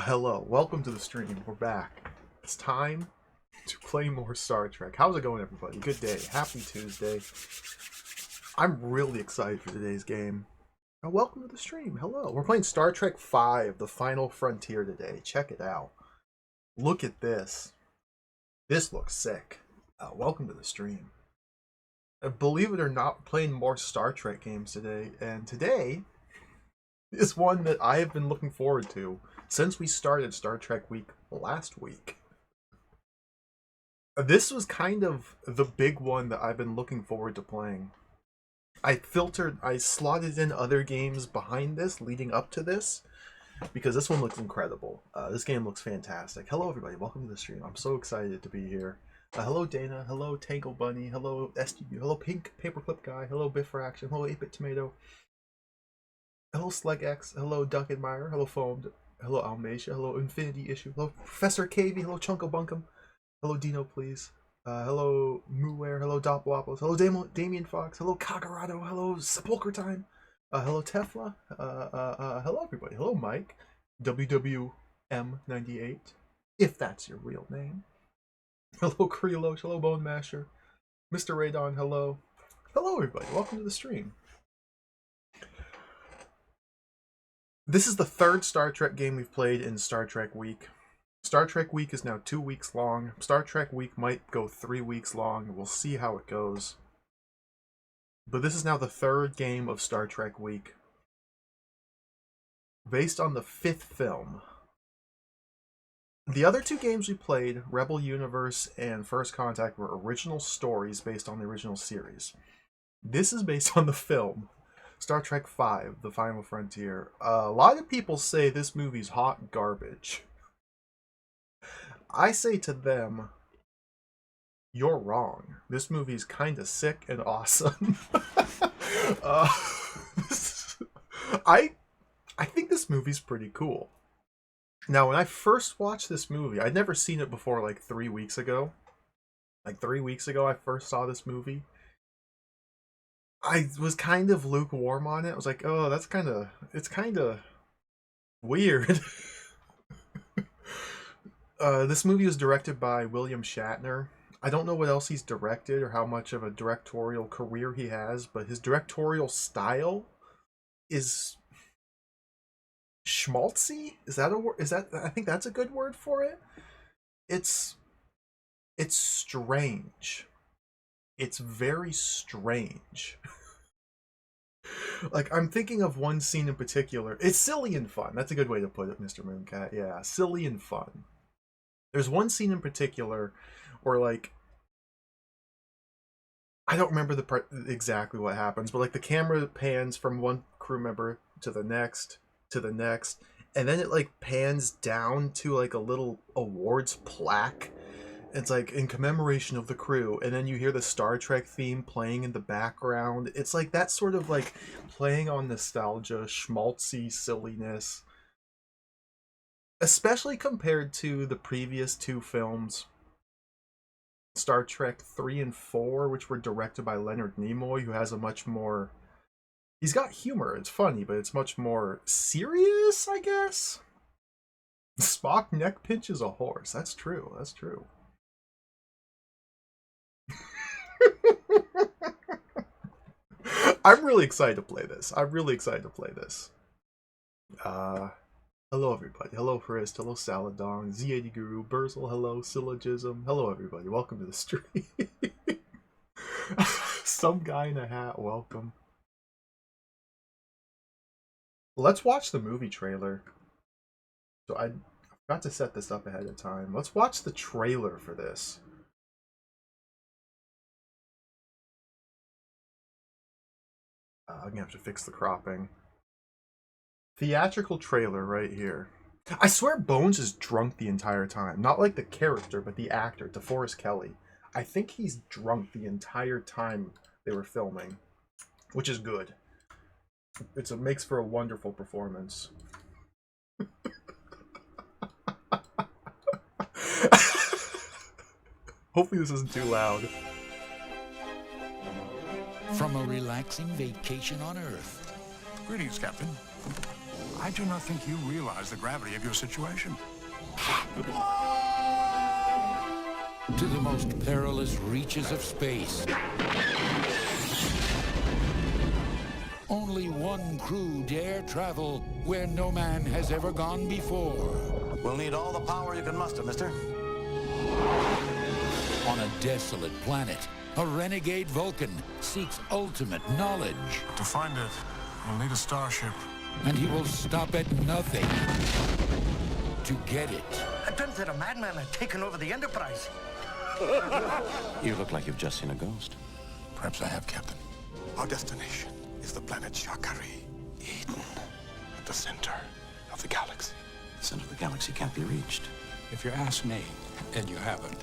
Hello, welcome to the stream. We're back. It's time to play more Star Trek. How's it going, everybody? Good day. Happy Tuesday. I'm really excited for today's game. Welcome to the stream. Hello. We're playing Star Trek V, The Final Frontier today. Check it out. Look at this. This looks sick. Welcome to the stream. Believe it or not, playing more Star Trek games today. And today is one that I have been looking forward to since we started Star Trek Week last week. This was kind of the big one that I've been looking forward to playing. I slotted in other games behind this, leading up to this, because this one looks incredible. This game looks fantastic. Hello everybody, welcome to the stream. I'm so excited to be here. Hello Dana, hello Tangle Bunny, hello STU, hello Pink Paperclip Guy, hello Biff Action, hello 8-Bit Tomato, hello SlugX, hello Duck Admirer, hello Foamed, hello Almacia, hello Infinity Issue, hello Professor KV, hello Chunko Bunkum, hello Dino Please, hello Mooware, hello Doppelopoulos, hello Damien Fox, hello Kakarado, hello Sepulchre Time, hello Tefla, hello everybody, hello Mike, WWM98, if that's your real name, hello Kreelosh, hello Bone Masher, Mr. Radon, hello, hello everybody, welcome to the stream. This is the third Star Trek game we've played in Star Trek Week. Star Trek Week is now 2 weeks long. Star Trek Week might go 3 weeks long. We'll see how it goes. But this is now the third game of Star Trek Week, based on the 5th film. The other 2 games we played, Rebel Universe and First Contact, were original stories based on the original series. This is based on the film Star Trek V, The Final Frontier. A lot of people say this movie's hot garbage. I say to them, you're wrong. This movie's kind of sick and awesome. I think this movie's pretty cool. Now, when I first watched this movie, I'd never seen it before like 3 weeks ago. Like 3 weeks ago, I first saw this movie. I was kind of lukewarm on it. I was like, oh, it's kind of weird. This movie was directed by William Shatner. I don't know what else he's directed or how much of a directorial career he has, but his directorial style is schmaltzy. Is that a word? I think that's a good word for it. It's strange. It's very strange. Like, I'm thinking of one scene in particular. It's silly and fun. That's a good way to put it, Mr. Mooncat. Yeah, silly and fun. There's one scene in particular where, like, I don't remember exactly what happens, but, like, the camera pans from one crew member to the next, and then it, like, pans down to, like, a little awards plaque. It's like in commemoration of the crew, and then you hear the Star Trek theme playing in the background. It's like that sort of like playing on nostalgia, schmaltzy silliness, especially compared to the previous 2 films, Star Trek 3 and 4, which were directed by Leonard Nimoy, who has a much more, he's got humor, it's funny, but it's much more serious, I guess. Spock neck pinches a horse. That's true. I'm really excited to play this. Hello everybody. Hello Frist. Hello Saladong. Z80 Guru. Burzel. Hello. Syllogism. Hello everybody. Welcome to the stream. Some guy in a hat. Welcome. Let's watch the movie trailer. So I forgot to set this up ahead of time. Let's watch the trailer for this. I'm gonna have to fix the cropping. Theatrical trailer right here. I swear Bones is drunk the entire time. Not like the character, but the actor, DeForest Kelly. I think he's drunk the entire time they were filming, which is good. It makes for a wonderful performance. Hopefully this isn't too loud. From a relaxing vacation on Earth. Greetings, Captain. I do not think you realize the gravity of your situation. To the most perilous reaches of space. Only one crew dare travel where no man has ever gone before. We'll need all the power you can muster, mister. On a desolate planet, a renegade Vulcan seeks ultimate knowledge. To find it, you'll need a starship. And he will stop at nothing to get it. I dreamt that a madman had taken over the Enterprise. You look like you've just seen a ghost. Perhaps I have, Captain. Our destination is the planet Shakari, Eden, at the center of the galaxy. The center of the galaxy can't be reached. If you ask me, and you haven't,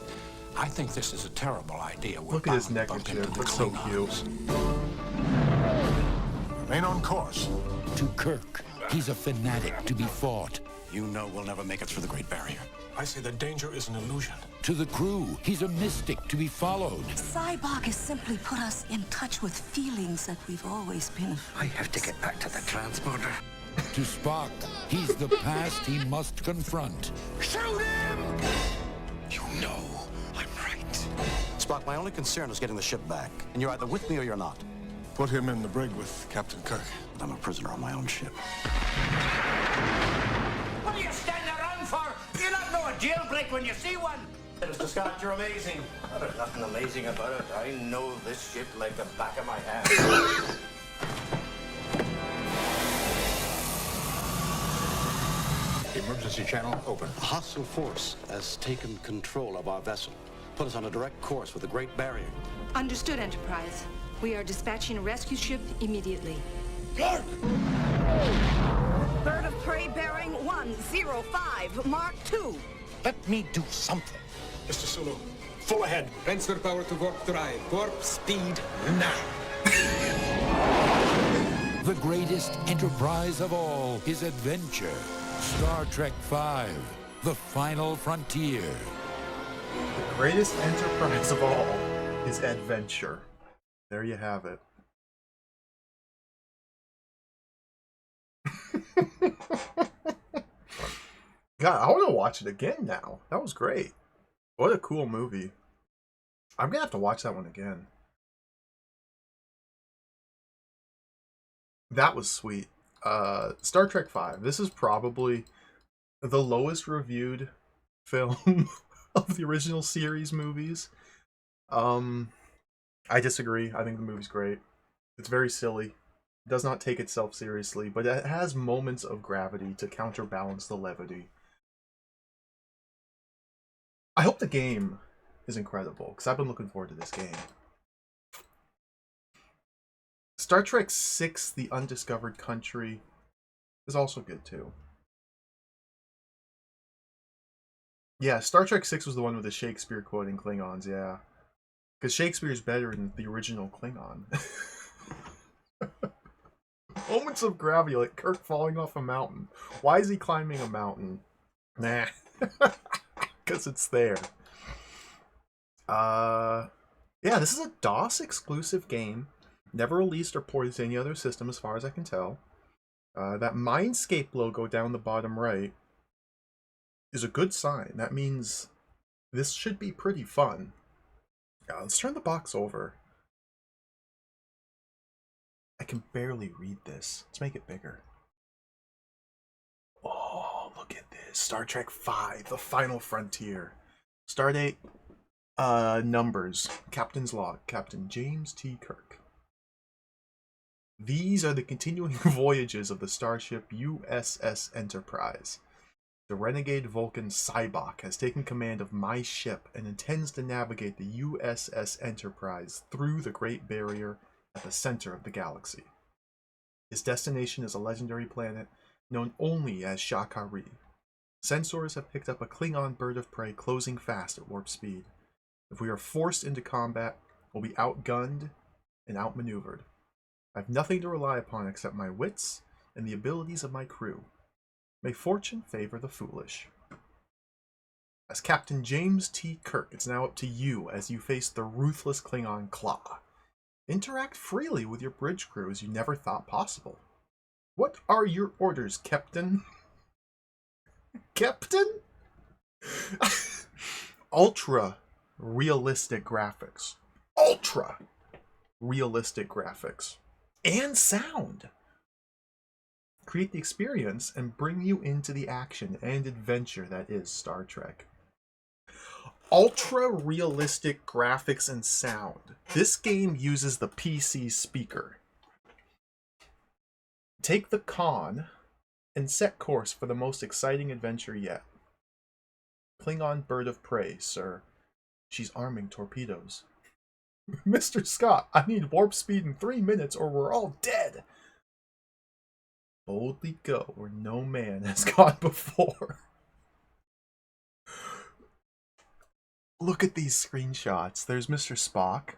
I think this is a terrible idea. Look at his neck and shit. Looks so cute. Remain on course. To Kirk, he's a fanatic to be fought. You know we'll never make it through the Great Barrier. I say the danger is an illusion. To the crew, he's a mystic to be followed. Cybok has simply put us in touch with feelings that we've always been afraid. I have to get back to the transporter. To Spock, he's the past he must confront. Shoot him! You know I'm right. Spock, my only concern is getting the ship back. And you're either with me or you're not. Put him in the brig with Captain Kirk. I'm a prisoner on my own ship. What are you standing around for? You don't know a jailbreak when you see one. Mr. Scott, you're amazing. There's nothing amazing about it. I know this ship like the back of my hand. Emergency channel open. A hostile force has taken control of our vessel. Put us on a direct course with the Great Barrier. Understood, Enterprise. We are dispatching a rescue ship immediately. Clark! Bird of prey bearing 105, Mark II. Let me do something. Mr. Sulu, full ahead. Transfer power to warp drive. Warp speed now. The greatest enterprise of all is adventure. Star Trek V, The Final Frontier. The greatest enterprise of all is adventure. There you have it. God, I want to watch it again now. That was great. What a cool movie. I'm gonna have to watch that one again. That was sweet. Star Trek V. This is probably the lowest reviewed film of the original series movies. I disagree. I think the movie's great. It's very silly. It does not take itself seriously, but it has moments of gravity to counterbalance the levity. I hope the game is incredible, because I've been looking forward to this game. Star Trek VI, The Undiscovered Country, is also good too. Yeah, Star Trek VI was the one with the Shakespeare quoting Klingons, yeah. Because Shakespeare's better than the original Klingon. Moments of gravity, like Kirk falling off a mountain. Why is he climbing a mountain? Nah. Because it's there. Yeah, this is a DOS exclusive game. Never released or ported to any other system as far as I can tell. That Mindscape logo down the bottom right is a good sign. That means this should be pretty fun. Let's turn the box over. I can barely read this. Let's make it bigger. Oh, look at this. Star Trek V, The Final Frontier. Stardate, numbers. Captain's log. Captain James T. Kirk. These are the continuing voyages of the starship USS Enterprise. The renegade Vulcan Cybok has taken command of my ship and intends to navigate the USS Enterprise through the Great Barrier at the center of the galaxy. His destination is a legendary planet known only as Shakari. Sensors have picked up a Klingon bird of prey closing fast at warp speed. If we are forced into combat, we'll be outgunned and outmaneuvered. I have nothing to rely upon except my wits and the abilities of my crew. May fortune favor the foolish. As Captain James T. Kirk, it's now up to you as you face the ruthless Klingon Claw. Interact freely with your bridge crew as you never thought possible. What are your orders, Captain? Captain? Ultra realistic graphics. Ultra realistic graphics. And sound. Create the experience and bring you into the action and adventure that is Star Trek. Ultra realistic graphics and sound. This game uses the PC speaker. Take the con and set course for the most exciting adventure yet. Klingon bird of prey, sir. She's arming torpedoes. Mr. Scott, I need warp speed in 3 minutes or we're all dead. Boldly go where no man has gone before. Look at these screenshots. There's Mr. Spock,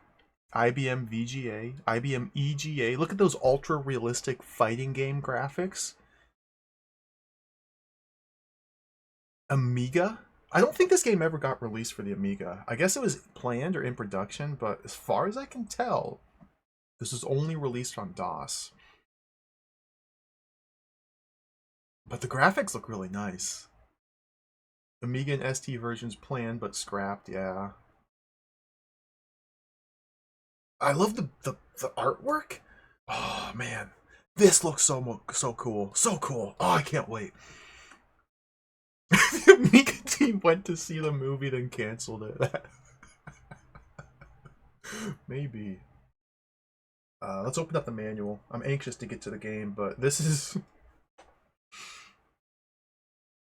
IBM VGA, IBM EGA. Look at those ultra realistic fighting game graphics. Amiga? I don't think this game ever got released for the Amiga. I guess it was planned or in production, but as far as I can tell, this was only released on DOS. But the graphics look really nice. Amiga and ST versions planned but scrapped, yeah. I love the artwork. Oh man, this looks so cool, so cool. Oh, I can't wait. The Amiga team went to see the movie, then canceled it. Maybe. Let's open up the manual. I'm anxious to get to the game, but this is...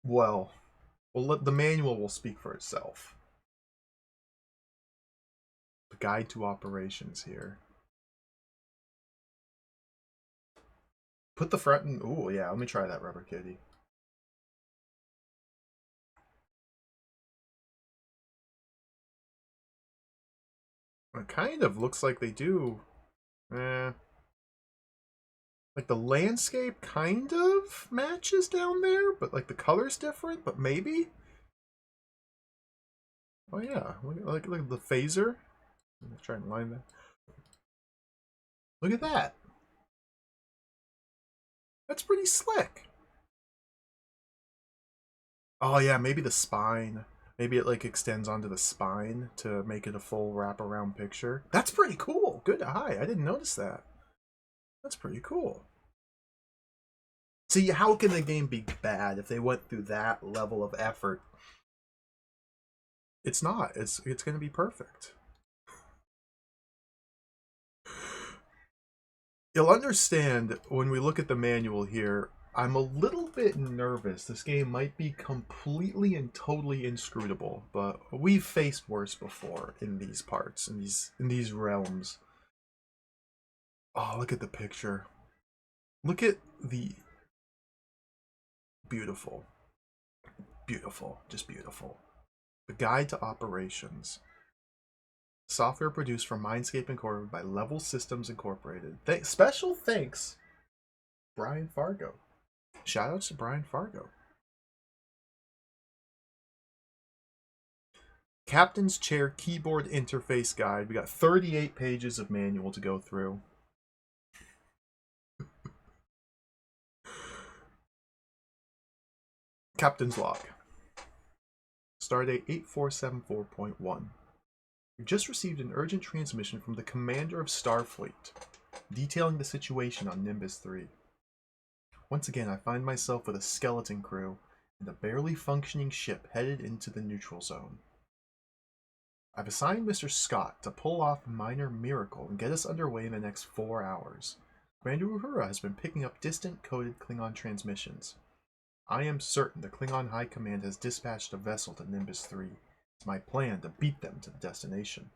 Well, the manual will speak for itself. The guide to operations here. Put the front in... Ooh, yeah, let me try that, Rubber Kitty. It kind of looks like they do. Like the landscape kind of matches down there, but like the color's different, but maybe? Oh yeah, look at the phaser. I'm gonna try and line that. Look at that. That's pretty slick. Oh yeah, maybe the spine. Maybe it like extends onto the spine to make it a full wraparound picture. That's pretty cool. Good eye. I didn't notice that. That's pretty cool. See, how can the game be bad if they went through that level of effort? It's not. It's going to be perfect. You'll understand when we look at the manual here, I'm a little bit nervous. This game might be completely and totally inscrutable, but we've faced worse before in these parts, in these realms. Oh, look at the picture. Look at the... Beautiful. Beautiful. Just beautiful. The Guide to Operations. Software produced for Mindscape Incorporated by Level Systems Incorporated. Special thanks, Brian Fargo. Shoutouts to Brian Fargo. Captain's Chair Keyboard Interface Guide. We got 38 pages of manual to go through. Captain's Log. Stardate 8474.1. We've just received an urgent transmission from the Commander of Starfleet, detailing the situation on Nimbus 3. Once again, I find myself with a skeleton crew and a barely functioning ship headed into the neutral zone. I've assigned Mr. Scott to pull off a minor miracle and get us underway in the next 4 hours. Commander Uhura has been picking up distant coded Klingon transmissions. I am certain the Klingon High Command has dispatched a vessel to Nimbus 3. It's my plan to beat them to the destination.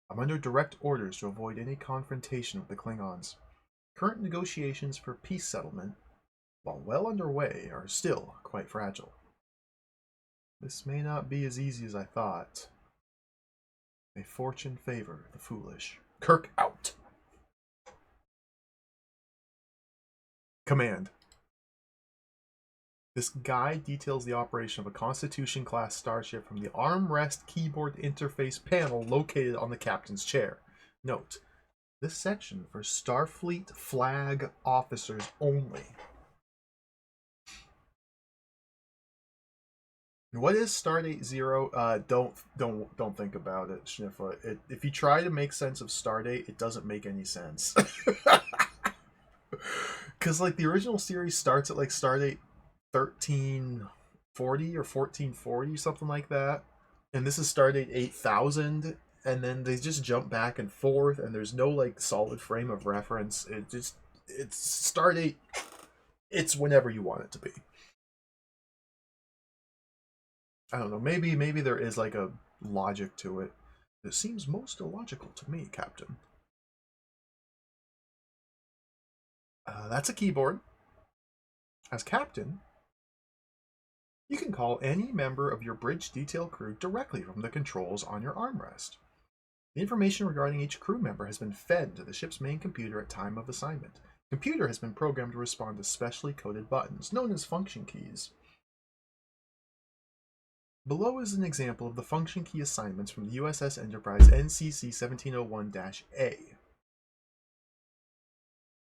I'm under direct orders to avoid any confrontation with the Klingons. Current negotiations for peace settlement, while well underway, are still quite fragile. This may not be as easy as I thought. May fortune favor the foolish. Kirk out. Command. This guide details the operation of a Constitution-class starship from the armrest keyboard interface panel located on the captain's chair. Note, This section for Starfleet flag officers only. What is Stardate Zero? Don't think about it, Schniffa. If you try to make sense of Stardate, it doesn't make any sense. Because like the original series starts at like Stardate 1340 or 1440, something like that, and this is Stardate 8000, and then they just jump back and forth, and there's no like solid frame of reference. It's Stardate. It's whenever you want it to be. I don't know. Maybe there is like a logic to it. It seems most illogical to me, Captain. That's a keyboard. As Captain, you can call any member of your bridge detail crew directly from the controls on your armrest. The information regarding each crew member has been fed to the ship's main computer at time of assignment. The computer has been programmed to respond to specially coded buttons, known as function keys. Below is an example of the function key assignments from the USS Enterprise NCC 1701-A.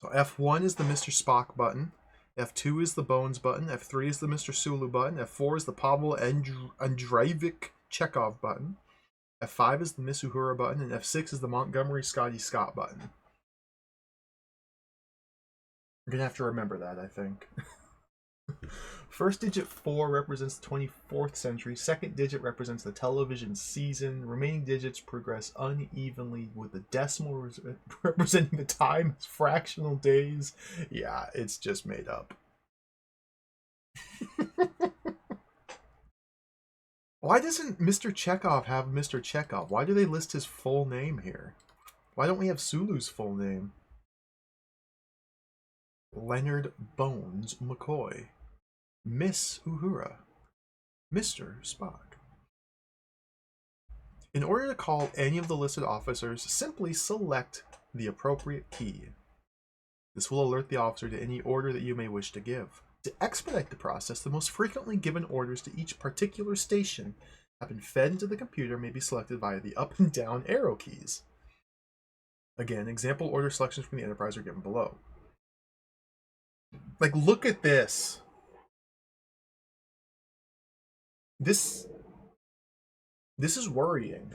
So F1 is the Mr. Spock button, F2 is the Bones button, F3 is the Mr. Sulu button, F4 is the Pavel Andreevich Chekhov button, F5 is the Miss Uhura button, and F6 is the Montgomery Scotty Scott button. You're going to have to remember that, I think. First digit 4 represents the 24th century. Second digit represents the television season. Remaining digits progress unevenly with the decimal representing the time as fractional days. Yeah, it's just made up. Why doesn't Mr. Chekhov have Mr. Chekhov? Why do they list his full name here? Why don't we have Sulu's full name? Leonard Bones McCoy. Miss Uhura. Mr. Spock. In order to call any of the listed officers, simply select the appropriate key. This will alert the officer to any order that you may wish to give. To expedite the process, the most frequently given orders to each particular station have been fed into the computer may be selected via the up and down arrow keys. Again, example order selections from the Enterprise are given below. Like, look at this. This is worrying.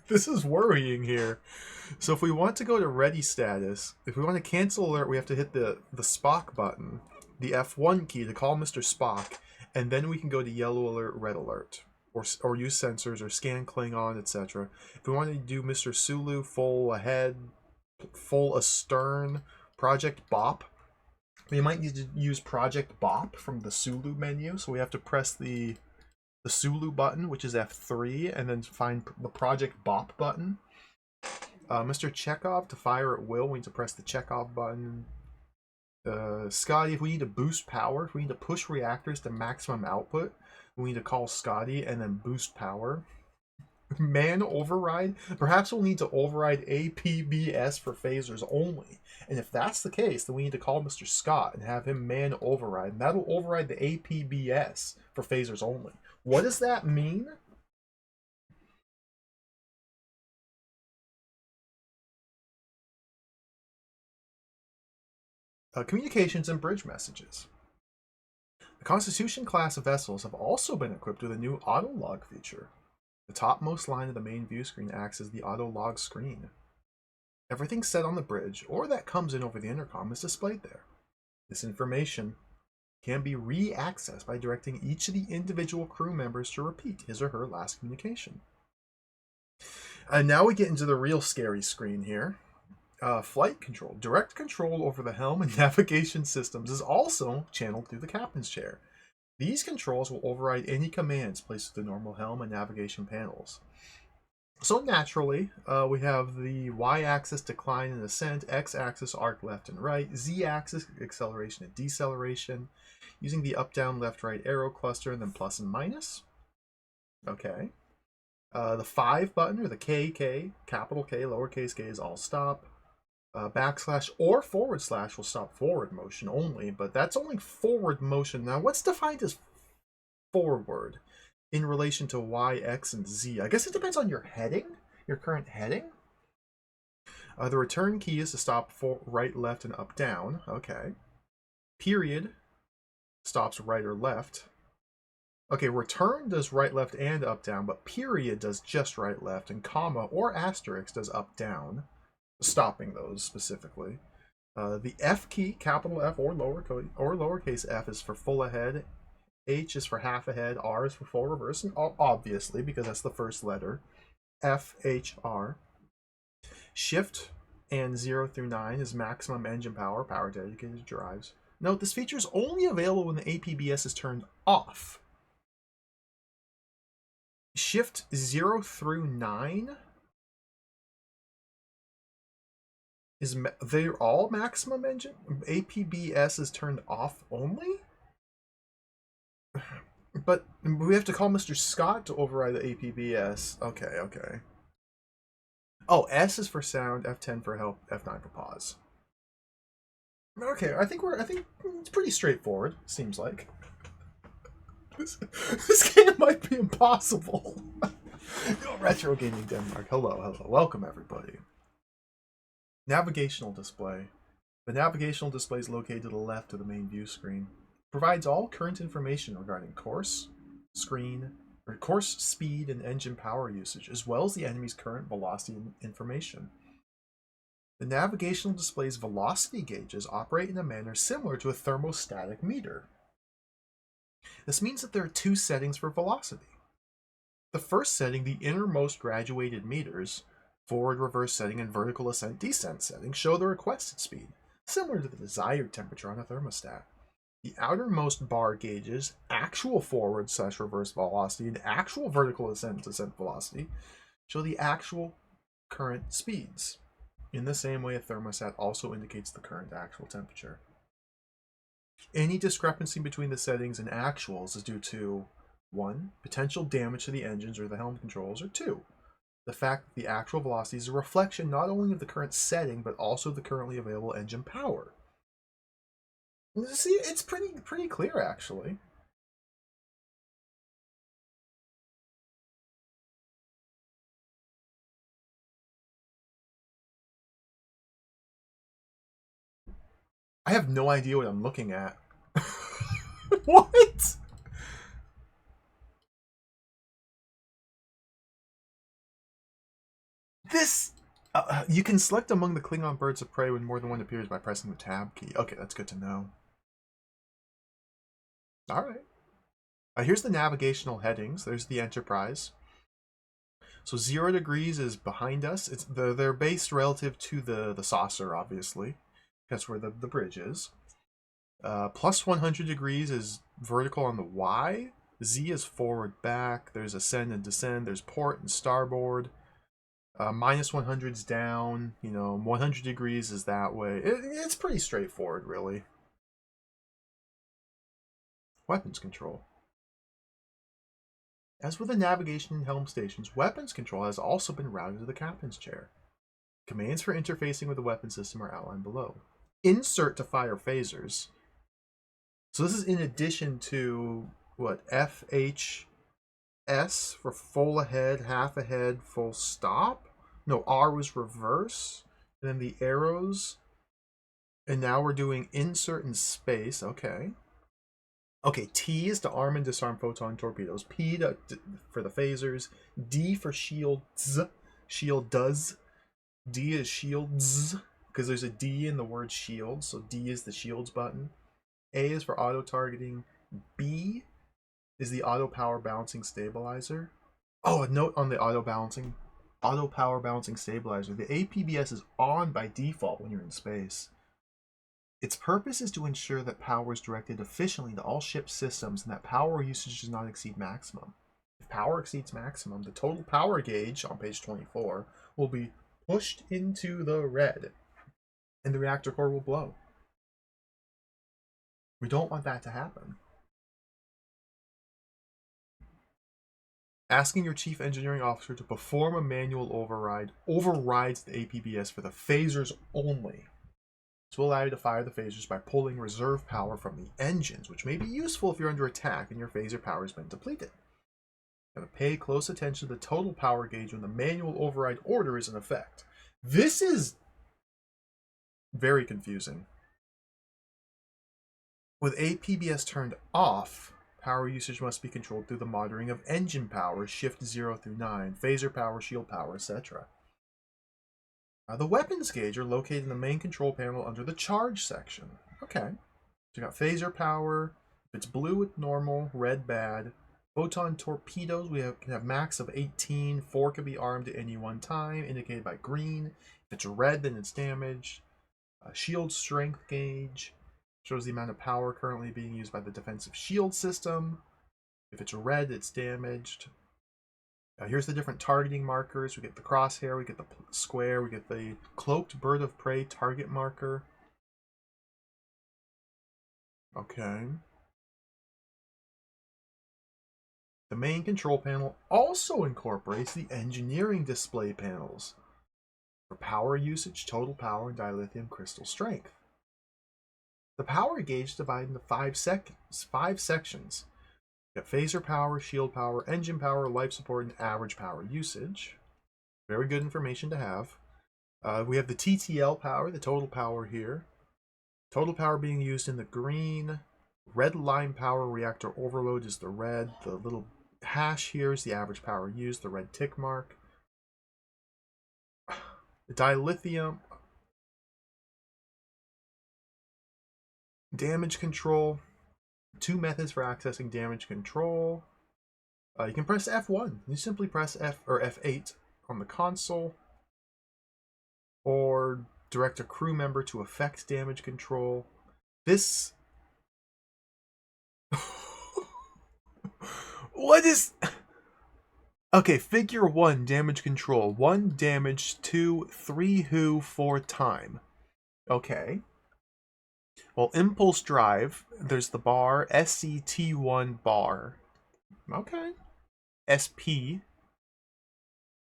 This is worrying here. So if we want to go to ready status, if we want to cancel alert, we have to hit the Spock button, the F1 key to call Mr. Spock, and then we can go to yellow alert, red alert, or use sensors or scan Klingon, etc. If we want to do Mr. Sulu, full ahead, full astern, Project Bop, we might need to use Project Bop from the Sulu menu, so we have to press the Sulu button, which is F3, and then find the Project Bop button. Mr. Chekhov, to fire at will, we need to press the Chekhov button. Scotty, if we need to boost power, if we need to push reactors to maximum output, we need to call Scotty and then boost power. Man override, perhaps we'll need to override APBS for phasers only. And if that's the case, then we need to call Mr. Scott and have him man override. And that'll override the APBS for phasers only. What does that mean? Communications and bridge messages. The Constitution class vessels have also been equipped with a new auto log feature. The topmost line of the main view screen acts as the auto log screen. Everything said on the bridge, or that comes in over the intercom, is displayed there. This information can be re-accessed by directing each of the individual crew members to repeat his or her last communication. And now we get into the real scary screen here. Flight control. Direct control over the helm and navigation systems is also channeled through the captain's chair. These controls will override any commands placed at the normal helm and navigation panels. So naturally, we have the y-axis decline and ascent, x-axis arc left and right, z-axis acceleration and deceleration, using the up, down, left, right arrow cluster, and then plus and minus. Okay. The 5 button, or the KK, capital K, lowercase k, is all stop. Backslash or forward slash will stop forward motion only, but that's only forward motion. Now, what's defined as forward in relation to Y, X, and Z? I guess it depends on your heading, your current heading. The return key is to stop for right, left, and up, down. Okay. Period stops right or left. Okay, return does right, left, and up, down, but period does just right, left, and comma or asterisk does up, down, stopping those specifically. The F key, capital F or lowercase f, is for full ahead. H is for half ahead. R is for full reverse, and obviously, because that's the first letter, F, H, R. Shift and 0 through 9 is maximum engine power, power dedicated to drives. Note, this feature is only available when the APBS is turned off. Shift 0 through 9 is they're all maximum engine. APBS is turned off only. But we have to call Mr. Scott to override the APBS. Okay. Oh, S is for sound, F10 for help, F9 for pause. Okay, I think it's pretty straightforward. Seems like this game might be impossible. Retro Gaming Denmark. Hello, welcome everybody. Navigational display. The navigational display is located to the left of the main view screen. Provides all current information regarding course, course speed, and engine power usage, as well as the enemy's current velocity information. The navigational display's velocity gauges operate in a manner similar to a thermostatic meter. This means that there are two settings for velocity. The first setting, the innermost graduated meters, forward, reverse setting, and vertical ascent descent setting, show the requested speed, similar to the desired temperature on a thermostat. The outermost bar gauges actual forward/reverse velocity and actual vertical ascent/descent velocity show the actual current speeds. In the same way, a thermostat also indicates the current actual temperature. Any discrepancy between the settings and actuals is due to 1. Potential damage to the engines or the helm controls, or 2. The fact that the actual velocity is a reflection not only of the current setting, but also the currently available engine power. See, it's pretty clear, actually. I have no idea what I'm looking at. What? This... you can select among the Klingon birds of prey when more than one appears by pressing the tab key. Okay, that's good to know. Alright. Here's the navigational headings. There's the Enterprise. So 0 degrees is behind us. They're based relative to the saucer, obviously. That's where the bridge is. Plus 100 degrees is vertical on the Y. Z is forward, back. There's ascend and descend. There's port and starboard. Minus 100 is down. 100 degrees is that way. It's pretty straightforward, really. Weapons control. As with the navigation and helm stations, weapons control has also been routed to the captain's chair. Commands for interfacing with the weapon system are outlined below. Insert to fire phasers. So this is in addition to, what, F, H, S for full ahead, half ahead, full stop? No, R was reverse. And then the arrows. And now we're doing insert and space. Okay. Okay, T is to arm and disarm photon torpedoes. P for the phasers. D for shields. Shield does. D is shields, because there's a D in the word shield, so D is the shields button. A is for auto targeting. B is the auto power balancing stabilizer. Oh, a note on the auto power balancing stabilizer. The APBS is on by default when you're in space. Its purpose is to ensure that power is directed efficiently to all ship systems and that power usage does not exceed maximum. If power exceeds maximum, the total power gauge on page 24 will be pushed into the red, and the reactor core will blow. We don't want that to happen. Asking your chief engineering officer to perform a manual override overrides the APBS for the phasers only. This will allow you to fire the phasers by pulling reserve power from the engines, which may be useful if you're under attack and your phaser power has been depleted. You have to pay close attention to the total power gauge when the manual override order is in effect. This is Very confusing. With APBS turned off, power usage must be controlled through the monitoring of engine power, shift 0 through 9, phaser power, shield power, etc. The weapons gauge are located in the main control panel under the charge section. Okay. So you got phaser power. If it's blue, it's normal. Red, bad. Photon torpedoes, can have max of 18. 4 can be armed at any one time, indicated by green. If it's red, then it's damaged. Shield strength gauge shows the amount of power currently being used by the defensive shield system. If it's red, it's damaged. Here's the different targeting markers. We get the crosshair, we get the square, we get the cloaked bird of prey target marker. Okay. The main control panel also incorporates the engineering display panels for power usage, total power, and dilithium crystal strength. The power gauge is divided into five sections. You got phaser power, shield power, engine power, life support, and average power usage. Very good information to have. We have the TTL power, the total power here. Total power being used in the green. Red line power, reactor overload is the red. The little hash here is the average power used, the red tick mark. The dilithium damage control. 2 methods for accessing damage control. You can press F1. You simply press F or F8 on the console, or direct a crew member to effect damage control. This what is okay? Figure 1 damage control. 1 damage, 2 3 who 4 time. Okay. Well, impulse drive, there's the bar, SCT1 bar. Okay. SP,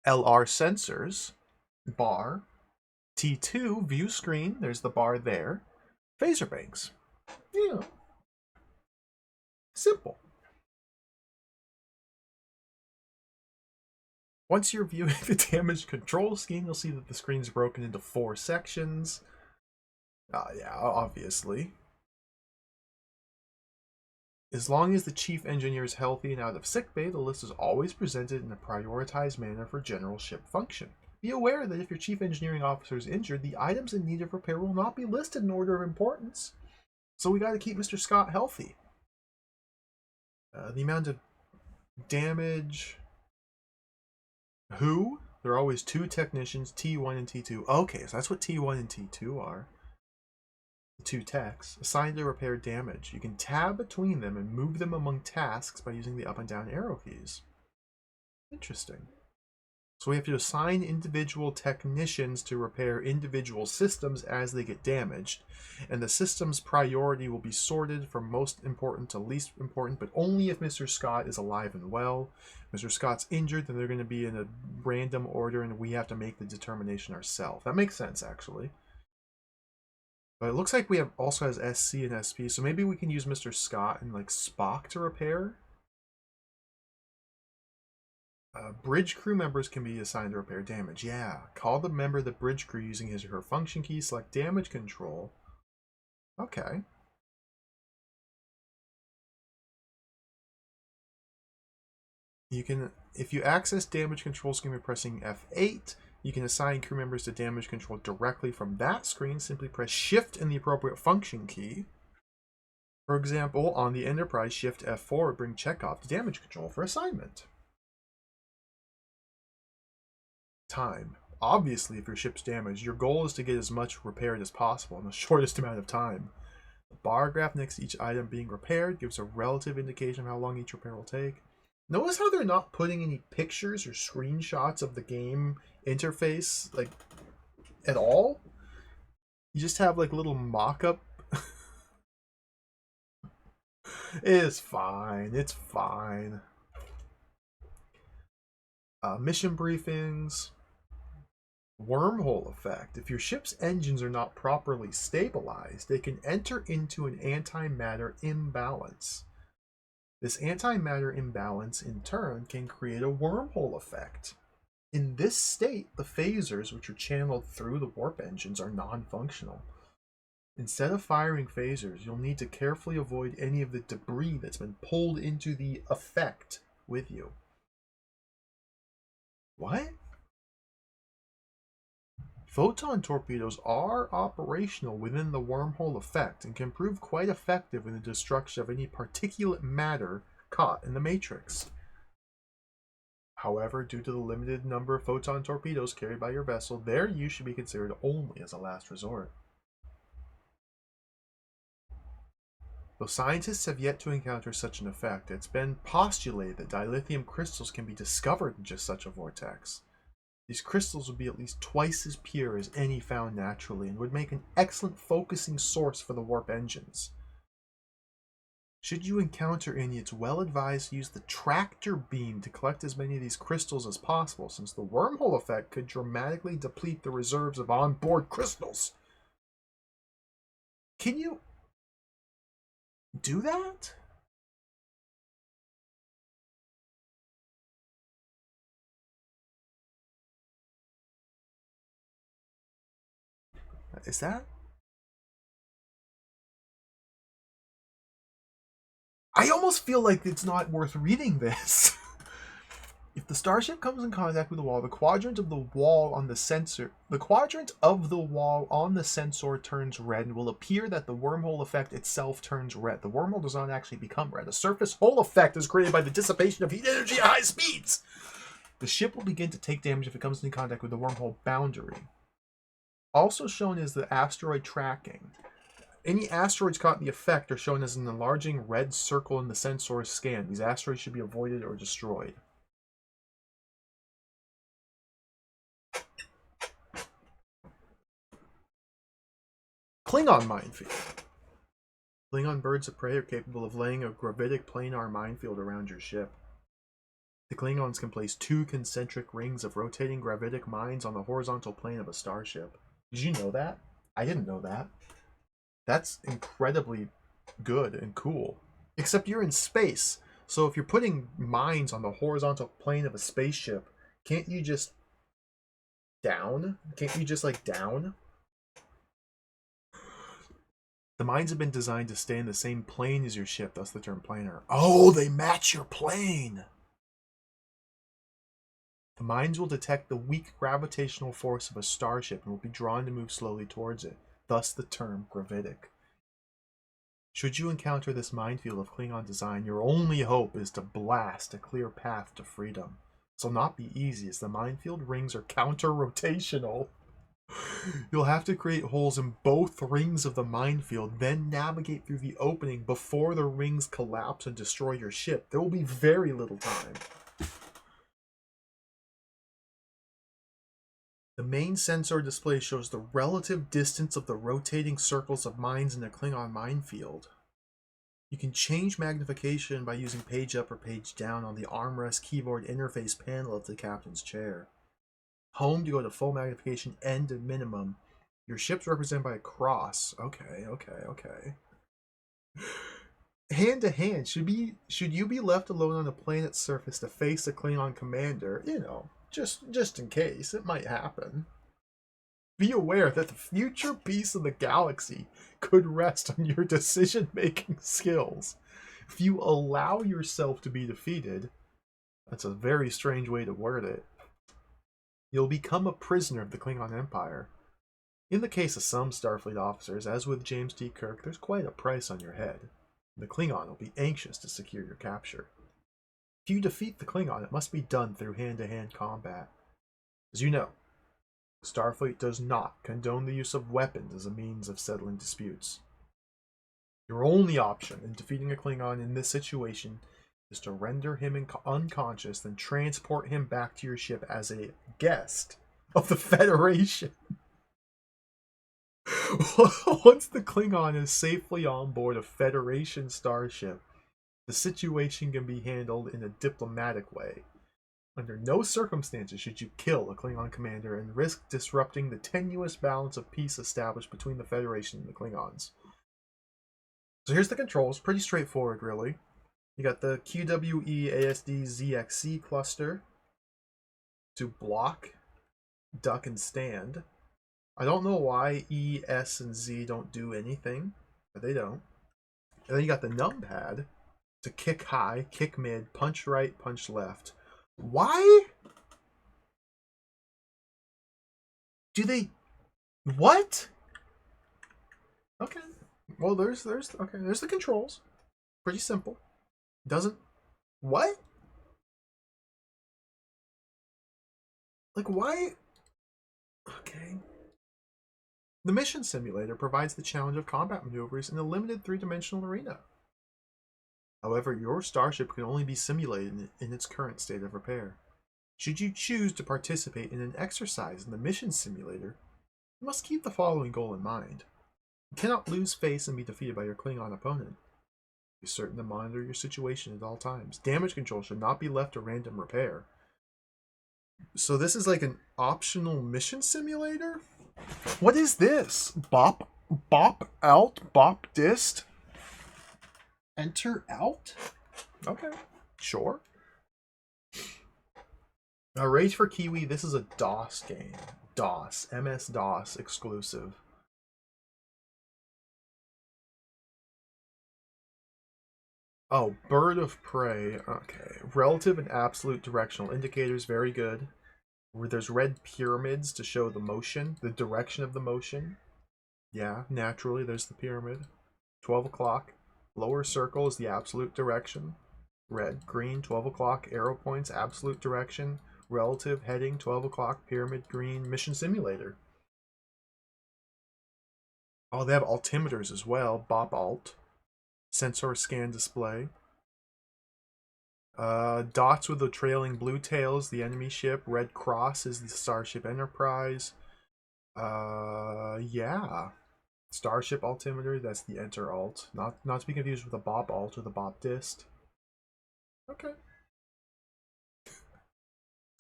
LR sensors, bar. T2, view screen, there's the bar there. Phaser banks. Yeah. Simple. Once you're viewing the damage control scheme, you'll see that the screen is broken into 4 sections. Yeah, obviously. As long as the chief engineer is healthy and out of sickbay, the list is always presented in a prioritized manner for general ship function. Be aware that if your chief engineering officer is injured, the items in need of repair will not be listed in order of importance. So we got to keep Mr. Scott healthy. The amount of damage. Who? There are always 2 technicians, T1 and T2. Okay, so that's what T1 and T2 are. 2 techs assigned to repair damage. You can tab between them and move them among tasks by using the up and down arrow keys. Interesting. So we have to assign individual technicians to repair individual systems as they get damaged, and the system's priority will be sorted from most important to least important, but only if Mr. Scott is alive and well. If Mr. Scott's injured, then they're going to be in a random order, and we have to make the determination ourselves. That makes sense, actually. But it looks like we have also has SC and SP, so maybe we can use Mr. Scott and like Spock to repair. Bridge crew members can be assigned to repair damage. Yeah, call the member of the bridge crew using his or her function key, select damage control. Okay. You can, if you access damage control scheme by pressing F8, you can assign crew members to damage control directly from that screen. Simply press Shift and the appropriate function key. For example, on the Enterprise, Shift F4 would bring Chekhov to damage control for assignment. Time. Obviously, if your ship's damaged, your goal is to get as much repaired as possible in the shortest amount of time. The bar graph next to each item being repaired gives a relative indication of how long each repair will take. Notice how they're not putting any pictures or screenshots of the game interface, like, at all? You just have, like, little mock-up. It's fine. It's fine. Mission briefings. Wormhole effect. If your ship's engines are not properly stabilized, they can enter into an antimatter imbalance. This antimatter imbalance, in turn, can create a wormhole effect. In this state, the phasers, which are channeled through the warp engines, are non-functional. Instead of firing phasers, you'll need to carefully avoid any of the debris that's been pulled into the effect with you. What? Photon torpedoes are operational within the wormhole effect and can prove quite effective in the destruction of any particulate matter caught in the matrix. However, due to the limited number of photon torpedoes carried by your vessel, their use should be considered only as a last resort. Though scientists have yet to encounter such an effect, it's been postulated that dilithium crystals can be discovered in just such a vortex. These crystals would be at least twice as pure as any found naturally and would make an excellent focusing source for the warp engines. Should you encounter any, it's well advised to use the tractor beam to collect as many of these crystals as possible, since the wormhole effect could dramatically deplete the reserves of onboard crystals. Can you do that? Is that? I almost feel like it's not worth reading this. If the starship comes in contact with the wall, the quadrant of the wall on the sensor turns red and will appear that the wormhole effect itself turns red. The wormhole does not actually become red. The surface hole effect is created by the dissipation of heat energy at high speeds. The ship will begin to take damage if it comes in contact with the wormhole boundary. Also shown is the asteroid tracking. Any asteroids caught in the effect are shown as an enlarging red circle in the sensor's scan. These asteroids should be avoided or destroyed. Klingon minefield. Klingon birds of prey are capable of laying a gravitic planar minefield around your ship. The Klingons can place 2 concentric rings of rotating gravitic mines on the horizontal plane of a starship. Did you know that? I didn't know that. That's incredibly good and cool. Except you're in space, so if you're putting mines on the horizontal plane of a spaceship, can't you just down? Can't you just down? The mines have been designed to stay in the same plane as your ship, thus the term planar. Oh, they match your plane! The mines will detect the weak gravitational force of a starship and will be drawn to move slowly towards it, thus the term gravitic. Should you encounter this minefield of Klingon design, your only hope is to blast a clear path to freedom. This will not be easy, as the minefield rings are counter-rotational. You'll have to create holes in both rings of the minefield, then navigate through the opening before the rings collapse and destroy your ship. There will be very little time. The main sensor display shows the relative distance of the rotating circles of mines in a Klingon minefield. You can change magnification by using page up or page down on the armrest keyboard interface panel of the captain's chair. Home to go to full magnification, end to minimum. Your ship's represented by a cross. Okay. Hand to hand, should you be left alone on a planet's surface to face a Klingon commander, just in case, it might happen. Be aware that the future peace of the galaxy could rest on your decision-making skills. If you allow yourself to be defeated, that's a very strange way to word it, you'll become a prisoner of the Klingon Empire. In the case of some Starfleet officers, as with James T. Kirk, there's quite a price on your head. The Klingon will be anxious to secure your capture. If you defeat the Klingon, it must be done through hand-to-hand combat. As you know, Starfleet does not condone the use of weapons as a means of settling disputes. Your only option in defeating a Klingon in this situation is to render him unconscious, then transport him back to your ship as a guest of the Federation. Once the Klingon is safely on board a Federation starship, the situation can be handled in a diplomatic way. Under no circumstances should you kill a Klingon commander and risk disrupting the tenuous balance of peace established between the Federation and the Klingons. So here's the controls. Pretty straightforward, really. You got the QWE ASD ZXC cluster to block, duck, and stand. I don't know why E, S, and Z don't do anything, but they don't. And then you got the numpad to kick high, kick mid, punch right, punch left. Why do they... What? Okay. Well, there's the controls. Pretty simple. Doesn't... What? Like, why? Okay. The mission simulator provides the challenge of combat maneuvers in a limited three-dimensional arena. However, your starship can only be simulated in its current state of repair. Should you choose to participate in an exercise in the mission simulator, you must keep the following goal in mind. You cannot lose face and be defeated by your Klingon opponent. Be certain to monitor your situation at all times. Damage control should not be left to random repair. So this is like an optional mission simulator? What is this? Bop out, bop dist? Enter out? Okay, sure. Rage for Kiwi, this is a DOS game. DOS, MS-DOS exclusive. Oh, Bird of Prey. Okay. Relative and absolute directional indicators, very good. There's red pyramids to show the motion, the direction of the motion. Yeah, naturally, there's the pyramid. 12 o'clock. Lower circle is the absolute direction. Red, green, 12 o'clock, arrow points, absolute direction. Relative, heading, 12 o'clock, pyramid, green, mission simulator. Oh, they have altimeters as well. Bop alt. Sensor scan display. Dots with the trailing blue tails, the enemy ship. Red cross is the Starship Enterprise. Yeah. Starship altimeter, that's the enter alt. Not to be confused with the bop alt or the bop dist. Okay.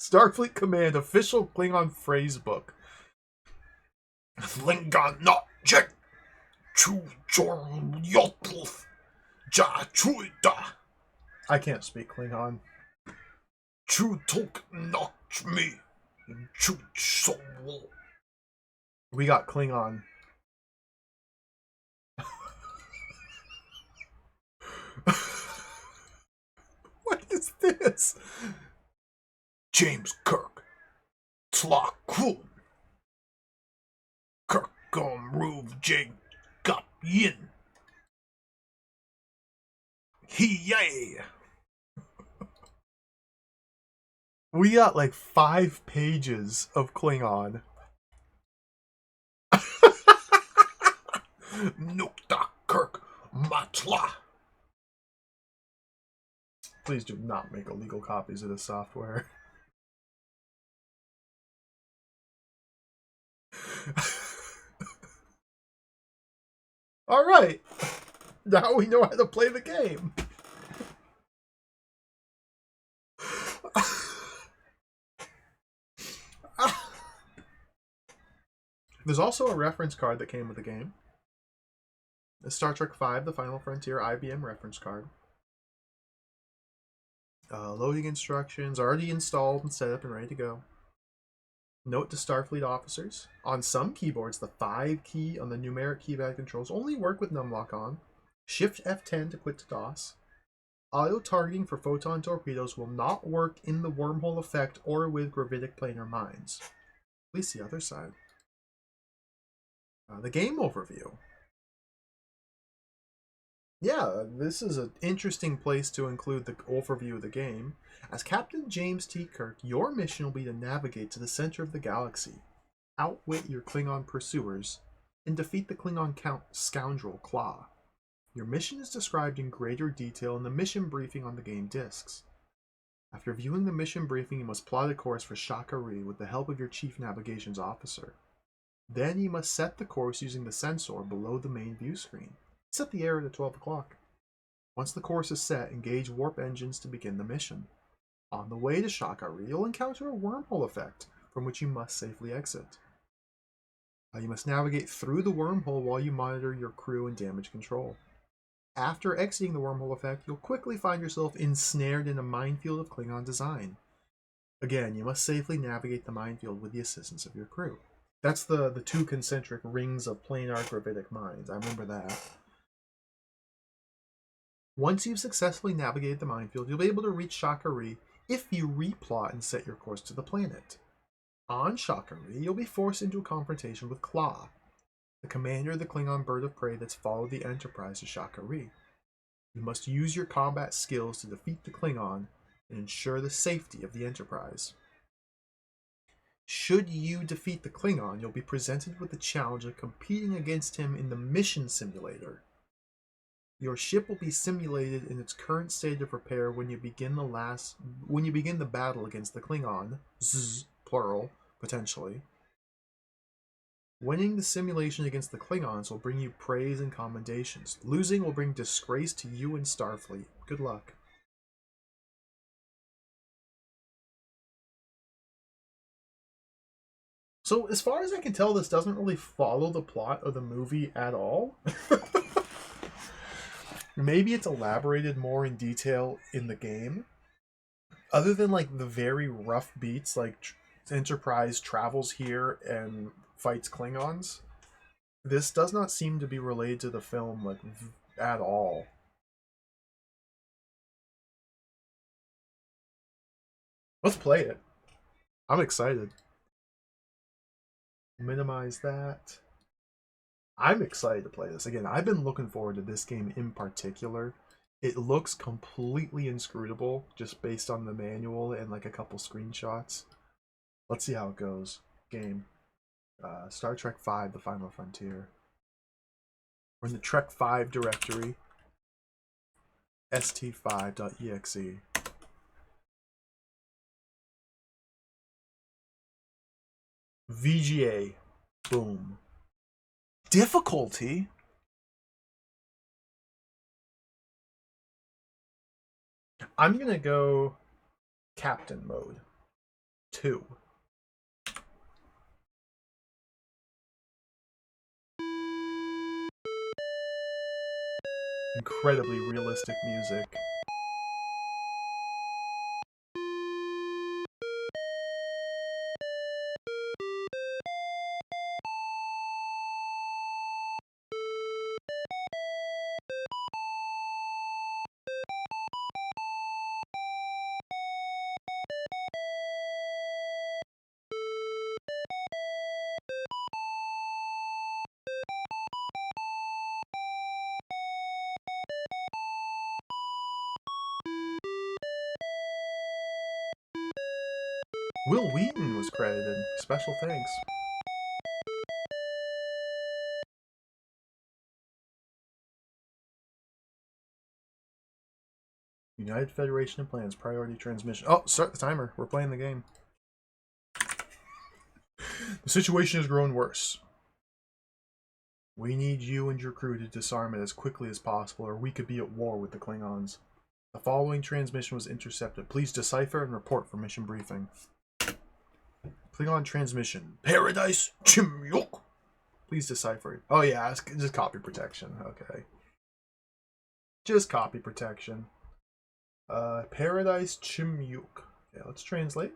Starfleet Command official Klingon phrase book. Klingon not jet. Chu jorm yotl. Ja chuida. I can't speak Klingon. Chu tok not me. Chu soul. We got Klingon. What is this? James Kirk. Tlakun. Kirkom Ruv Jig Gap Yin. He We got like 5 pages of Klingon. Nukta Kirk Matla. Please do not make illegal copies of this software. Alright. Now we know how to play the game. There's also a reference card that came with the game. The Star Trek V, The Final Frontier IBM reference card. Loading instructions already installed and set up and ready to go. Note to Starfleet officers. On some keyboards, the 5 key on the numeric keypad controls only work with numlock on. Shift F10 to quit to DOS. Auto-targeting for photon torpedoes will not work in the wormhole effect or with gravitic planar mines. At least the other side. The game overview. Yeah, this is an interesting place to include the overview of the game. As Captain James T. Kirk, your mission will be to navigate to the center of the galaxy, outwit your Klingon pursuers, and defeat the Klingon scoundrel Claw. Your mission is described in greater detail in the mission briefing on the game discs. After viewing the mission briefing, you must plot a course for Shakari with the help of your chief navigations officer. Then you must set the course using the sensor below the main view screen. Set the error to 12 o'clock. Once the course is set, engage warp engines to begin the mission. On the way to Shakari, you'll encounter a wormhole effect, from which you must safely exit. You must navigate through the wormhole while you monitor your crew and damage control. After exiting the wormhole effect, you'll quickly find yourself ensnared in a minefield of Klingon design. Again, you must safely navigate the minefield with the assistance of your crew. That's the two concentric rings of planar gravitic mines. I remember that. Once you've successfully navigated the minefield, you'll be able to reach Shakari if you replot and set your course to the planet. On Shakari, you'll be forced into a confrontation with Claw, the commander of the Klingon bird of prey that's followed the Enterprise to Shakari. You must use your combat skills to defeat the Klingon and ensure the safety of the Enterprise. Should you defeat the Klingon, you'll be presented with the challenge of competing against him in the mission simulator. Your ship will be simulated in its current state of repair when you begin the battle against the Klingon, plural, potentially. Winning the simulation against the Klingons will bring you praise and commendations. Losing will bring disgrace to you and Starfleet. Good luck. So, as far as I can tell, this doesn't really follow the plot of the movie at all. Maybe it's elaborated more in detail in the game. Other than, like, the very rough beats, like Enterprise travels here and fights Klingons, this does not seem to be related to the film, like, at all. Let's play it. I'm excited. Minimize that. I'm excited to play this. Again, I've been looking forward to this game in particular. It looks completely inscrutable just based on the manual and like a couple screenshots. Let's see how it goes. Game. Star Trek V, The Final Frontier. We're in the Trek 5 directory. st5.exe. VGA. Boom. Difficulty? I'm gonna go Captain mode. 2. Incredibly realistic music. Will Wheaton was credited. Special thanks. United Federation of Plans, priority transmission. Oh, start the timer. We're playing the game. The situation has grown worse. We need you and your crew to disarm it as quickly as possible, or we could be at war with the Klingons. The following transmission was intercepted. Please decipher and report for mission briefing. Klingon transmission. Paradise Chimyuk. Please decipher it. Oh yeah, it's just copy protection. Okay. Just copy protection. Paradise Chimyuk. Okay, let's translate.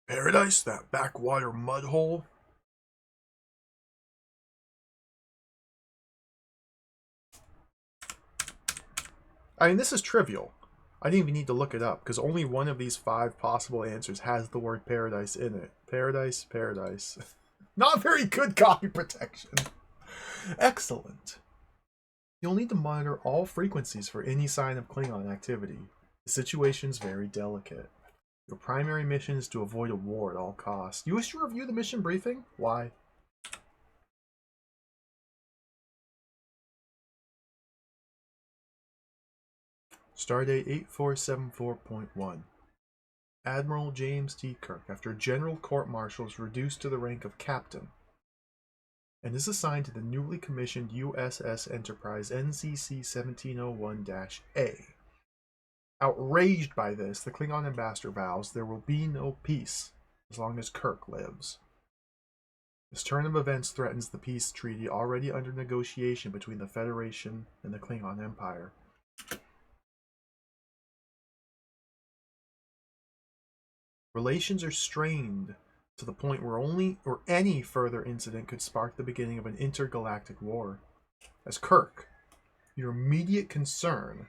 Paradise, that backwater mud hole. I mean, this is trivial. I didn't even need to look it up, because only one of these 5 possible answers has the word paradise in it. Paradise, paradise. Not very good copy protection. Excellent. You'll need to monitor all frequencies for any sign of Klingon activity. The situation's very delicate. Your primary mission is to avoid a war at all costs. You wish to review the mission briefing? Why? Stardate 8474.1. Admiral James T. Kirk, after General Court-Martial, is reduced to the rank of Captain and is assigned to the newly commissioned USS Enterprise NCC 1701-A. Outraged by this, the Klingon ambassador vows there will be no peace as long as Kirk lives. This turn of events threatens the peace treaty already under negotiation between the Federation and the Klingon Empire. Relations are strained to the point where any further incident could spark the beginning of an intergalactic war. As Kirk, your immediate concern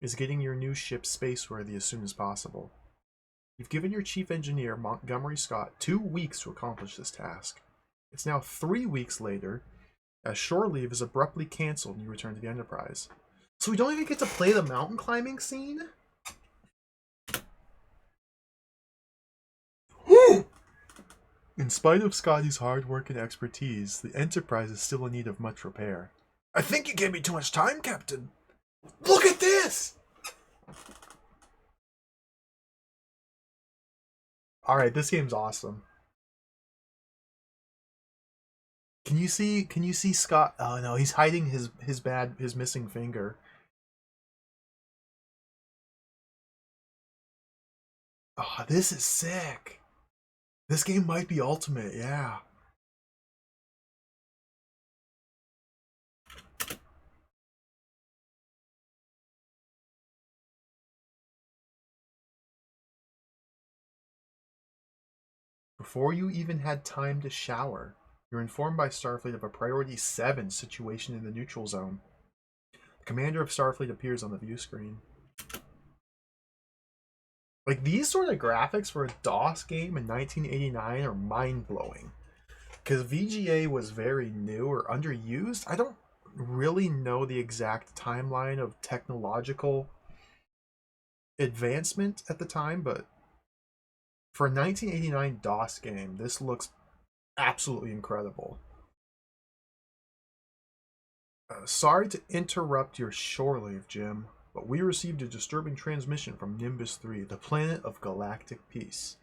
is getting your new ship spaceworthy as soon as possible. You've given your chief engineer, Montgomery Scott, 2 weeks to accomplish this task. It's now 3 weeks later, as shore leave is abruptly cancelled and you return to the Enterprise. So we don't even get to play the mountain climbing scene? In spite of Scotty's hard work and expertise, the Enterprise is still in need of much repair. I think you gave me too much time, Captain. Look at this! Alright, this game's awesome. Can you see Scott? Oh no, he's hiding his missing finger. Oh, this is sick. This game might be ultimate, yeah. Before you even had time to shower, you're informed by Starfleet of a Priority 7 situation in the neutral zone. The commander of Starfleet appears on the view screen. Like, these sort of graphics for a DOS game in 1989 are mind-blowing. Because VGA was very new or underused. I don't really know the exact timeline of technological advancement at the time, but for a 1989 DOS game, this looks absolutely incredible. Sorry to interrupt your shore leave, Jim, but we received a disturbing transmission from Nimbus 3, the planet of galactic peace.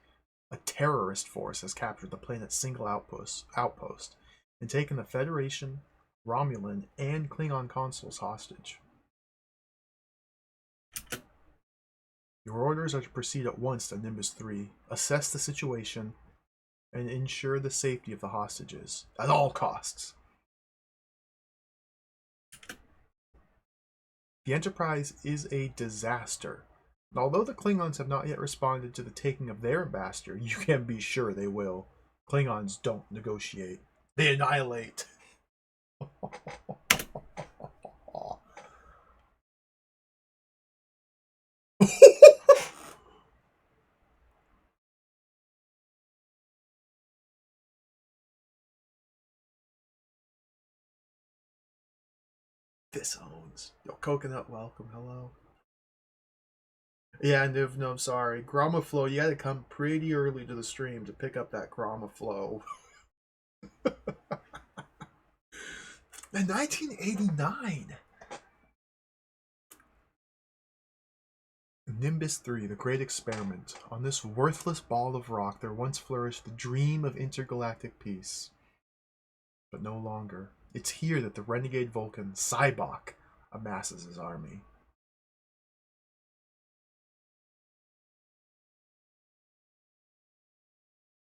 A terrorist force has captured the planet's single outpost and taken the Federation, Romulan, and Klingon consuls hostage. Your orders are to proceed at once to Nimbus 3, assess the situation, and ensure the safety of the hostages, at all costs. The Enterprise is a disaster. And although the Klingons have not yet responded to the taking of their ambassador, you can be sure they will. Klingons don't negotiate. They annihilate. This owns. Yo, Coconut, welcome. Hello. Yeah, Niv, no, I'm sorry. Gramaflow, you gotta come pretty early to the stream to pick up that Gramaflow. In 1989! Nimbus 3, the great experiment. On this worthless ball of rock there once flourished the dream of intergalactic peace. But no longer. It's here that the renegade Vulcan, Cybok, amasses his army.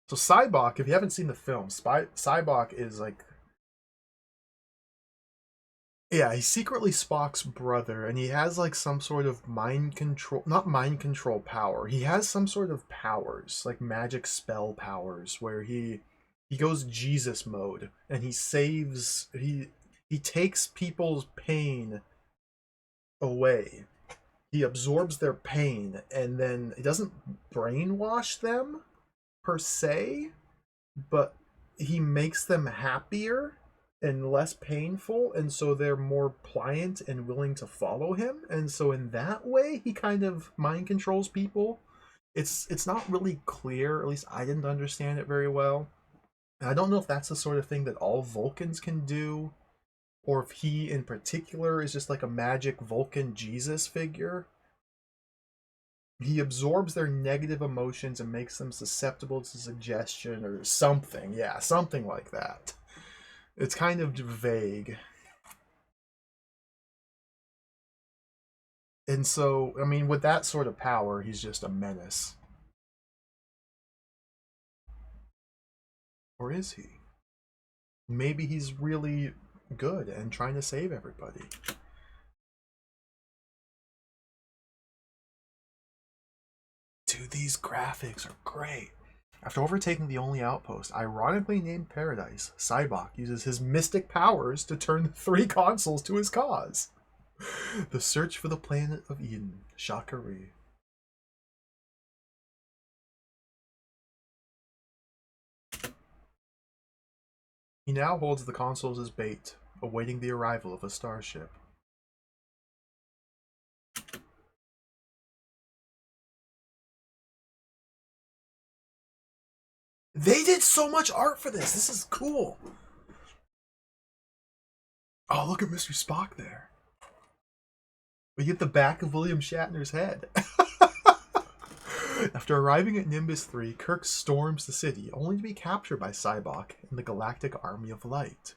So Cybok, if you haven't seen the film, Cybok is like... Yeah, he's secretly Spock's brother, and he has like some sort of mind control... Not mind control power. He has some sort of powers, like magic spell powers, where he goes Jesus mode, and he saves... He takes people's pain away. He absorbs their pain, and then he doesn't brainwash them, per se, but he makes them happier and less painful, and so they're more pliant and willing to follow him, and so in that way, he kind of mind controls people. It's not really clear, at least I didn't understand it very well. And I don't know if that's the sort of thing that all Vulcans can do, or if he in particular is just like a magic Vulcan Jesus figure. He absorbs their negative emotions and makes them susceptible to suggestion or something. Yeah, something like that. It's kind of vague. And so, I mean, with that sort of power, he's just a menace. Or is he? Maybe he's really good and trying to save everybody. Dude, Dude, these graphics are great. After overtaking the only outpost, ironically named Paradise, Cybok uses his mystic powers to turn the 3 consoles to his cause. The search for the planet of Eden, Shakari. He now holds the consoles as bait, awaiting the arrival of a starship. They did so much art for this. This is cool. Oh, look at Mr. Spock there. We get the back of William Shatner's head. After arriving at Nimbus 3, Kirk storms the city, only to be captured by Cybok and the Galactic Army of Light.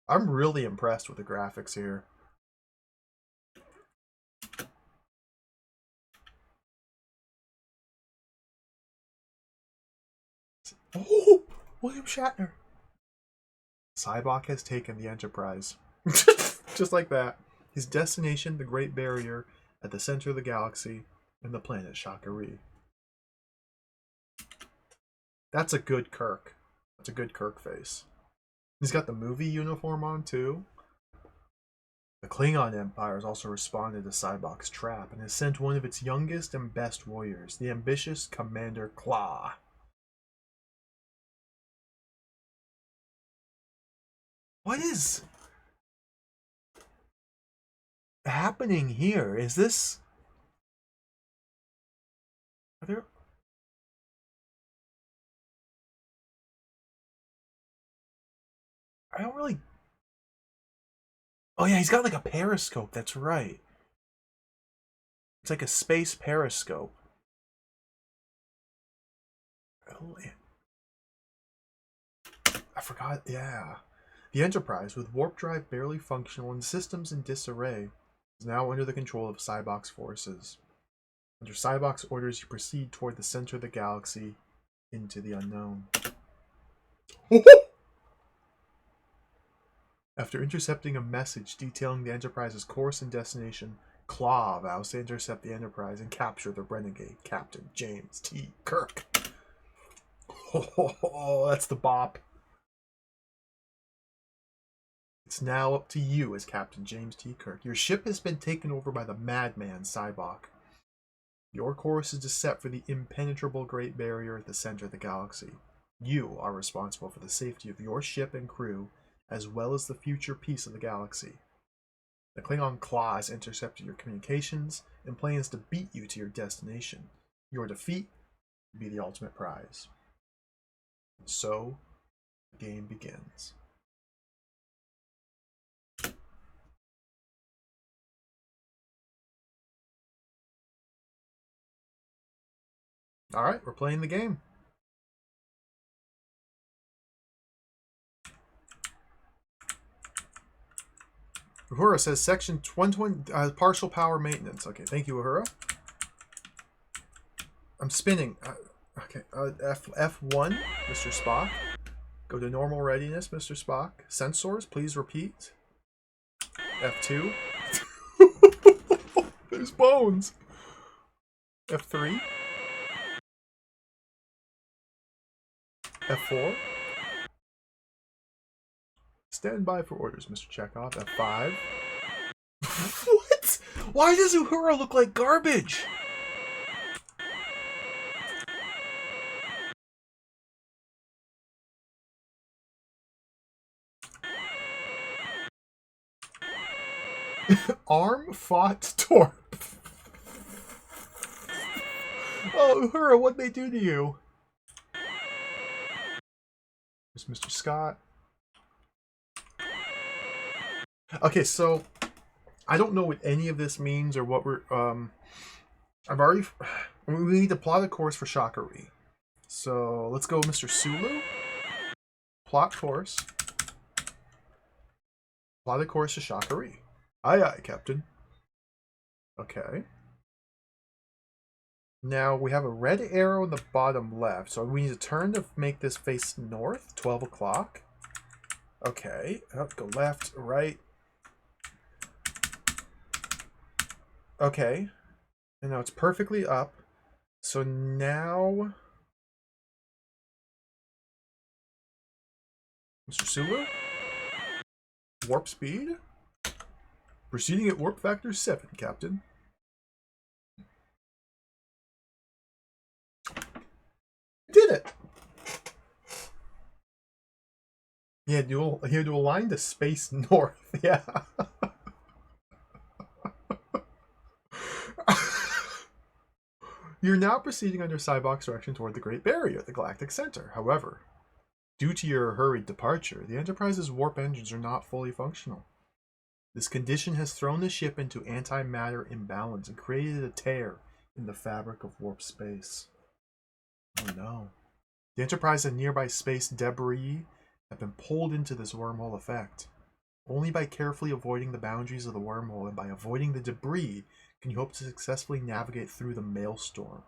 I'm really impressed with the graphics here. Oh, William Shatner. Cybok has taken the Enterprise. Just like that. His destination, the Great Barrier, at the center of the galaxy, and the planet Shakari. That's a good Kirk. That's a good Kirk face. He's got the movie uniform on, too. The Klingon Empire has also responded to Cybok's trap and has sent one of its youngest and best warriors, the ambitious Commander Claw. What is happening here? Is this... Are there... I don't really... Oh yeah, he's got like a periscope, that's right. It's like a space periscope. Oh, I forgot, yeah. The Enterprise, with warp drive barely functional and systems in disarray, is now under the control of Cybok's forces. Under Cybok's orders, you proceed toward the center of the galaxy, into the unknown. After intercepting a message detailing the Enterprise's course and destination, Claw vows to intercept the Enterprise and capture the renegade, Captain James T. Kirk. Oh, that's the bop. It's now up to you as Captain James T. Kirk. Your ship has been taken over by the madman Cybok. Your course is to set for the impenetrable Great Barrier at the center of the galaxy. You are responsible for the safety of your ship and crew, as well as the future peace of the galaxy. The Klingon Claw has intercepted your communications and plans to beat you to your destination. Your defeat will be the ultimate prize. And so, the game begins. Alright, we're playing the game. Uhura says section 120, partial power maintenance. Okay, thank you, Uhura. I'm spinning. Okay, F1, Mr. Spock. Go to normal readiness, Mr. Spock. Sensors, please repeat. F2. There's bones. F3. F4. Stand by for orders, Mr. Chekhov. F5. What? Why does Uhura look like garbage? Arm fought Torp. Oh, Uhura, what'd they do to you? There's Mr. Scott. Okay, so I don't know what any of this means or what we're we need to plot a course for Shakari. So let's go Mr. Sulu. Plot course. Plot a course to Shakari. Aye aye, Captain. Okay. Now we have a red arrow in the bottom left, so we need to turn to make this face north, 12 o'clock. Okay, go left, right. Okay, And now it's perfectly up. So now... Mr. Sulu? Warp speed? Proceeding at warp factor 7, Captain. Did it! He had to align to space north, yeah. You're now proceeding under Cybox direction toward the Great Barrier, the galactic center. However, due to your hurried departure, the Enterprise's warp engines are not fully functional. This condition has thrown the ship into antimatter imbalance and created a tear in the fabric of warp space. Oh no. The Enterprise and nearby space debris have been pulled into this wormhole effect. Only by carefully avoiding the boundaries of the wormhole and by avoiding the debris can you hope to successfully navigate through the maelstrom.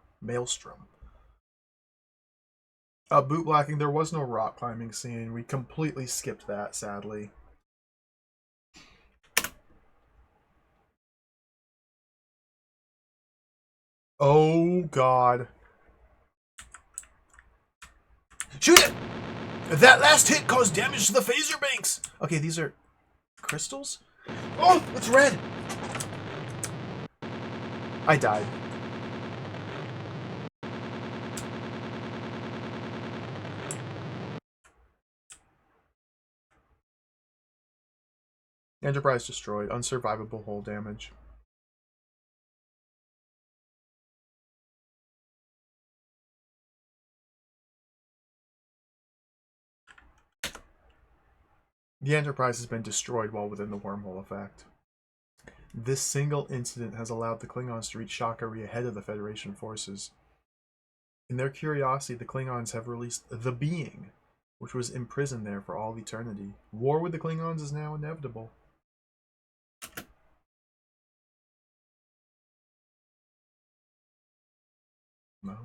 Bootblacking, there was no rock climbing scene. We completely skipped that, sadly. Oh, God. Shoot it! That last hit caused damage to the phaser banks! Okay, these are crystals? Oh, it's red! I died. Enterprise destroyed. Unsurvivable hull damage. The Enterprise has been destroyed while within the wormhole effect. This single incident has allowed the Klingons to reach Shakari ahead of the Federation forces. In their curiosity, the Klingons have released the Being, which was imprisoned there for all eternity. War with the Klingons is now inevitable. No.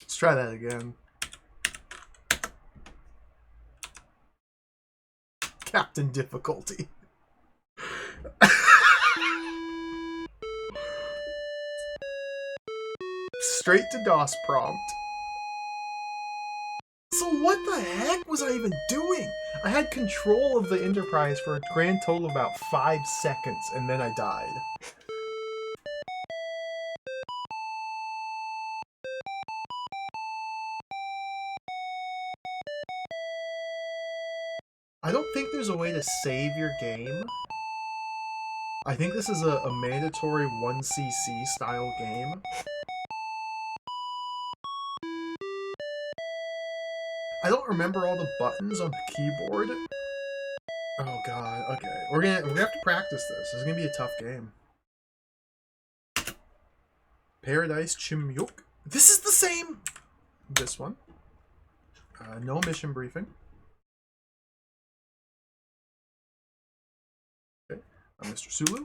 Let's try that again. Captain difficulty. Straight to DOS prompt. So what the heck was I even doing? I had control of the Enterprise for a grand total of about 5 seconds, and then I died. I don't think there's a way to save your game. I think this is a mandatory 1cc style game. I don't remember all the buttons on the keyboard. Oh god, okay. We're gonna have to practice this. This is gonna be a tough game. Paradise Chimyuk. This is the same! This one. No mission briefing. Okay. Mr. Sulu.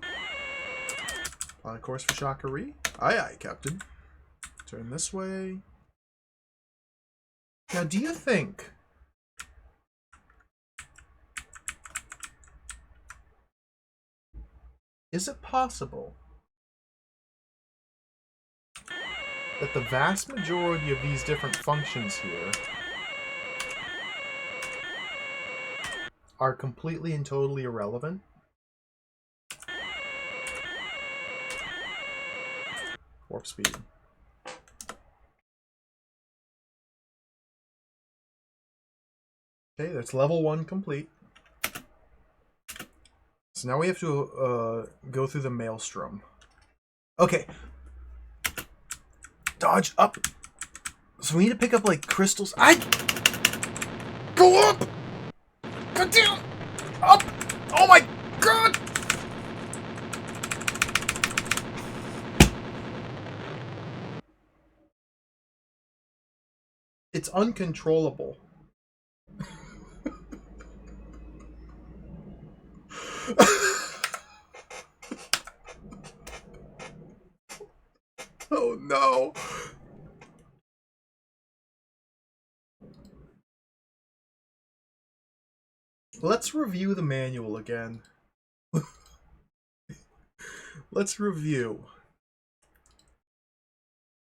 On course for Shakari. Aye aye, Captain. Turn this way. Now, do you think... Is it possible that the vast majority of these different functions here are completely and totally irrelevant? Warp speed. Okay, that's level 1 complete. So now we have to go through the maelstrom. Okay. Dodge up. So we need to pick up like crystals. Go up! God damn! Up! Oh my god! It's uncontrollable. no. Let's review the manual again. Let's review.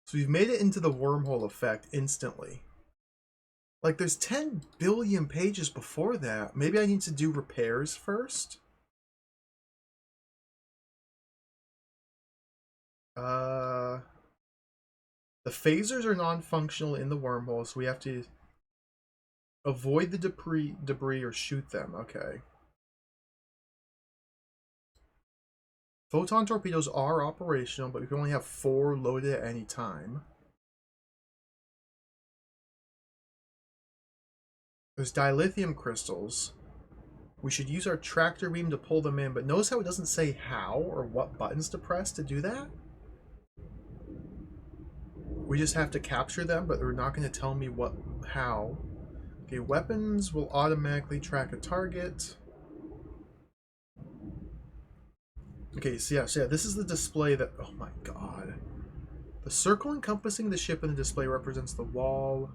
So we've made it into the wormhole effect instantly. Like, there's 10 billion pages before that. Maybe I need to do repairs first? The phasers are non-functional in the wormhole, so we have to avoid the debris or shoot them. Okay. Photon torpedoes are operational, but we can only have 4 loaded at any time. There's dilithium crystals. We should use our tractor beam to pull them in, but notice how it doesn't say how or what buttons to press to do that? We just have to capture them, but they're not going to tell me how. Okay, weapons will automatically track a target. Okay, so yeah, this is the display that... Oh my god. The circle encompassing the ship in the display represents the wall.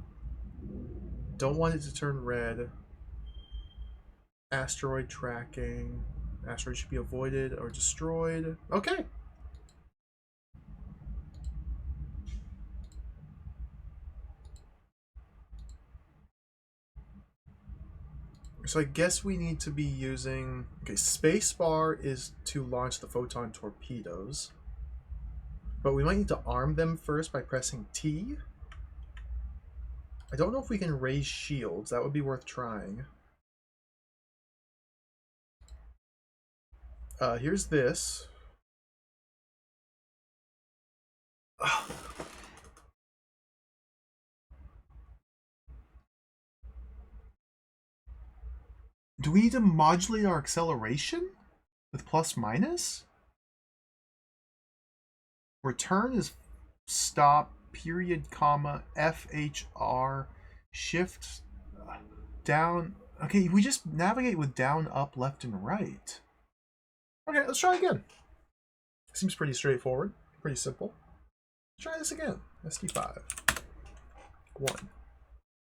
Don't want it to turn red. Asteroid tracking. Asteroid should be avoided or destroyed. Okay. So I guess we need to be using... Okay, spacebar is to launch the photon torpedoes. But we might need to arm them first by pressing T. I don't know if we can raise shields. That would be worth trying. Here's this. Do we need to modulate our acceleration with plus minus? Return is stop, period, comma, FHR, shift, down. Okay, we just navigate with down, up, left, and right. Okay, let's try again. Seems pretty straightforward, pretty simple. Let's try this again. SD5. 1.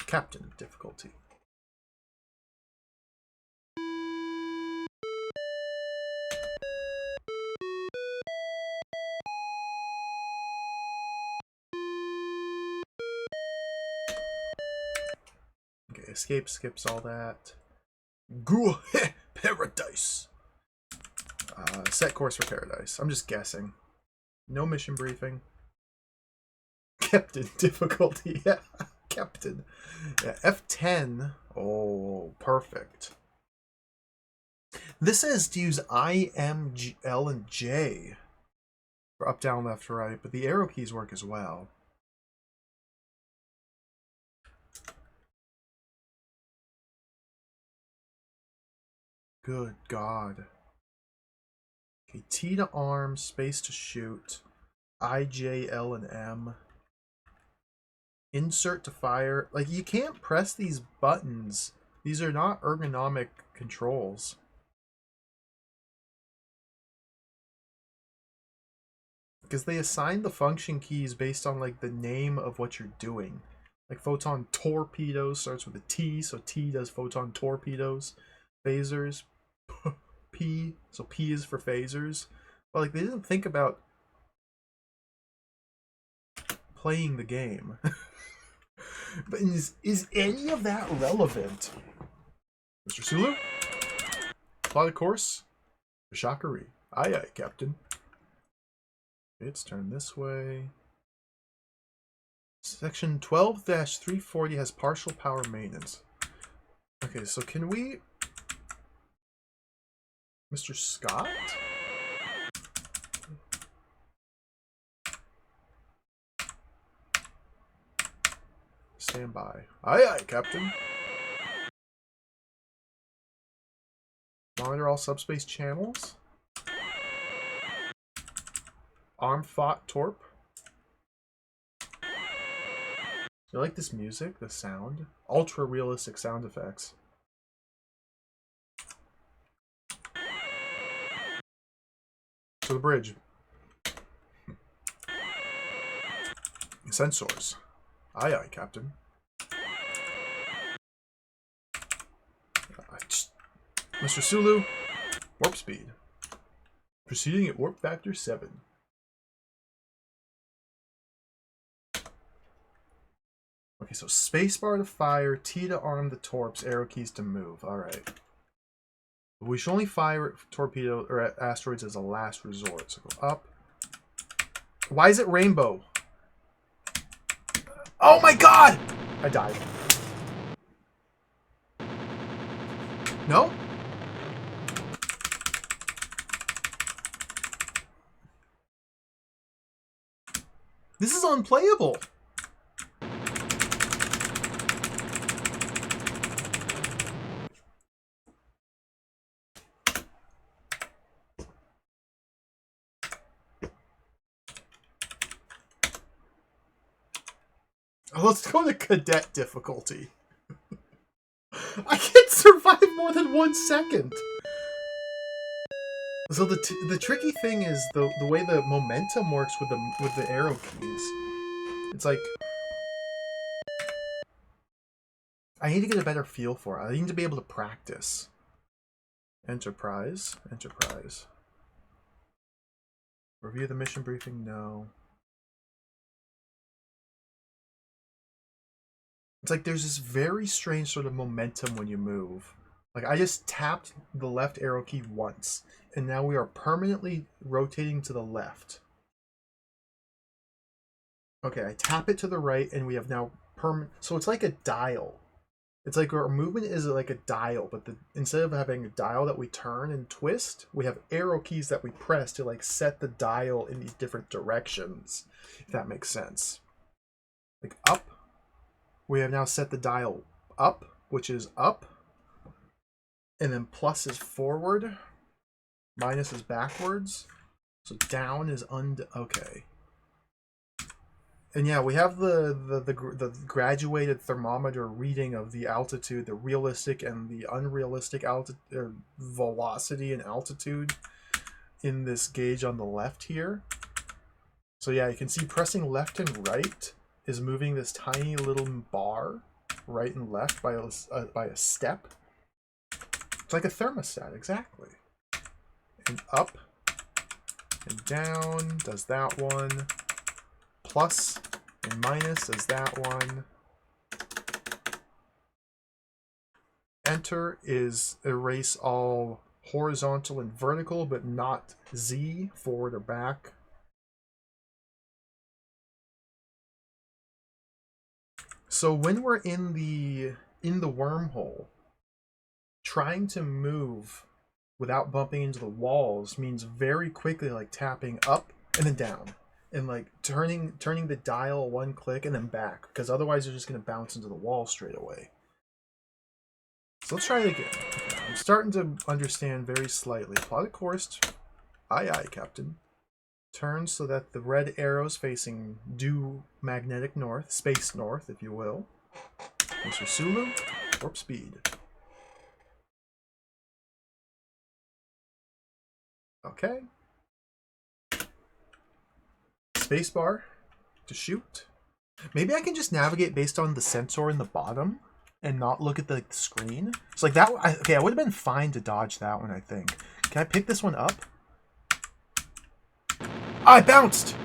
Captain difficulty. Okay, escape skips all that. Goo paradise. Set course for paradise. I'm just guessing. No mission briefing. Captain difficulty. Yeah, Captain. Yeah, F10. Oh, perfect. This says to use I, M, G, L, and J for up, down, left, right, but the arrow keys work as well. Good God. Okay, T to arm, space to shoot, I, J, L, and M. Insert to fire. Like, you can't press these buttons. These are not ergonomic controls. Because they assign the function keys based on, like, the name of what you're doing. Like, photon torpedoes starts with a T, so T does photon torpedoes. Phasers, P, so P is for phasers. But, like, they didn't think about playing the game. But is any of that relevant? Mr. Sulu? Plot a course? Shakari. Aye aye, Captain. It's turned this way. Section 12-340 has partial power maintenance. Okay, so can we... Mr. Scott? Stand by. Aye aye, Captain. Monitor all subspace channels. Arm fought torp. You like this music? The sound? Ultra realistic sound effects. To the bridge. Sensors. Aye, aye, Captain. Mr. Sulu, warp speed. Proceeding at warp factor 7. Okay, so spacebar to fire, T to arm the torps, arrow keys to move. Alright. We should only fire torpedo or asteroids as a last resort. So go up. Why is it rainbow? Oh my god! I died. No? This is unplayable. Oh, let's go to cadet difficulty. I can't survive more than 1 second. So the tricky thing is the way the momentum works with the arrow keys. It's like I need to get a better feel for it. I need to be able to practice. Enterprise. Review the mission briefing. No. It's like there's this very strange sort of momentum when you move. Like I just tapped the left arrow key once, and now we are permanently rotating to the left. Okay, I tap it to the right, and we have now permanent. So it's like a dial. It's like our movement is like a dial, but instead of having a dial that we turn and twist, we have arrow keys that we press to like set the dial in these different directions. If that makes sense. Like up. We have now set the dial up, which is up. And then plus is forward. Minus is backwards. So down is okay. And yeah, we have the graduated thermometer reading of the altitude, the realistic and the unrealistic velocity and altitude in this gauge on the left here. So yeah, you can see pressing left and right is moving this tiny little bar right and left by a step. It's like a thermostat, exactly. And up and down does that one. Plus and minus does that one. Enter is erase all horizontal and vertical, but not Z, forward or back. So when we're in the wormhole, trying to move without bumping into the walls means very quickly like tapping up and then down. And like turning the dial one click and then back, because otherwise you're just going to bounce into the wall straight away. So let's try it again. Okay, I'm starting to understand very slightly. Plot a course. Aye, aye, Captain. Turn so that the red arrows facing due magnetic north, space north, if you will. Mr. Sulu, warp speed. Okay. Spacebar to shoot. Maybe I can just navigate based on the sensor in the bottom and not look at the screen. It's like that. Okay, I would have been fine to dodge that one, I think. Can I pick this one up? I bounced!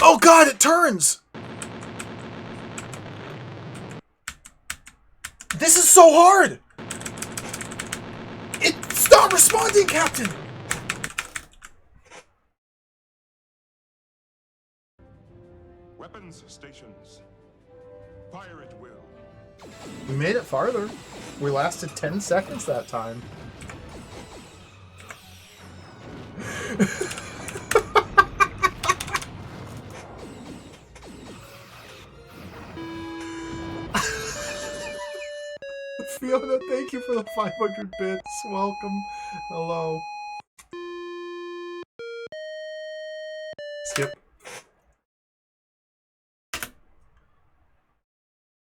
Oh god, it turns! This is so hard! Stop responding, Captain! Weapons stations. Fire at will. We made it farther. We lasted 10 seconds that time. Fiona, thank you for the 500 bits. Welcome. Hello. Skip.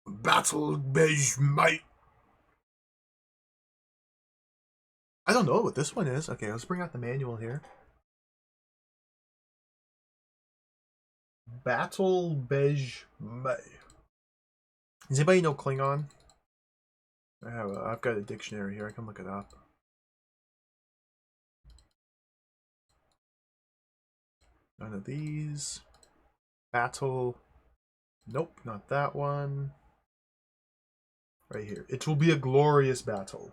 Battle beige might. I don't know what this one is. Okay, let's bring out the manual here. Battle Beige May. Does anybody know Klingon? I've got a dictionary here. I can look it up. None of these. Battle. Nope, not that one. Right here. It will be a glorious battle.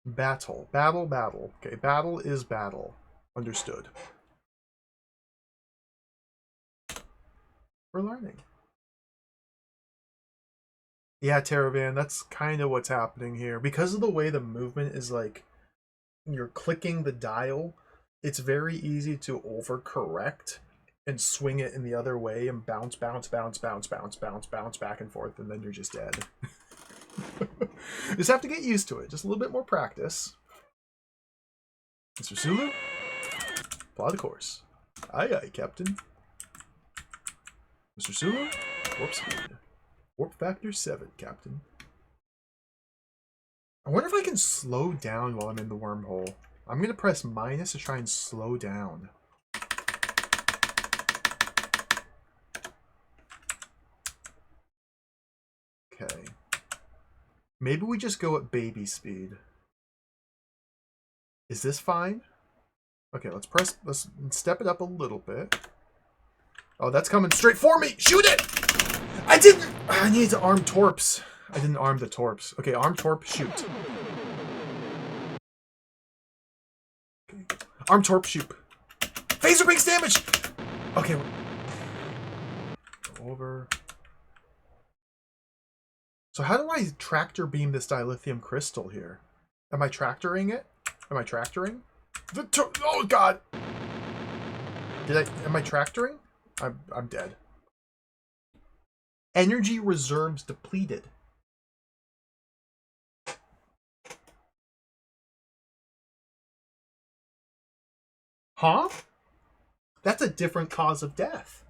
Battle. Battle, battle. Okay, battle is battle. Understood. We're learning. Yeah, Teravan, that's kind of what's happening here. Because of the way the movement is like, you're clicking the dial, it's very easy to overcorrect and swing it in the other way and bounce back and forth, and then you're just dead. Just have to get used to it. Just a little bit more practice. Mr. Sulu, apply the course. Aye, aye, Captain. Mr. Sulu, warp speed. Warp factor 7, Captain. I wonder if I can slow down while I'm in the wormhole. I'm going to press minus to try and slow down. Okay. Maybe we just go at baby speed. Is this fine? Okay, let's step it up a little bit. Oh, that's coming straight for me! Shoot it! I need to arm torps. I didn't arm the torps. Okay, arm torp, shoot. Okay. Arm torp, shoot. Phaser makes damage! Okay. Go over. So how do I tractor beam this dilithium crystal here? Am I tractoring it? Am I tractoring? Oh god! Am I tractoring? I'm dead. Energy reserves depleted. Huh? That's a different cause of death.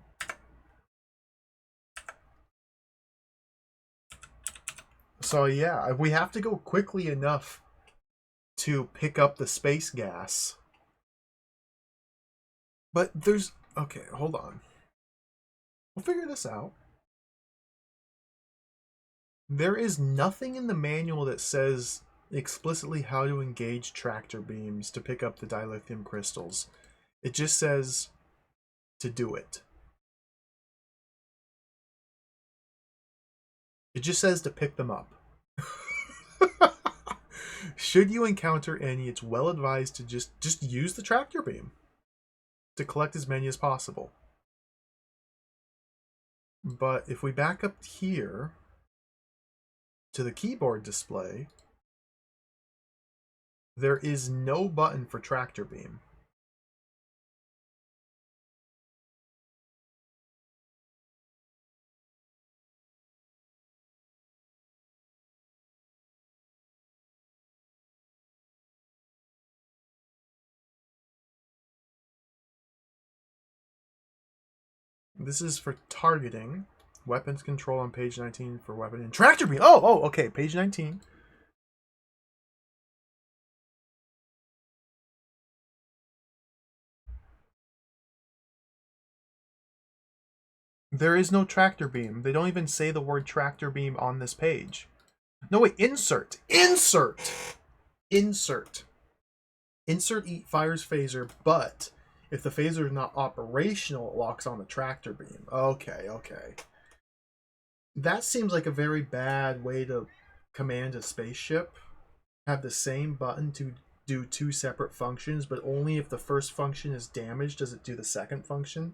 So yeah, we have to go quickly enough to pick up the space gas. But there's... Okay, hold on. We'll figure this out. There is nothing in the manual that says explicitly how to engage tractor beams to pick up the dilithium crystals. It just says to do it. It just says to pick them up. Should you encounter any, it's well advised to just use the tractor beam to collect as many as possible. But if we back up here to the keyboard display, there is no button for tractor beam. This is for targeting. Weapons control on page 19 for weapon and tractor beam. Oh, okay, page 19. There is no tractor beam. They don't even say the word tractor beam on this page. No, wait, insert. Insert fires phaser, but if the phaser is not operational, it locks on the tractor beam. Okay. That seems like a very bad way to command a spaceship. Have the same button to do two separate functions, but only if the first function is damaged does it do the second function.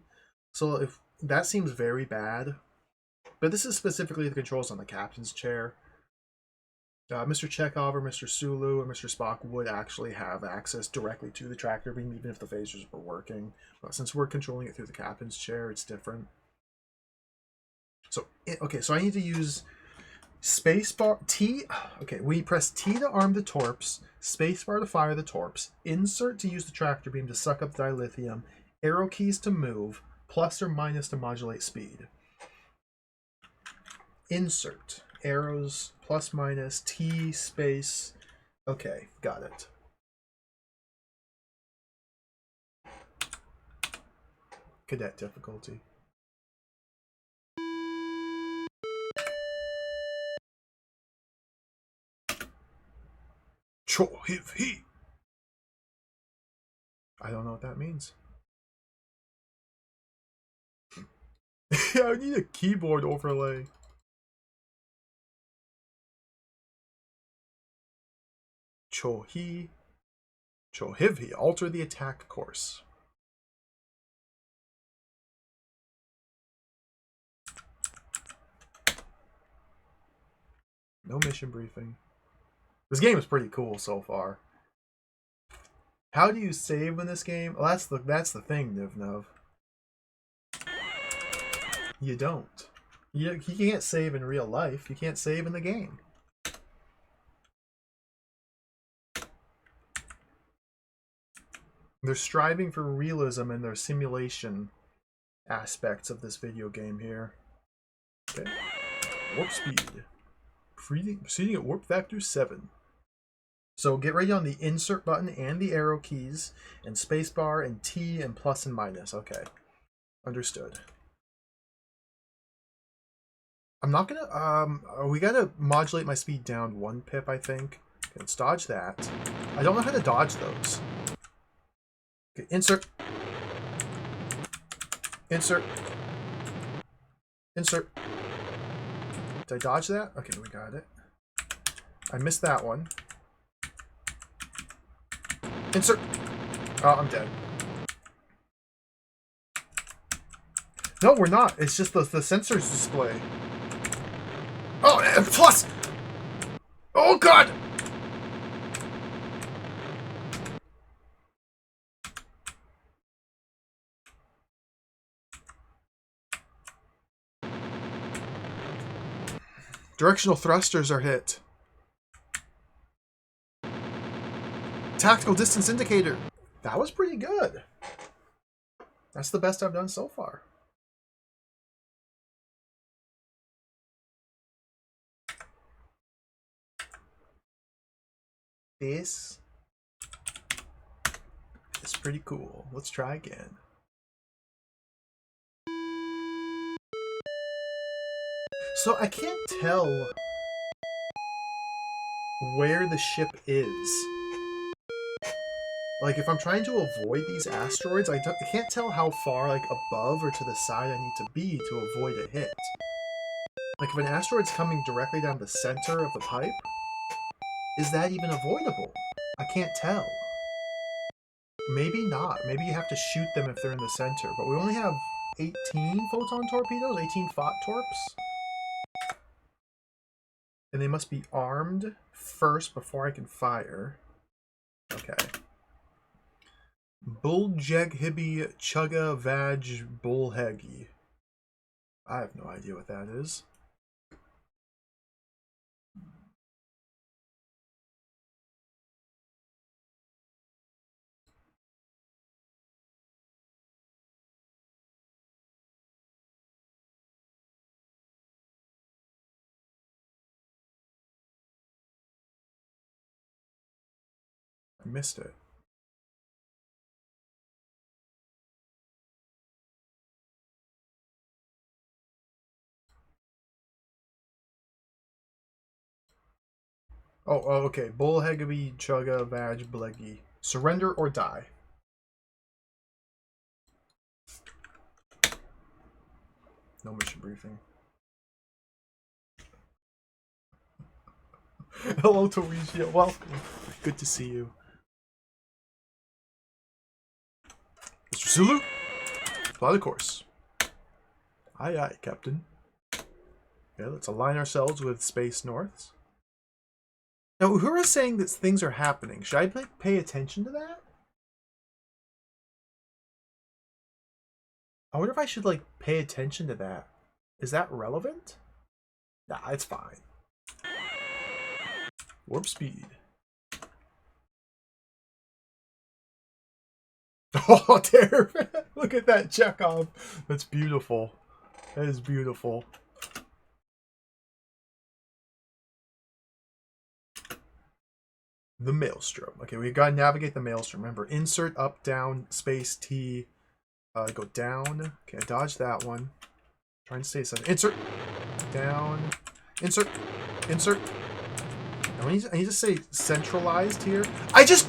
So if that seems very bad. But this is specifically the controls on the captain's chair. Mr. Chekhov or Mr. Sulu or Mr. Spock would actually have access directly to the tractor beam, even if the phasers were working. But since we're controlling it through the captain's chair, it's different. So, okay, so I need to use spacebar T. Okay, we press T to arm the torps, spacebar to fire the torps, insert to use the tractor beam to suck up the dilithium, arrow keys to move, plus or minus to modulate speed. Insert. Arrows, plus minus, T, space. Okay, got it. cadet difficulty. Cho hiv he. I don't know what that means. Yeah, I need a keyboard overlay. Cho hiv he. Alter the attack course. No mission briefing. This game is pretty cool so far. How do you save in this game? Well, that's the thing, Nivnov. You don't. You can't save in real life. You can't save in the game. They're striving for realism in their simulation aspects of this video game here. Okay. Warp speed. Proceeding at warp factor 7. So get ready on the insert button and the arrow keys, and spacebar and T and plus and minus. Okay. Understood. I'm not gonna, we gotta modulate my speed down 1 pip, I think. Okay, let's dodge that. I don't know how to dodge those. Okay, insert. Insert. Insert. Did I dodge that? Okay, we got it. I missed that one. Insert. Oh, I'm dead. No, we're not. It's just the sensors display. Oh, and plus! Oh, God! Directional thrusters are hit. Tactical distance indicator. That was pretty good. That's the best I've done so far. This is pretty cool. Let's try again. So I can't tell where the ship is. Like, if I'm trying to avoid these asteroids, I can't tell how far, like, above or to the side I need to be to avoid a hit. Like, if an asteroid's coming directly down the center of the pipe, is that even avoidable? I can't tell. Maybe not. Maybe you have to shoot them if they're in the center. But we only have 18 photon torpedoes? 18 phot torps? And they must be armed first before I can fire. Okay. Buljeghibi Chugga Vaj Bulhegi. I have no idea what that is. I missed it. Oh, okay. Bulheghibi Chugga Vaj Blegi. Surrender or die. No mission briefing. Hello, Torisha. Welcome. Good to see you. Mr. Sulu, fly the course. Aye, aye, Captain. Okay, let's align ourselves with Space Norths. Now, Uhura is saying that things are happening. Should I pay attention to that? I wonder if I should, like, pay attention to that. Is that relevant? Nah, it's fine. Warp speed. Oh, there! Look at that Chekhov. That's beautiful. That is beautiful. The Maelstrom. Okay, we've got to navigate the Maelstrom. Remember, insert, up, down, space, T, Go down. Okay, I dodged that one. Trying to stay something. Insert. Down. Insert. Insert. I need to say centralized here. I just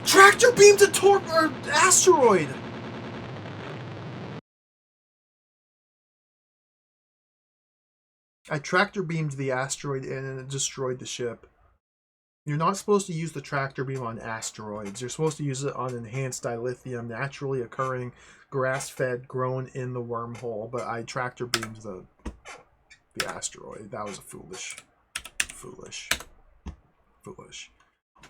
tractor beamed a asteroid. I tractor beamed the asteroid in and it destroyed the ship. You're not supposed to use the tractor beam on asteroids. You're supposed to use it on enhanced dilithium, naturally occurring, grass-fed, grown in the wormhole. But I tractor beamed the asteroid. That was a foolish.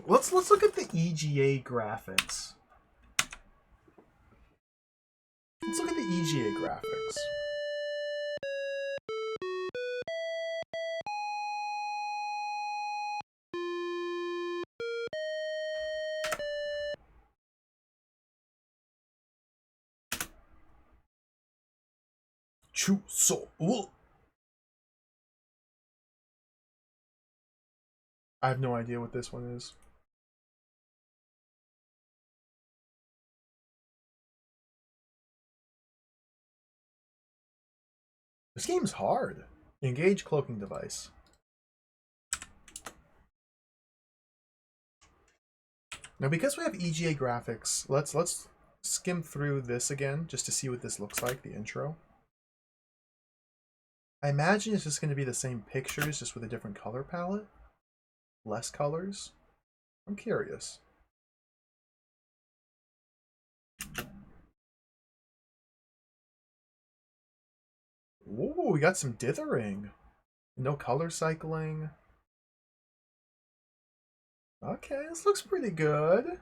Let's look at the EGA graphics. Let's look at the EGA graphics. I have no idea what this one is. This game's hard. Engage cloaking device. Now, because we have EGA graphics, let's skim through this again just to see what this looks like, the intro. I imagine it's just going to be the same pictures, just with a different color palette. Less colors. I'm curious. Ooh, we got some dithering. No color cycling. Okay, this looks pretty good.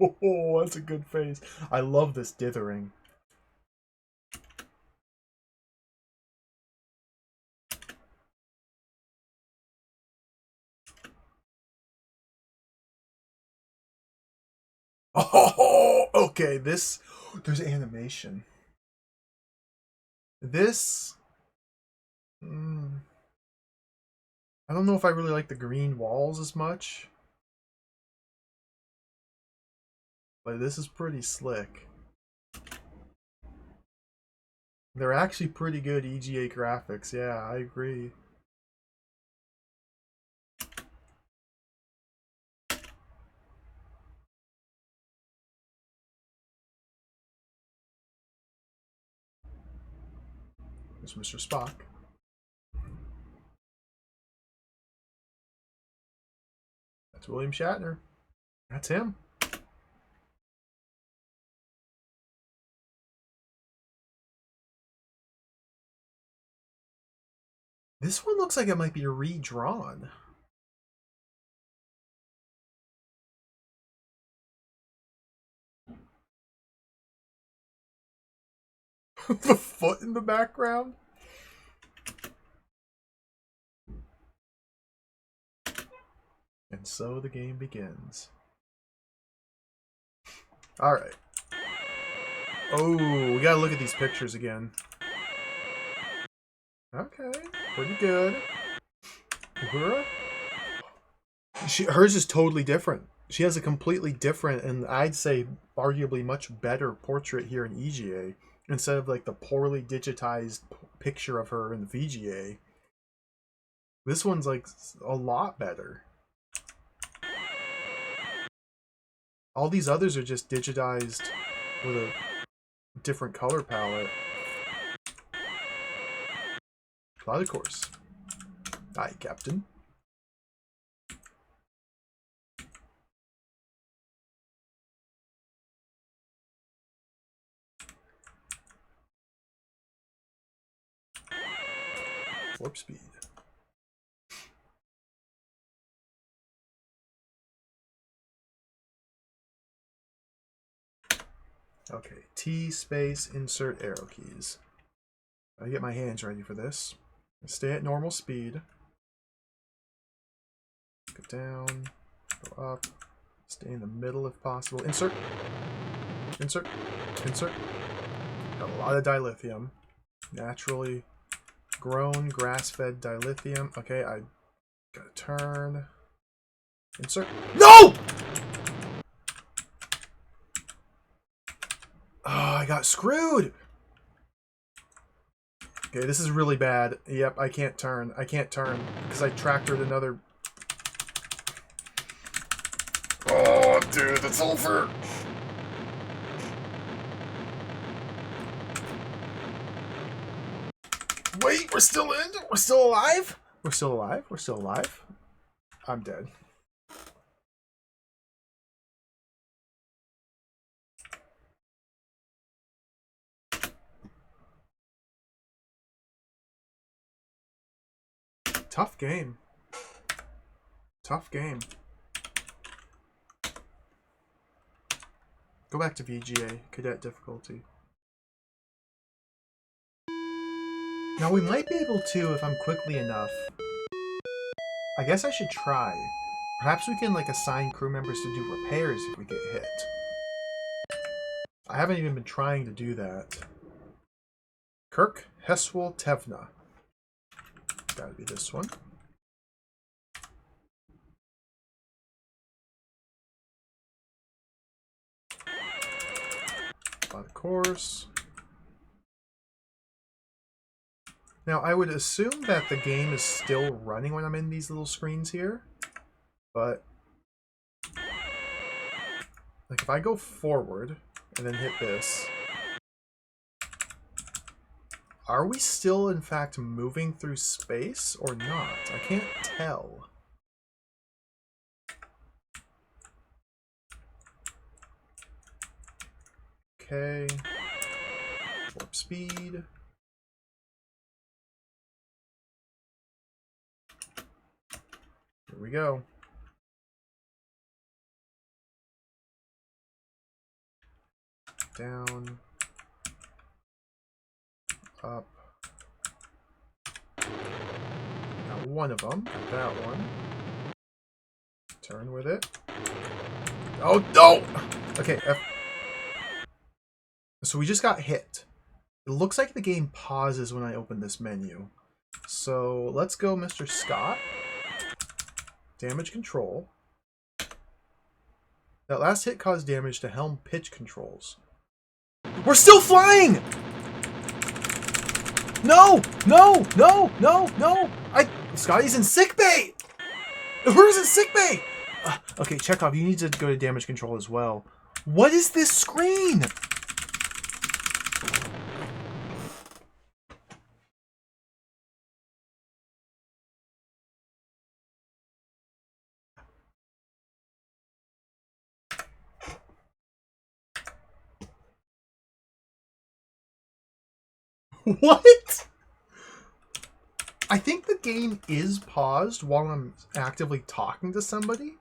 Oh, that's a good face. I love this dithering. Oh, okay, there's animation. This, I don't know if I really like the green walls as much. But this is pretty slick. They're actually pretty good EGA graphics. Yeah, I agree. There's Mr. Spock. That's William Shatner. That's him. This one looks like it might be redrawn. The foot in the background? And so the game begins. Alright. Oh, we gotta look at these pictures again. Okay, pretty good. Uhura? Hers is totally different. She has a completely different, and I'd say arguably much better portrait here in EGA, instead of like the poorly digitized picture of her in the VGA. This one's like a lot better. All these others are just digitized with a different color palette. Fly the course. Aye, Captain. Warp speed. Okay, T space insert arrow keys. I get my hands ready for this. Stay at normal speed. Go down, go up, stay in the middle if possible. Insert, insert, insert. Got a lot of dilithium. Naturally Grown, grass-fed dilithium. Okay, I gotta turn. Insert. No! Oh, I got screwed! Okay, this is really bad. Yep, I can't turn. I can't turn because I tractored another. Oh, dude, it's over. Wait, we're still in? We're still alive? We're still alive? We're still alive? I'm dead. Tough game. Tough game. Go back to VGA, cadet difficulty. Now we might be able to if I'm quickly enough. I guess I should try. Perhaps we can like assign crew members to do repairs if we get hit. I haven't even been trying to do that. Kirk Heswell Tevna. Gotta be this one. Of course. Now, I would assume that the game is still running when I'm in these little screens here, but like if I go forward and then hit this, are we still in fact moving through space or not? I can't tell. Okay. Warp speed. Here we go. Down. Up. Now one of them. That one. Turn with it. Oh, no! Okay, F. So we just got hit. It looks like the game pauses when I open this menu. So let's go Mr. Scott. Damage control. That last hit caused damage to helm pitch controls. We're still flying! No! No! No! No! No! Scotty's in sickbay! Who's in sickbay? Okay, Chekhov, you need to go to damage control as well. What is this screen? What? I think the game is paused while I'm actively talking to somebody,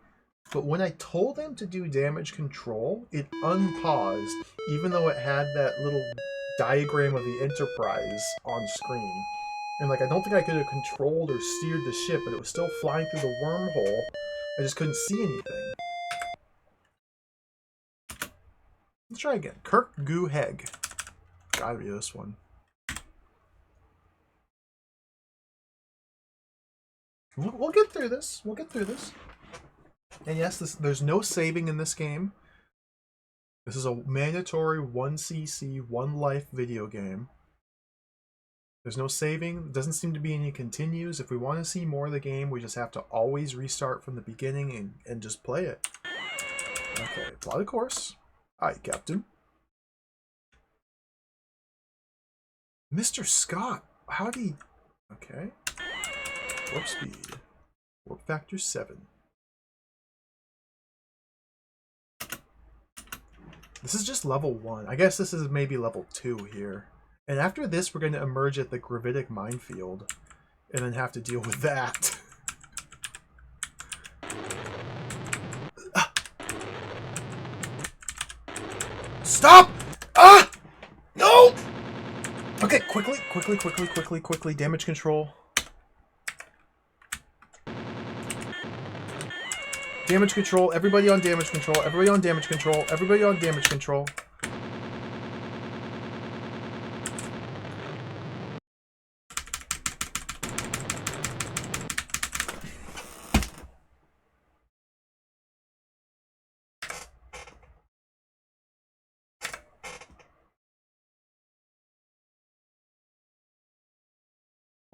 but when I told them to do damage control, it unpaused, even though it had that little diagram of the Enterprise on screen. And like, I don't think I could have controlled or steered the ship, but it was still flying through the wormhole. I just couldn't see anything. Let's try again. Kirk Goo Heg. Gotta be this one. We'll get through this. We'll get through this. And yes, there's no saving in this game. This is a mandatory 1cc, 1 life video game. There's no saving. There doesn't seem to be any continues. If we want to see more of the game, we just have to always restart from the beginning and just play it. Okay, plot of course. Aye, Captain. Mr. Scott, how do you... Okay. Warp speed. Warp factor 7. This is just level 1. I guess this is maybe level 2 here. And after this, we're going to emerge at the gravitic minefield. And then have to deal with that. Stop! Ah! No! Okay, quickly. Damage control. Damage control. Everybody on damage control. Everybody on damage control. Everybody on damage control.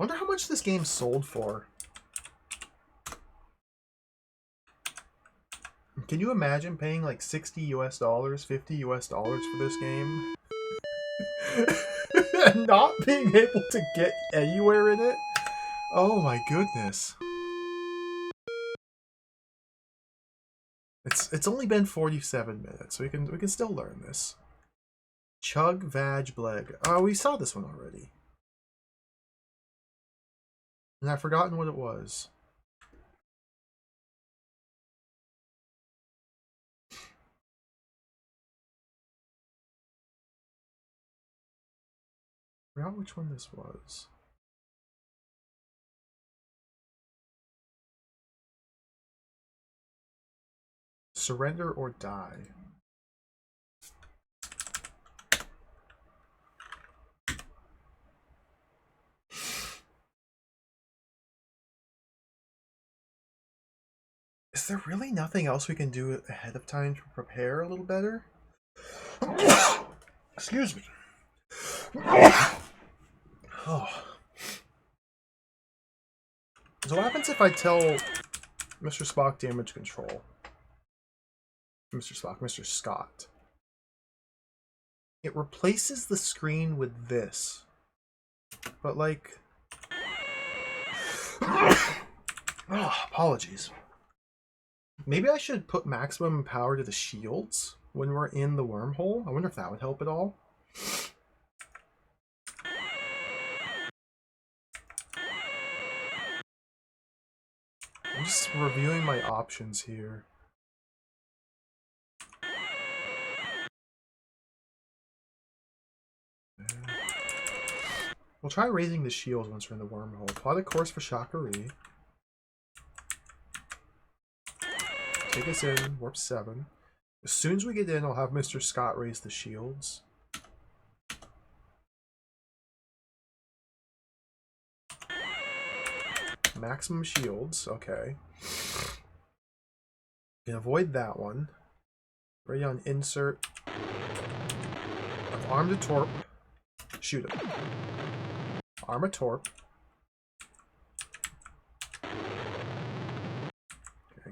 Wonder how much this game sold for. Can you imagine paying like $60 US, $50 US for this game? And not being able to get anywhere in it? Oh my goodness. It's only been 47 minutes, so we can still learn this. Chug, Vag, Bleg. Oh, we saw this one already. And I've forgotten what it was. I forgot which one this was. Surrender or die. Is there really nothing else we can do ahead of time to prepare a little better? Excuse me. Oh. So what happens if I tell Mr. Spock damage control? Mr. Spock, Mr. Scott. It replaces the screen with this. But like... Oh, apologies. Maybe I should put maximum power to the shields when we're in the wormhole. I wonder if that would help at all. I'm just reviewing my options here. We'll try raising the shields once we're in the wormhole. Plot a course for Shakari. Take us in, warp 7. As soon as we get in, I'll have Mr. Scott raise the shields. Maximum shields, okay. You can avoid that one. Ready on insert. Arm to torp. Shoot him. Arm a torp.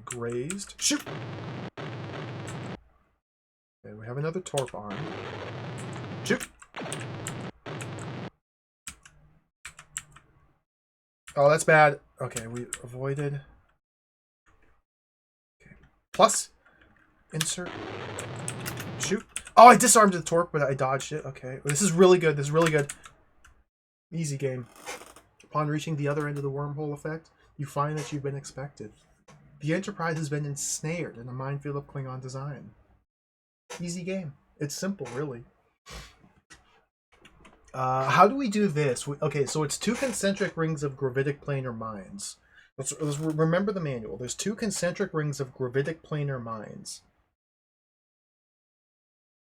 Grazed. Shoot! Okay, we have another torp arm. Shoot! Oh, that's bad. Okay, we avoided. Okay. Plus, insert. Shoot. Oh, I disarmed the torp, but I dodged it. Okay, this is really good. This is really good. Easy game. Upon reaching the other end of the wormhole effect, you find that you've been expected. The Enterprise has been ensnared in a minefield of Klingon design. Easy game. It's simple, really. How do we do this? Okay, so it's 2 concentric rings of gravitic planar mines. Let's remember the manual. There's 2 concentric rings of gravitic planar mines.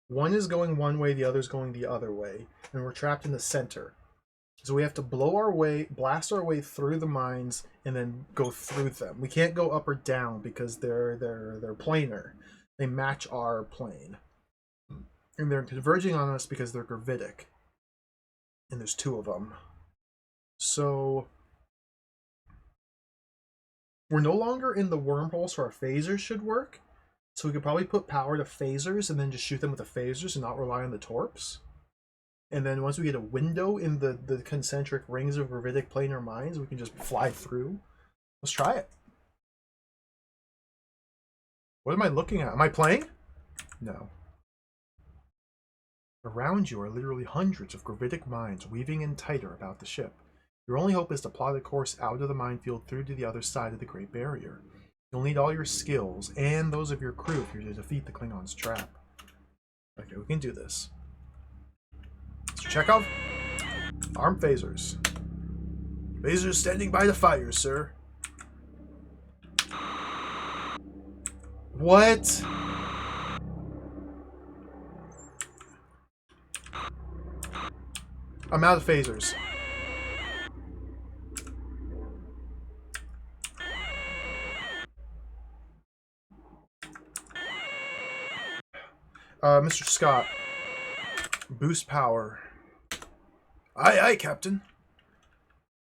One is going one way, the other is going the other way, and we're trapped in the center. So we have to blast our way through the mines, and then go through them. We can't go up or down because they're planar. They match our plane, and they're converging on us because they're gravitic. And there's 2 of them. So we're no longer in the wormhole, so our phasers should work. So we could probably put power to phasers and then just shoot them with the phasers and not rely on the torps. And then once we get a window in the concentric rings of gravitic planar mines, we can just fly through. Let's try it. What am I looking at? Am I playing? No. Around you are literally hundreds of gravitic mines weaving in tighter about the ship. Your only hope is to plot a course out of the minefield through to the other side of the Great Barrier. You'll need all your skills, and those of your crew if you're to defeat the Klingons' trap. Okay, we can do this. Mr. Chekhov, arm phasers. Phasers standing by the fire, sir. What? I'm out of phasers. Mr. Scott. Boost power. Aye, aye, Captain.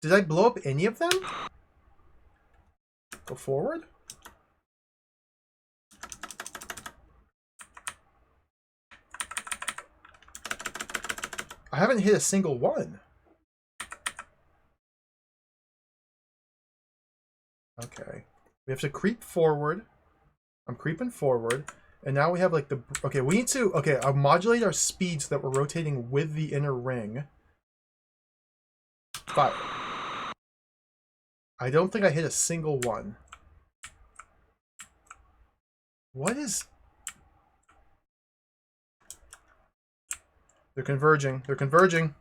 Did I blow up any of them? Go forward? I haven't hit a single one. Okay. We have to creep forward. I'm creeping forward. And now we have like the... Okay, we need to... Okay, I'll modulate our speed so that we're rotating with the inner ring. Fire. I don't think I hit a single one. What is... They're converging. They're converging.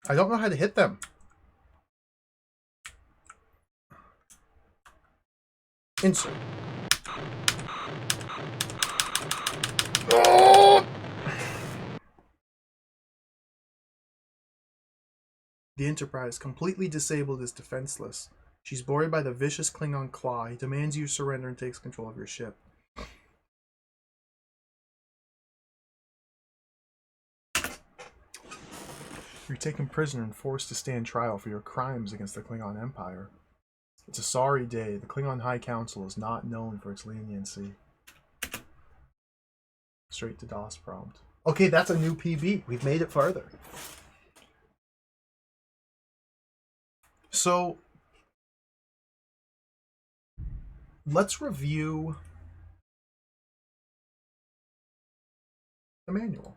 I don't know how to hit them. Insert. Oh! The Enterprise, completely disabled, is defenseless. She's boarded by the vicious Klingon Claw. He demands you surrender and takes control of your ship. You're taken prisoner and forced to stand trial for your crimes against the Klingon Empire. It's a sorry day. The Klingon High Council is not known for its leniency. Straight to DOS prompt. Okay, that's a new PB. We've made it farther. So, let's review the manual.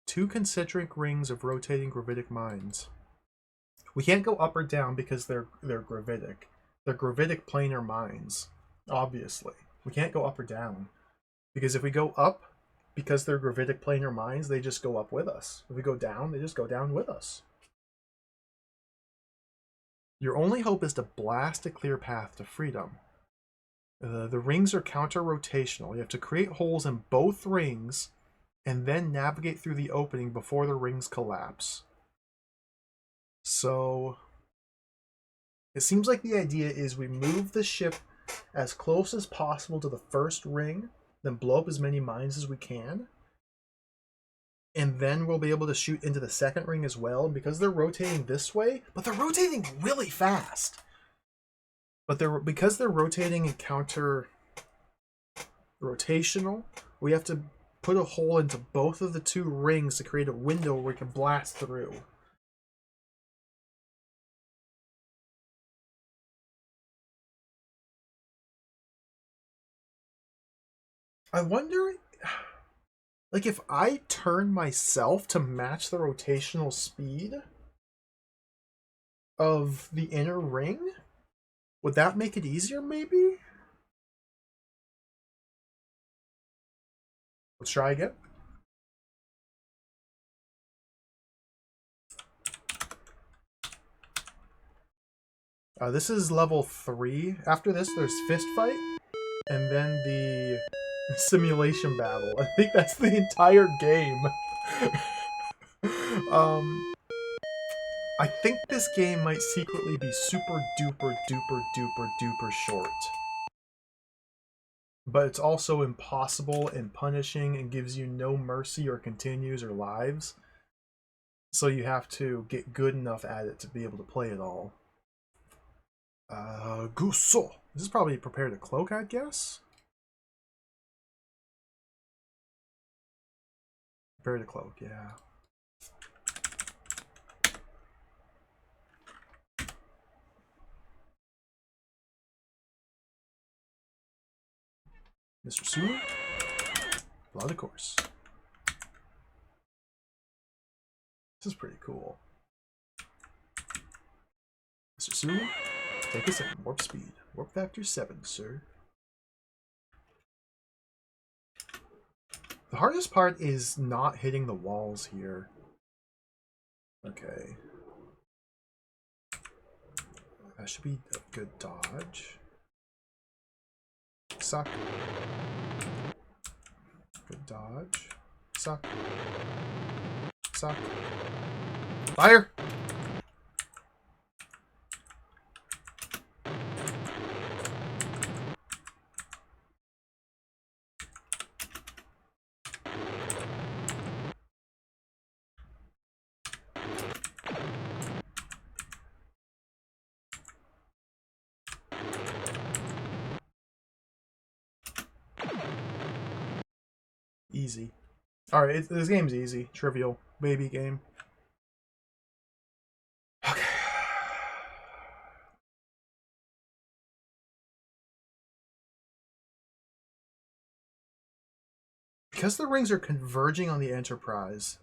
Two concentric rings of rotating gravitic mines. We can't go up or down because they're gravitic. They're gravitic planar mines, obviously. We can't go up or down. Because if we go up, because they're gravitic planar mines, they just go up with us. If we go down, they just go down with us. Your only hope is to blast a clear path to freedom. The rings are counter-rotational. You have to create holes in both rings and then navigate through the opening before the rings collapse. So, it seems like the idea is we move the ship as close as possible to the first ring, then blow up as many mines as we can, and then we'll be able to shoot into the second ring as well. And because they're rotating this way, but they're rotating really fast. But because they're rotating in counter rotational, we have to put a hole into both of the two rings to create a window where we can blast through. I wonder, like, if I turn myself to match the rotational speed of the inner ring, would that make it easier, maybe? Let's try again. This is level 3. After this, there's fist fight, and then the simulation battle. I think that's the entire game. I think this game might secretly be super duper duper duper duper short. But it's also impossible and punishing and gives you no mercy or continues or lives. So you have to get good enough at it to be able to play it all. Gusso. This is probably prepare to cloak, I guess. Prepare to cloak, yeah. Mr. Sulu, blow the course. This is pretty cool. Mr. Sulu, take us in. Warp speed. Warp factor 7, sir. The hardest part is not hitting the walls here. Okay. That should be a good dodge. Suck. Good dodge. Suck. Suck. Fire! Easy. Alright, this game's easy. Trivial. Baby game. Okay. Because the rings are converging on the Enterprise.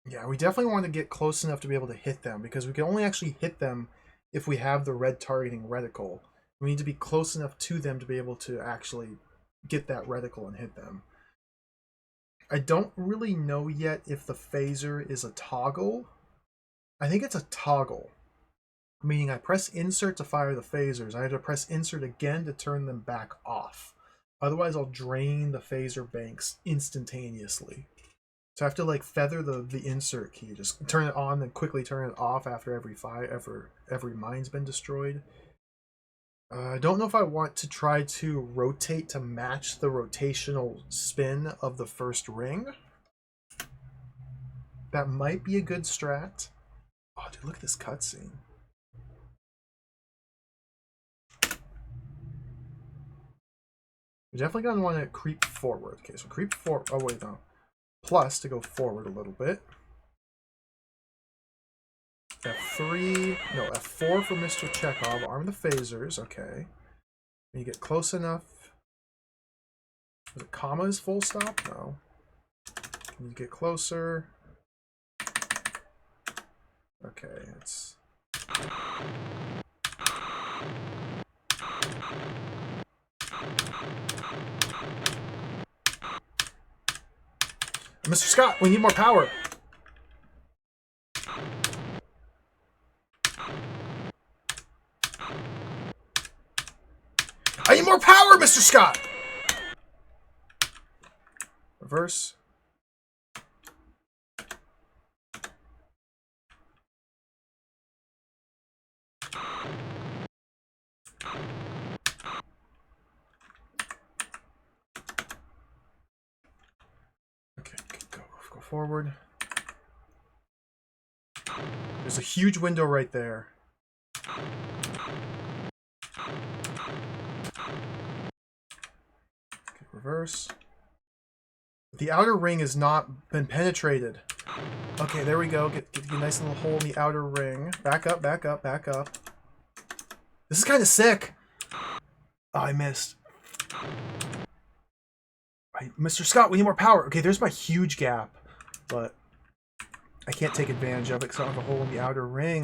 Yeah, we definitely want to get close enough to be able to hit them, because we can only actually hit them if we have the red targeting reticle. We need to be close enough to them to be able to actually get that reticle and hit them. I don't really know yet if the phaser is a toggle. I think it's a toggle. Meaning I press insert to fire the phasers. I have to press insert again to turn them back off. Otherwise I'll drain the phaser banks instantaneously. So I have to like feather the insert key, just turn it on and quickly turn it off after every mine's been destroyed. I don't know if I want to try to rotate to match the rotational spin of the first ring. That might be a good strat. Oh, dude, look at this cutscene. You're definitely going to want to creep forward. Okay, so creep forward. Oh, wait, no. Plus to go forward a little bit. F3, no, F4 for Mr. Chekhov. Arm the phasers, okay. When you get close enough. Is it comma is full stop? No. When you get closer. Okay, it's. Mr. Scott, we need more power. I need more power, Mr. Scott! Reverse. Okay, go forward. There's a huge window right there. Okay, reverse. The outer ring has not been penetrated. Okay, there we go. Get a nice little hole in the outer ring. Back up, back up, back up. This is kind of sick. Oh, I missed. Right, Mr. Scott, we need more power. Okay, there's my huge gap, but I can't take advantage of it because I have a hole in the outer ring.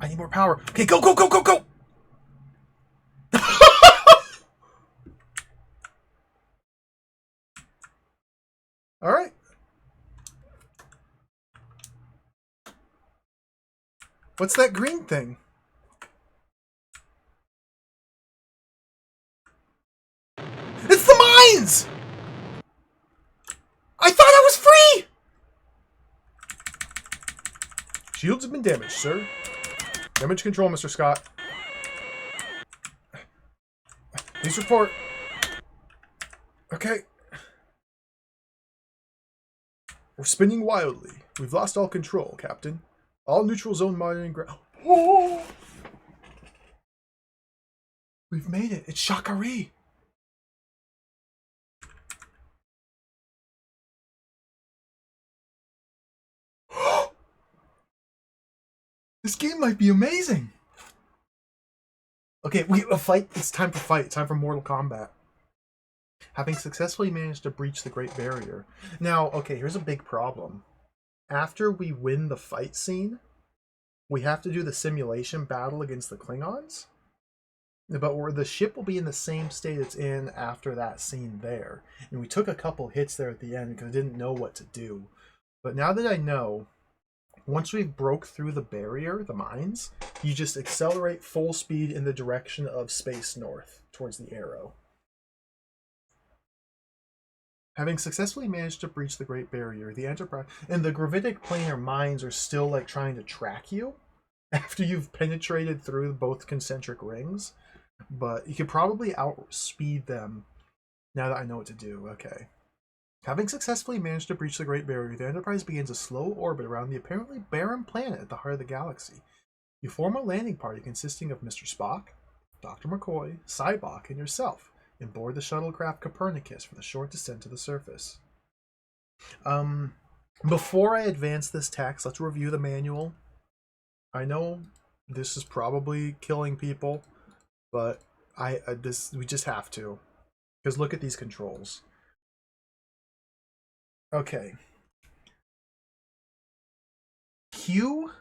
I need more power. Okay, go, go, go, go, go! All right. What's that green thing? It's the mines! I thought I was free! Shields have been damaged, sir. Damage control, Mr. Scott. Please report. Okay. We're spinning wildly. We've lost all control, Captain. All neutral zone monitoring ground. Oh! We've made it. It's Shakari. This game might be amazing. Okay, a fight. It's time for fight. It's time for Mortal Kombat. Having successfully managed to breach the Great Barrier. Now, okay, here's a big problem. After we win the fight scene, we have to do the simulation battle against the Klingons. But the ship will be in the same state it's in after that scene there. And we took a couple hits there at the end because I didn't know what to do. But now that I know, once we broke through the barrier, the mines, you just accelerate full speed in the direction of space north towards the arrow. Having successfully managed to breach the Great Barrier, the Enterprise and the gravitic planar mines are still like trying to track you after you've penetrated through both concentric rings. But you could probably outspeed them now that I know what to do. Okay. Having successfully managed to breach the Great Barrier, the Enterprise begins a slow orbit around the apparently barren planet at the heart of the galaxy. You form a landing party consisting of Mr. Spock, Dr. McCoy, Cybok, and yourself aboard the shuttlecraft Copernicus for the short descent to the surface. Before I advance this text, let's review the manual. I know this is probably killing people, but we just have to, because look at these controls. Okay. Q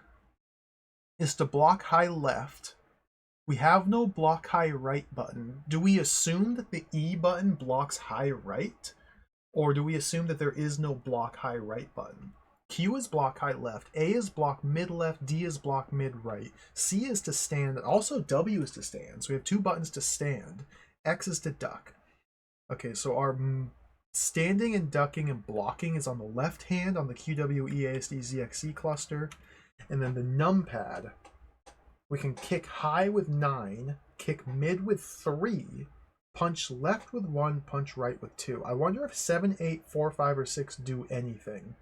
is to block high left. We have no block high right button. Do we assume that the E button blocks high right? Or do we assume that there is no block high right button? Q is block high left, A is block mid left, D is block mid right, C is to stand, and also W is to stand. So we have 2 buttons to stand. X is to duck. Okay, so our standing and ducking and blocking is on the left hand on the QWEASD-ZXC cluster. And then the numpad, we can kick high with 9, kick mid with 3, punch left with 1, punch right with 2. I wonder if 7, 8, 4, 5, or 6 do anything.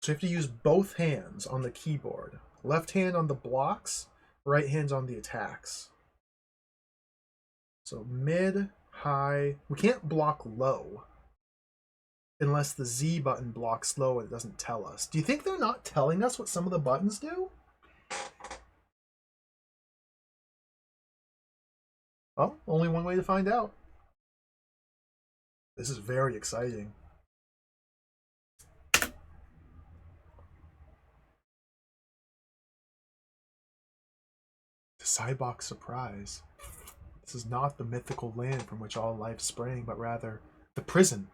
So you have to use both hands on the keyboard. Left hand on the blocks, right hand on the attacks. So mid, high. We can't block low unless the Z button blocks low and it doesn't tell us. Do you think they're not telling us what some of the buttons do? Well, only one way to find out. This is very exciting. To Cybok's surprise, this is not the mythical land from which all life sprang, but rather the prison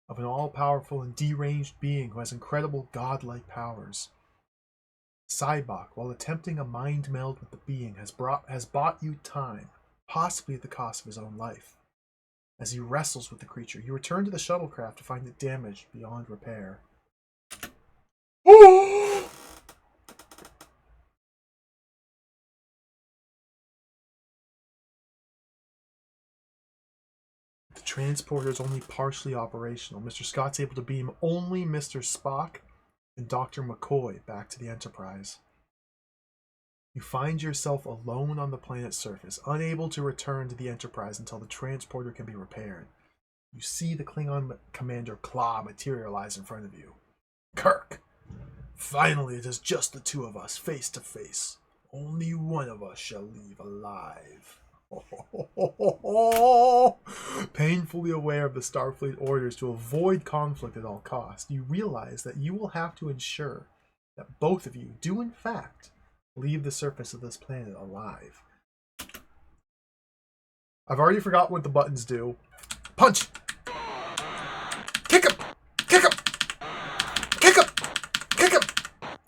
of an all-powerful and deranged being who has incredible godlike powers. Cybok, while attempting a mind meld with the being, has bought you time, possibly at the cost of his own life. As he wrestles with the creature, you return to the shuttlecraft to find it damaged beyond repair. The transporter is only partially operational. Mr. Scott's able to beam only Mr. Spock and Dr. McCoy back to the Enterprise. You find yourself alone on the planet's surface, unable to return to the Enterprise until the transporter can be repaired. You see the Klingon commander Claw materialize in front of you. Kirk! Finally, it is just the 2 of us, face to face. Only one of us shall leave alive. Painfully aware of the Starfleet orders to avoid conflict at all costs, you realize that you will have to ensure that both of you do in fact leave the surface of this planet alive. I've already forgotten what the buttons do. Punch! Kick him! Kick him! Kick him! Kick him!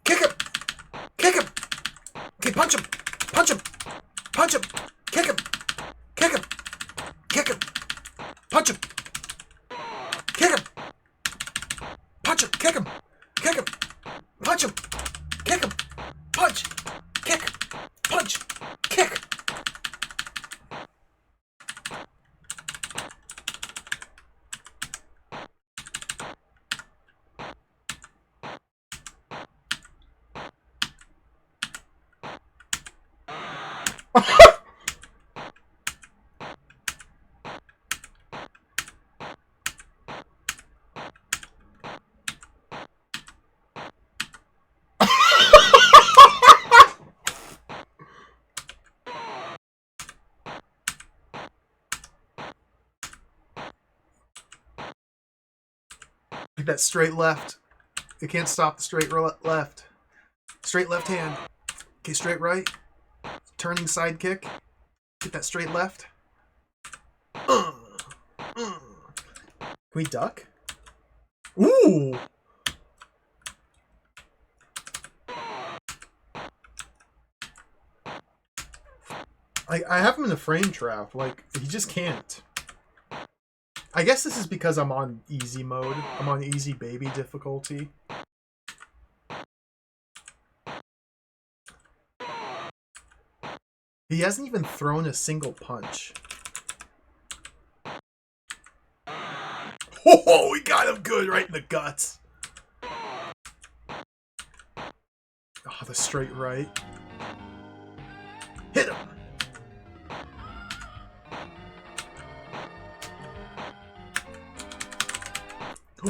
Kick him! Kick him! Okay, punch him! Punch him! Punch him! Kick him! Kick him! Kick him! Punch him! Kick him! Punch him! Kick him! Kick him! Punch him! Kick him! Punch! Kick! Punch! Kick! That straight left. You can't stop the straight left. Straight left hand. Okay, straight right. Turning sidekick. Get that straight left. Can we duck? Ooh! I have him in a frame trap. Like, he just can't. I guess this is because I'm on easy mode. I'm on easy baby difficulty. He hasn't even thrown a single punch. Oh, we got him good right in the guts. Oh, the straight right. Hit him!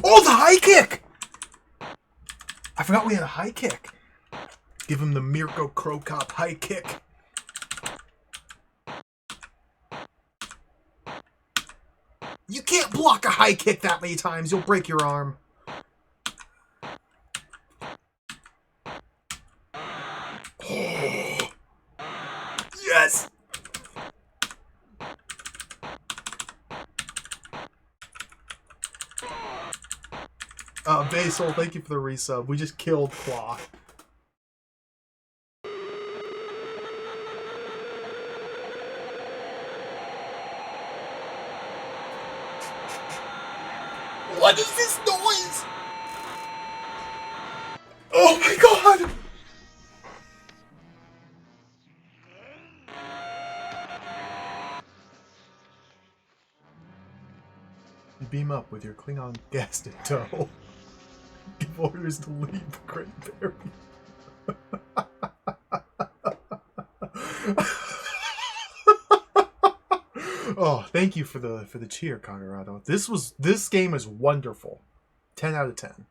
Oh, the high kick! I forgot we had a high kick. Give him the Mirko Krokop high kick. You can't block a high kick that many times. You'll break your arm. Oh. Yes! Basil, thank you for the resub. We just killed Claw. What is this noise? Oh my god! You beam up with your Klingon guest in tow. Give orders to leave the Great Barrier. Oh, thank you for the cheer, Colorado. This game is wonderful. 10 out of 10.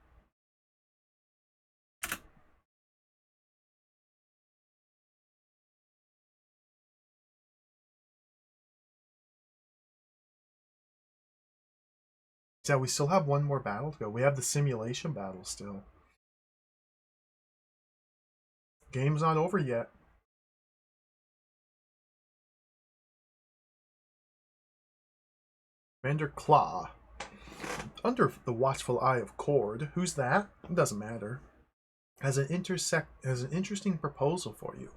Yeah, we still have one more battle to go. We have the simulation battle still. Game's not over yet. Commander Claw. Under the watchful eye of Cord. Who's that? It doesn't matter. Has an interesting proposal for you.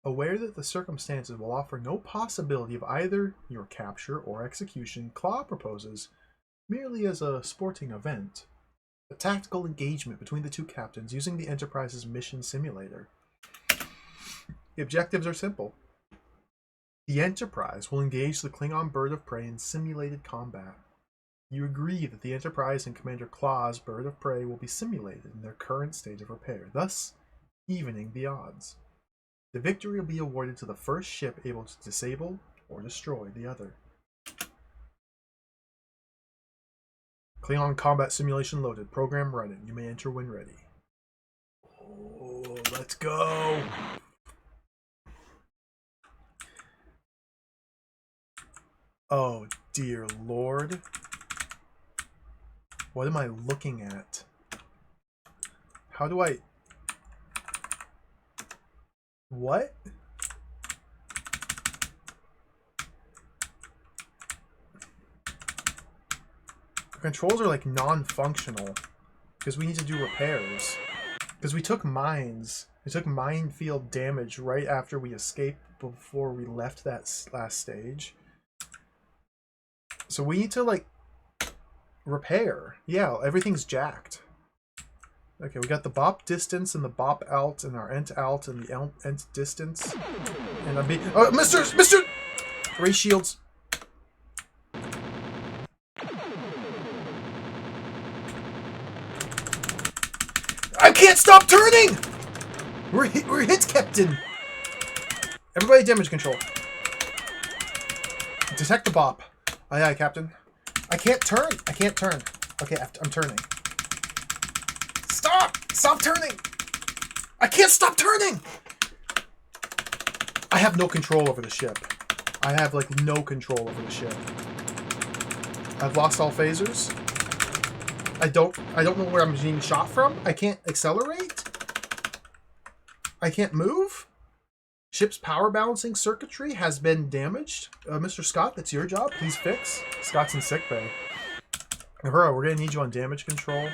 Aware that the circumstances will offer no possibility of either your capture or execution, Claw proposes, merely as a sporting event, a tactical engagement between the two captains using the Enterprise's mission simulator. The objectives are simple. The Enterprise will engage the Klingon bird of prey in simulated combat. You agree that the Enterprise and Commander Claw's bird of prey will be simulated in their current state of repair, thus evening the odds. The victory will be awarded to the first ship able to disable or destroy the other. Klingon combat simulation loaded. Program running. You may enter when ready. Oh, let's go! Oh, dear Lord. What am I looking at? How do I... What? The controls are like non-functional because we need to do repairs. Because we took mines. We took minefield damage right after we escaped before we left that last stage. So we need to like repair. Yeah, everything's jacked. Okay, we got the bop distance and the bop alt and our ent alt and the ent distance. And I'm being... Oh, Mr. Ray shields. I can't stop turning! We're hit, Captain! Everybody damage control. Detect the bop. Aye, aye, Captain. I can't turn. I can't turn. Okay, I'm turning. Stop! Stop turning! I can't stop turning! I have no control over the ship. I have, like, no control over the ship. I've lost all phasers. I don't know where I'm being shot from. I can't accelerate. I can't move. Ship's power balancing circuitry has been damaged. Mr. Scott, that's your job. Please fix. Scott's in sickbay. Uhura, we're going to need you on damage control.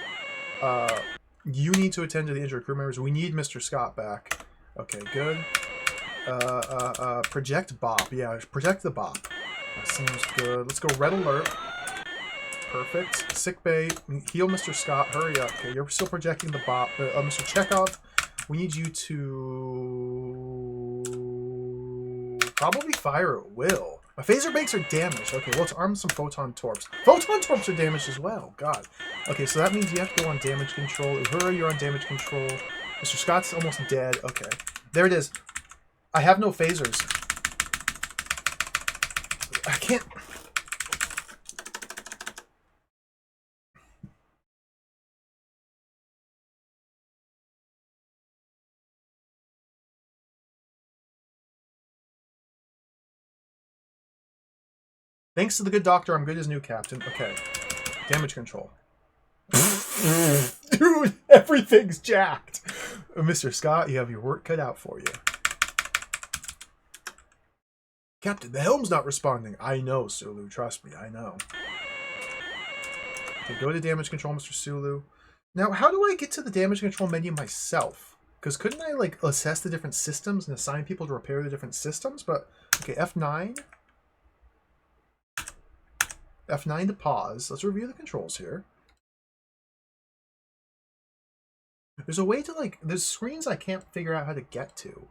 You need to attend to the injured crew members. We need Mr. Scott back. Okay, good. Project bop. Yeah, project the bop. That seems good. Let's go red alert. Perfect. Sickbay. Heal Mr. Scott. Hurry up. Okay, you're still projecting the bop. Mr. Chekhov, we need you to probably fire at will. My phaser banks are damaged. Okay, well, let's arm some photon torps. Photon torps are damaged as well. God. Okay, so that means you have to go on damage control. Uhura, you're on damage control. Mr. Scott's almost dead. Okay. There it is. I have no phasers. I can't... Thanks to the good doctor, I'm good as new captain. Okay. Damage control. Dude, everything's jacked. Mr. Scott, you have your work cut out for you. Captain, the helm's not responding. I know, Sulu. Trust me, I know. Okay, go to damage control, Mr. Sulu. Now, how do I get to the damage control menu myself? Because couldn't I, like, assess the different systems and assign people to repair the different systems? But, okay, F9. F9 to pause. Let's review the controls here. There's a way to, like, there's screens I can't figure out how to get to.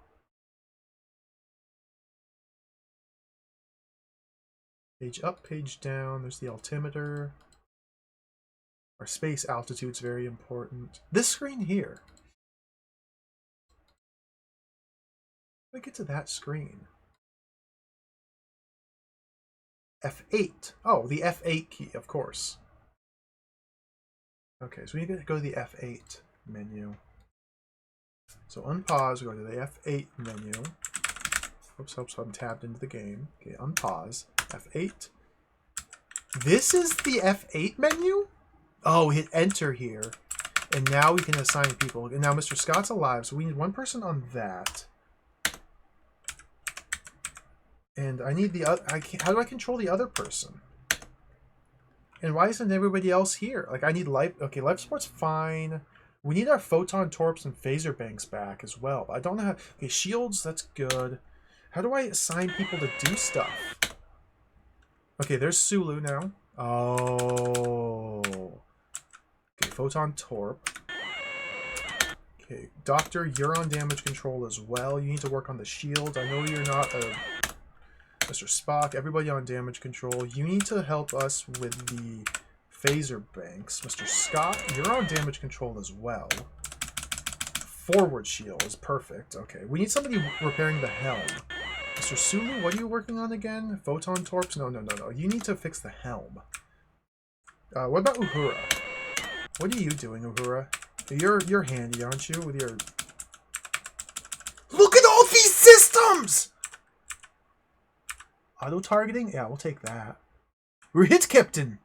Page up, page down. There's the altimeter. Our space altitude's very important. This screen here. How do I get to that screen? F8. Oh, the F8 key, of course. Okay, so we need to go to the F8 menu. So unpause, we go to the F8 menu. Oops, I'm tabbed into the game. Okay, unpause. F8. This is the F8 menu? Oh, hit enter here. And now we can assign people. And now Mr. Scott's alive, so we need one person on that. And I need the other... how do I control the other person? And why isn't everybody else here? Like, I need life... Okay, life support's fine. We need our photon torps and phaser banks back as well. But I don't know how... Okay, shields, that's good. How do I assign people to do stuff? Okay, there's Sulu now. Oh. Okay, photon torp. Okay, Doctor, you're on damage control as well. You need to work on the shield. I know you're not a... Mr. Spock, everybody on damage control. You need to help us with the phaser banks. Mr. Scott, you're on damage control as well. Forward shield is perfect. Okay, we need somebody repairing the helm. Mr. Sulu, what are you working on again? Photon torps? No. You need to fix the helm. What about Uhura? What are you doing, Uhura? You're handy, aren't you? With your... Look at all these systems! Auto-targeting? Yeah, we'll take that. We're hit, Captain!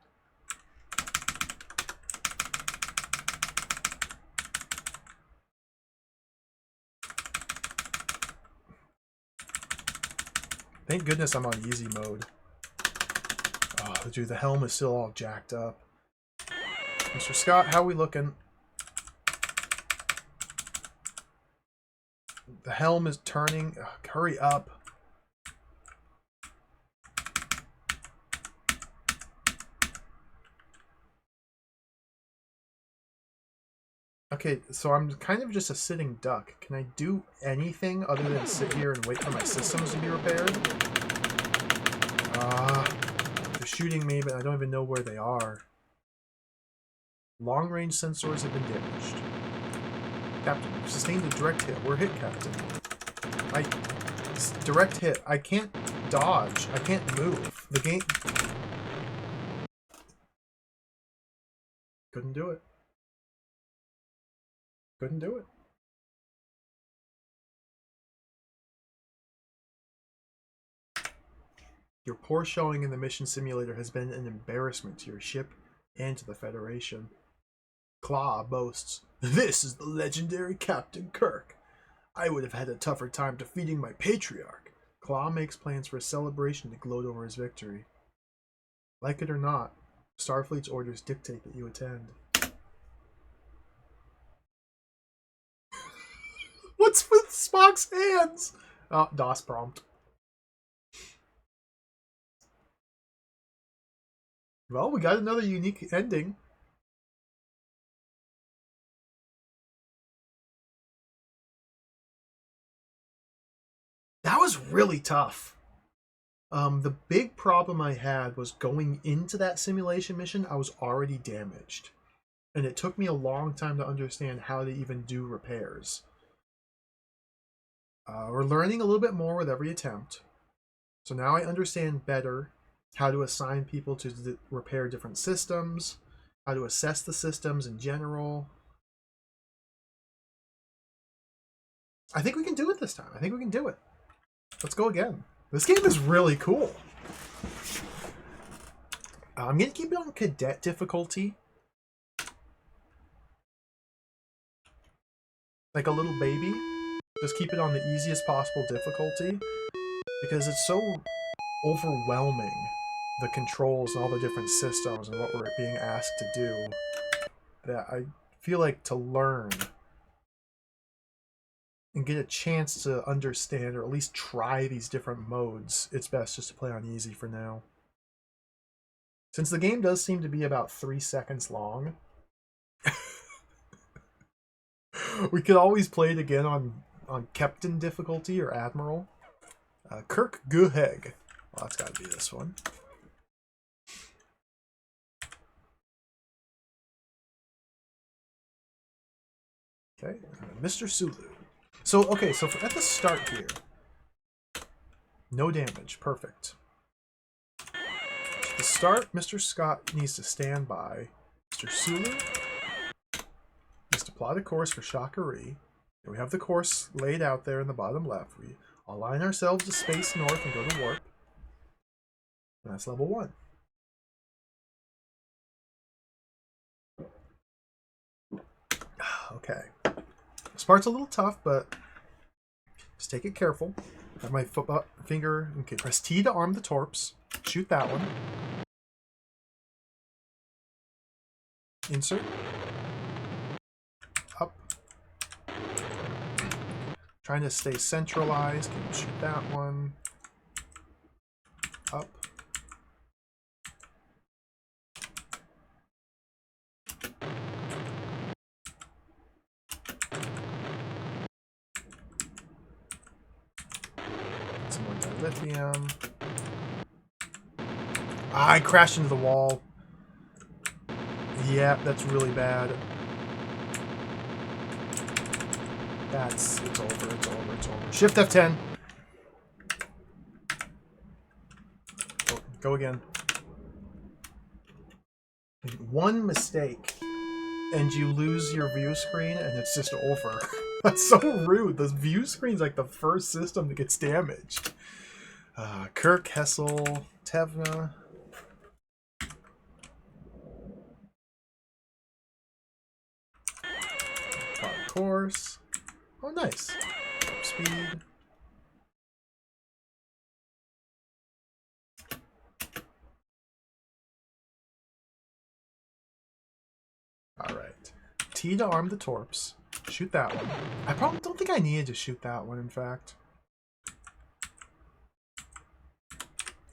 Thank goodness I'm on easy mode. Oh, dude, the helm is still all jacked up. Mr. Scott, how are we looking? The helm is turning. Ugh, hurry up. Okay, so I'm kind of just a sitting duck. Can I do anything other than sit here and wait for my systems to be repaired? They're shooting me, but I don't even know where they are. Long-range sensors have been damaged. Captain, you've sustained a direct hit. We're hit, Captain. Direct hit. I can't dodge. I can't move. The game... Couldn't do it. Couldn't do it. Your poor showing in the mission simulator has been an embarrassment to your ship and to the Federation. Claw boasts, "This is the legendary Captain Kirk. I would have had a tougher time defeating my patriarch." Claw makes plans for a celebration to gloat over his victory. Like it or not, Starfleet's orders dictate that you attend. What's with Spock's hands? Oh, DOS prompt. Well, we got another unique ending. That was really tough. The big problem I had was going into that simulation mission, I was already damaged. And it took me a long time to understand how to even do repairs. We're learning a little bit more with every attempt. So now I understand better how to assign people to repair different systems, how to assess the systems in general. I think we can do it this time. I think we can do it. Let's go again. This game is really cool. I'm going to keep it on cadet difficulty. Like a little baby. Just keep it on the easiest possible difficulty. Because it's so overwhelming, the controls and all the different systems and what we're being asked to do, that I feel like to learn and get a chance to understand or at least try these different modes, it's best just to play on easy for now. Since the game does seem to be about 3 seconds long, we could always play it again on Captain difficulty or Admiral. Kirk Guheg. Well, that's got to be this one. Okay, Mr. Sulu. So, okay, so at the start here, no damage, perfect. To start, Mr. Scott needs to stand by. Mr. Sulu needs to plot a course for Shakari. We have the course laid out there in the bottom left. We align ourselves to space north and go to warp. And that's level 1. Okay. This part's a little tough, but just take it careful. Have my finger. Okay, press T to arm the torps. Shoot that one. Insert. Up. Trying to stay centralized. Can shoot that one. Up. Some more dilithium. I crashed into the wall. Yeah, that's really bad. It's over. Shift F10. Go again. One mistake, and you lose your view screen, and it's just over. That's so rude. The view screen's like the first system that gets damaged. Kirk, Hessel, Tevna. Course. Oh, nice. Top speed. Alright. T to arm the torps. Shoot that one. I probably don't think I needed to shoot that one, in fact.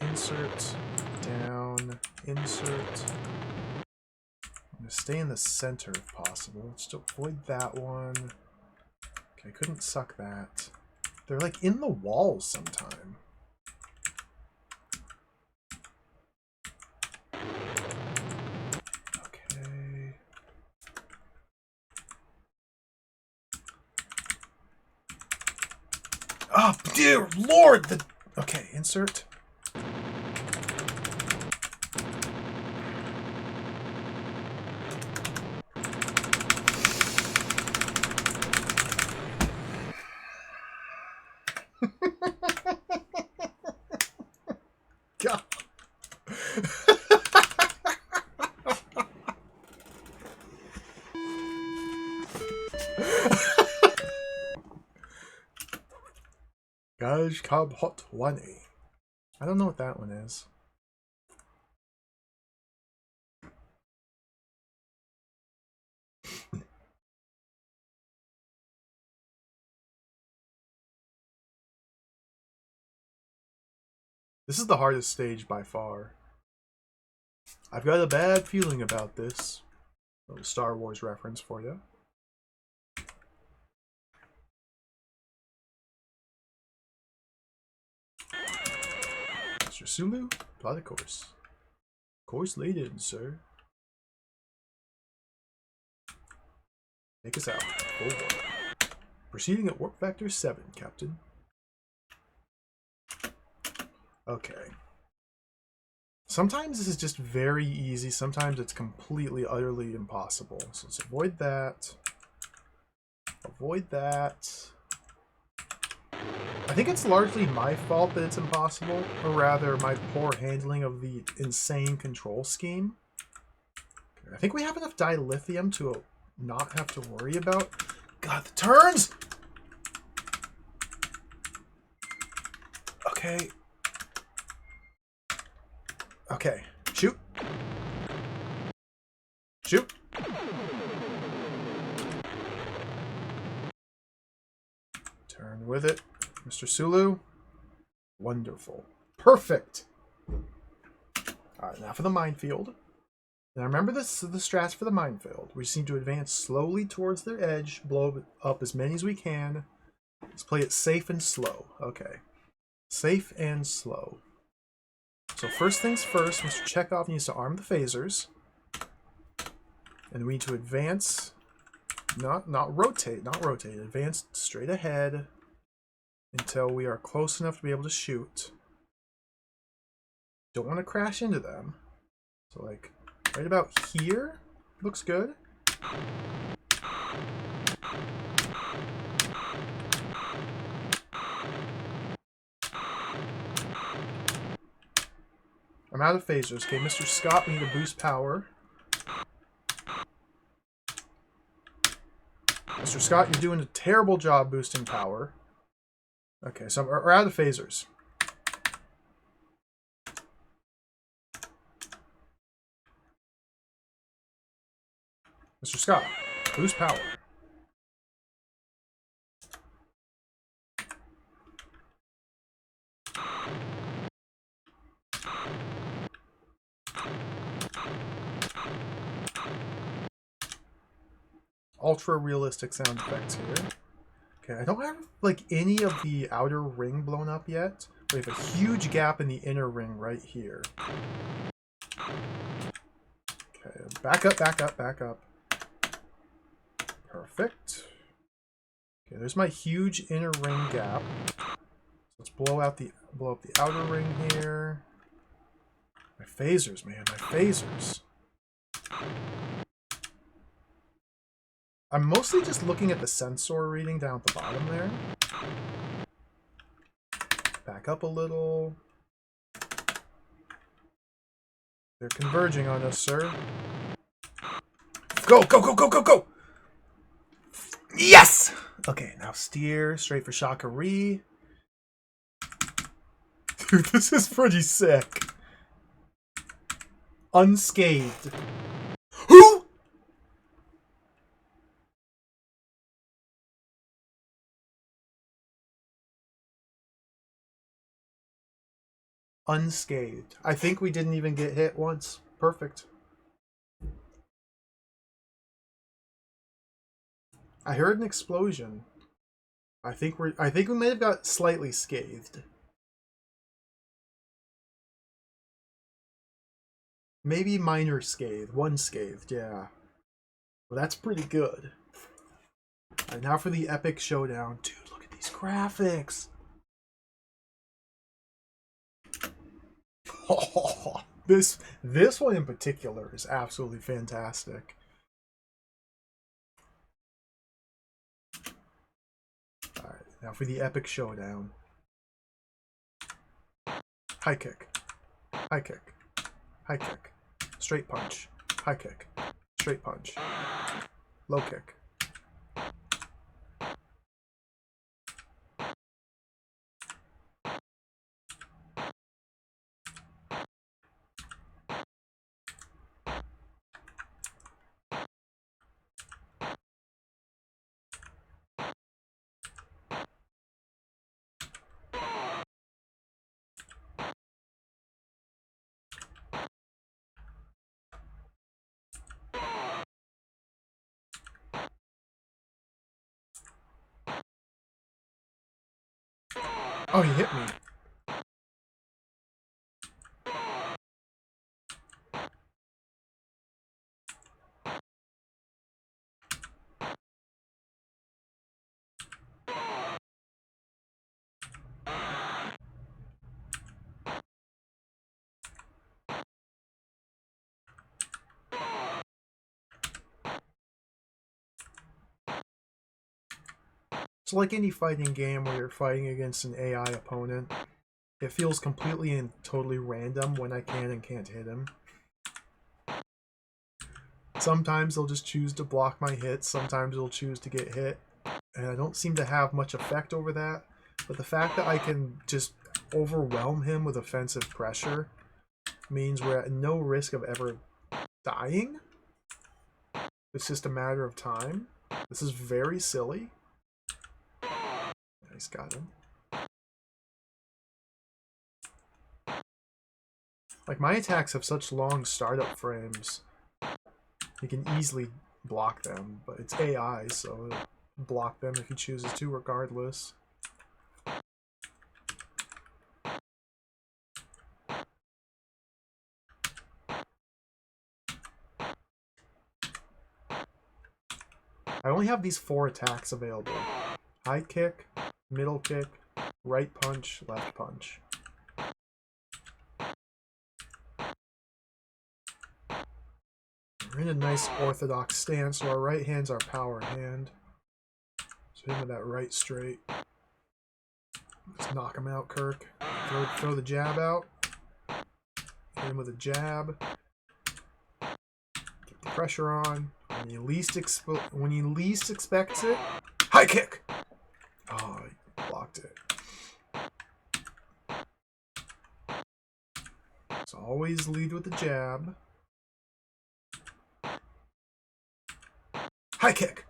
Insert. Down. Insert. I'm going to stay in the center if possible. Let's avoid that one. Okay, I couldn't suck that. They're like in the walls sometime. Okay. Oh, dear Lord! Okay, insert. God. Gaj Cobb Hot 1A. I don't know what that one is. This is the hardest stage by far. I've got a bad feeling about this. A little Star Wars reference for you. Mr. Sulu, plot a course. Course laid in, sir. Take us out. Full warp. Proceeding at warp factor 7, Captain. Okay. Sometimes this is just very easy. Sometimes it's completely, utterly impossible. So let's avoid that. Avoid that. I think it's largely my fault that it's impossible, or rather my poor handling of the insane control scheme. I think we have enough dilithium to not have to worry about... God, the turns! Okay. Okay. Shoot. Shoot. Turn with it. Mr. Sulu. Wonderful. Perfect. Alright, now for the minefield. Now remember this, the strats for the minefield. We just need to advance slowly towards their edge, blow up as many as we can. Let's play it safe and slow. Okay. Safe and slow. So first things first, Mr. Chekhov needs to arm the phasers. And we need to advance, not rotate, advance straight ahead until we are close enough to be able to shoot. Don't want to crash into them. So like, right about here looks good. I'm out of phasers. Okay, Mr. Scott, we need to boost power. Mr. Scott, you're doing a terrible job boosting power. Okay, so we're out of phasers. Mr. Scott, boost power. Ultra realistic sound effects here. Okay, I don't have like any of the outer ring blown up yet. We have a huge gap in the inner ring right here. Okay, back up, back up, back up. Perfect. Okay, there's my huge inner ring gap. Let's blow up the outer ring here. My phasers, man, my phasers. I'm mostly just looking at the sensor reading down at the bottom there. Back up a little. They're converging on us, sir. Go, go, go, go, go, go! Yes! Okay, now steer straight for Shakari. Dude, this is pretty sick. Unscathed. Who? Unscathed. I think we didn't even get hit once. Perfect. I heard an explosion. I think we may have got slightly scathed. Maybe minor scathed. One scathed, yeah. Well, that's pretty good. Alright, now for the epic showdown. Dude, look at these graphics. Oh, this one in particular is absolutely fantastic. Alright, now for the epic showdown. High kick. High kick. High kick. Straight punch. High kick. Straight punch. Low kick. Oh, he hit me. It's like any fighting game where you're fighting against an AI opponent. It feels completely and totally random when I can and can't hit him. Sometimes they'll just choose to block my hits, sometimes they'll choose to get hit, and I don't seem to have much effect over that. But the fact that I can just overwhelm him with offensive pressure means we're at no risk of ever dying. It's just a matter of time. This is very silly. Nice, got him. Like, my attacks have such long startup frames. You can easily block them, but it's AI, so it'll block them if he chooses to, regardless. I only have these 4 attacks available. High kick, middle kick, right punch, left punch. We're in a nice orthodox stance, so our right hand's our power hand. So hit him with that right straight. Just knock him out, Kirk. Throw the jab out. Hit him with a jab. Get the pressure on. When you least expects it, high kick. Oh, he blocked it. So always lead with the jab. High kick.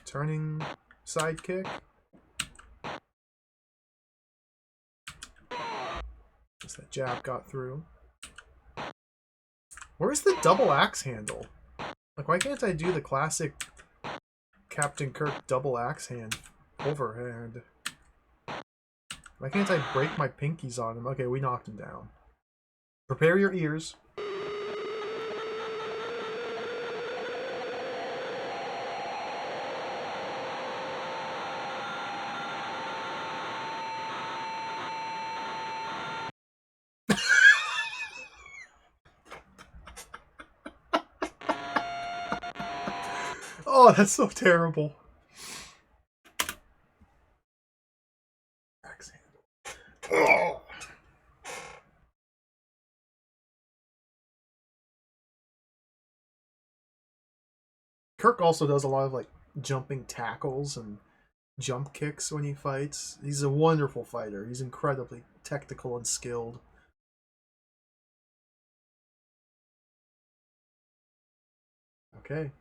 Turning side kick. Guess that jab got through. Where's the double axe handle? Like, why can't I do the classic Captain Kirk double axe hand overhand? Why can't I break my pinkies on him? Okay, we knocked him down. Prepare your ears. Oh, that's so terrible. Axe handle. Oh. Kirk also does a lot of, like, jumping tackles and jump kicks when he fights. He's a wonderful fighter. He's incredibly technical and skilled. Okay.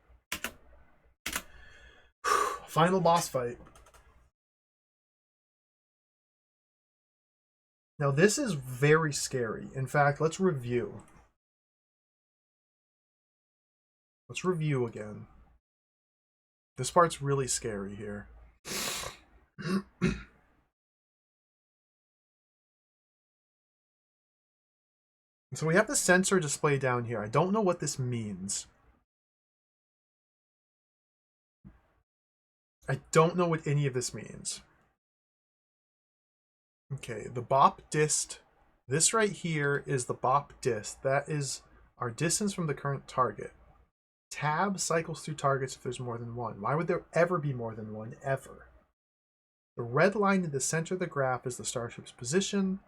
Final boss fight. Now this is very scary. In fact, let's review. Let's review again. This part's really scary here. So we have the sensor display down here. I don't know what this means. I don't know what any of this means. Okay, the bop dist. This right here is the bop dist. That is our distance from the current target. Tab cycles through targets if there's more than one. Why would there ever be more than one, ever? The red line in the center of the graph is the starship's position.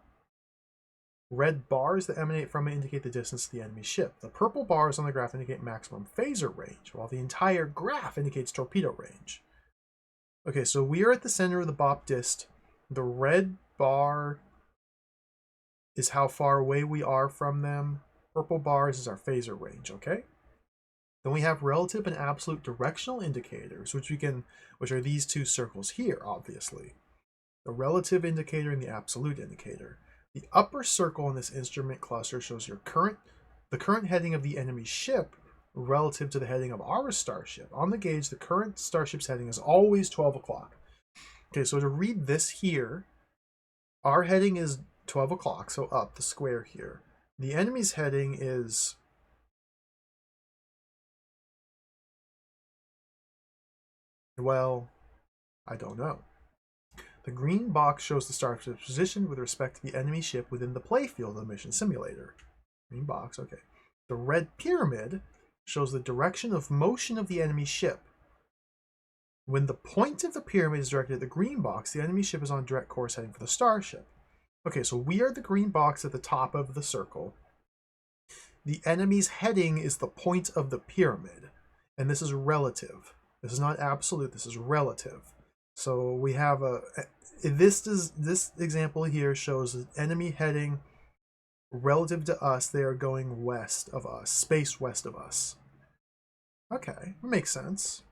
Red bars that emanate from it indicate the distance to the enemy ship. The purple bars on the graph indicate maximum phaser range, while the entire graph indicates torpedo range. Okay, so we are at the center of the bop dist. The red bar is how far away we are from them. Purple bars is our phaser range, okay? Then we have relative and absolute directional indicators, which are these 2 circles here, obviously. The relative indicator and the absolute indicator. The upper circle in this instrument cluster shows the current heading of the enemy ship relative to the heading of our starship. On the gauge, the current starship's heading is always 12 o'clock. Okay, so to read this here, our heading is 12 o'clock, so up, the square here. The enemy's heading is... well, I don't know. The green box shows the starship's position with respect to the enemy ship within the playfield of the mission simulator. Green box, okay. The red pyramid shows the direction of motion of the enemy ship. When the point of the pyramid is directed at the green box, the enemy ship is on direct course heading for the starship. Okay, so we are the green box at the top of the circle. The enemy's heading is the point of the pyramid, and this is relative. This is not absolute, this is relative. So we have this example here shows the enemy heading relative to us. They are going west of us, space west of us. Okay, that makes sense.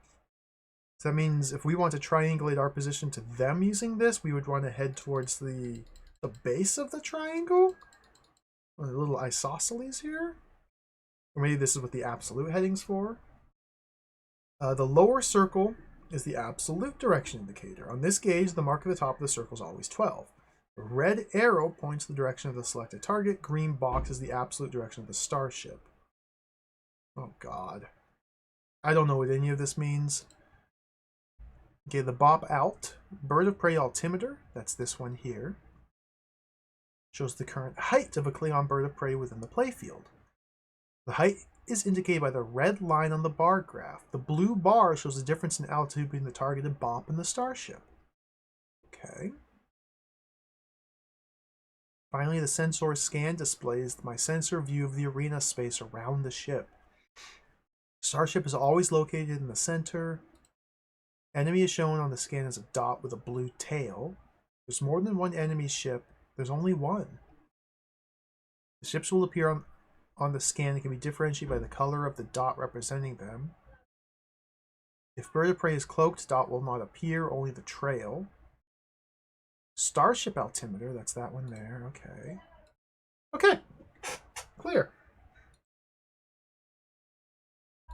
So that means if we want to triangulate our position to them using this, we would want to head towards the base of the triangle? A little isosceles here? Or maybe this is what the absolute heading's for. The lower circle is the absolute direction indicator. On this gauge, the mark at the top of the circle is always 12. The red arrow points the direction of the selected target. Green box is the absolute direction of the starship. Oh god. I don't know what any of this means. Okay, the bop out. Bird of prey altimeter, that's this one here, shows the current height of a Klingon bird of prey within the playfield. The height is indicated by the red line on the bar graph. The blue bar shows the difference in altitude between the targeted bop and the starship. Okay. Finally, the sensor scan displays my sensor view of the arena space around the ship. Starship is always located in the center. Enemy is shown on the scan as a dot with a blue tail. There's more than one enemy ship. There's only one. The ships will appear on the scan and can be differentiated by the color of the dot representing them. If bird of prey is cloaked, dot will not appear, only the trail. Starship altimeter, that's that one there, okay. Okay, clear.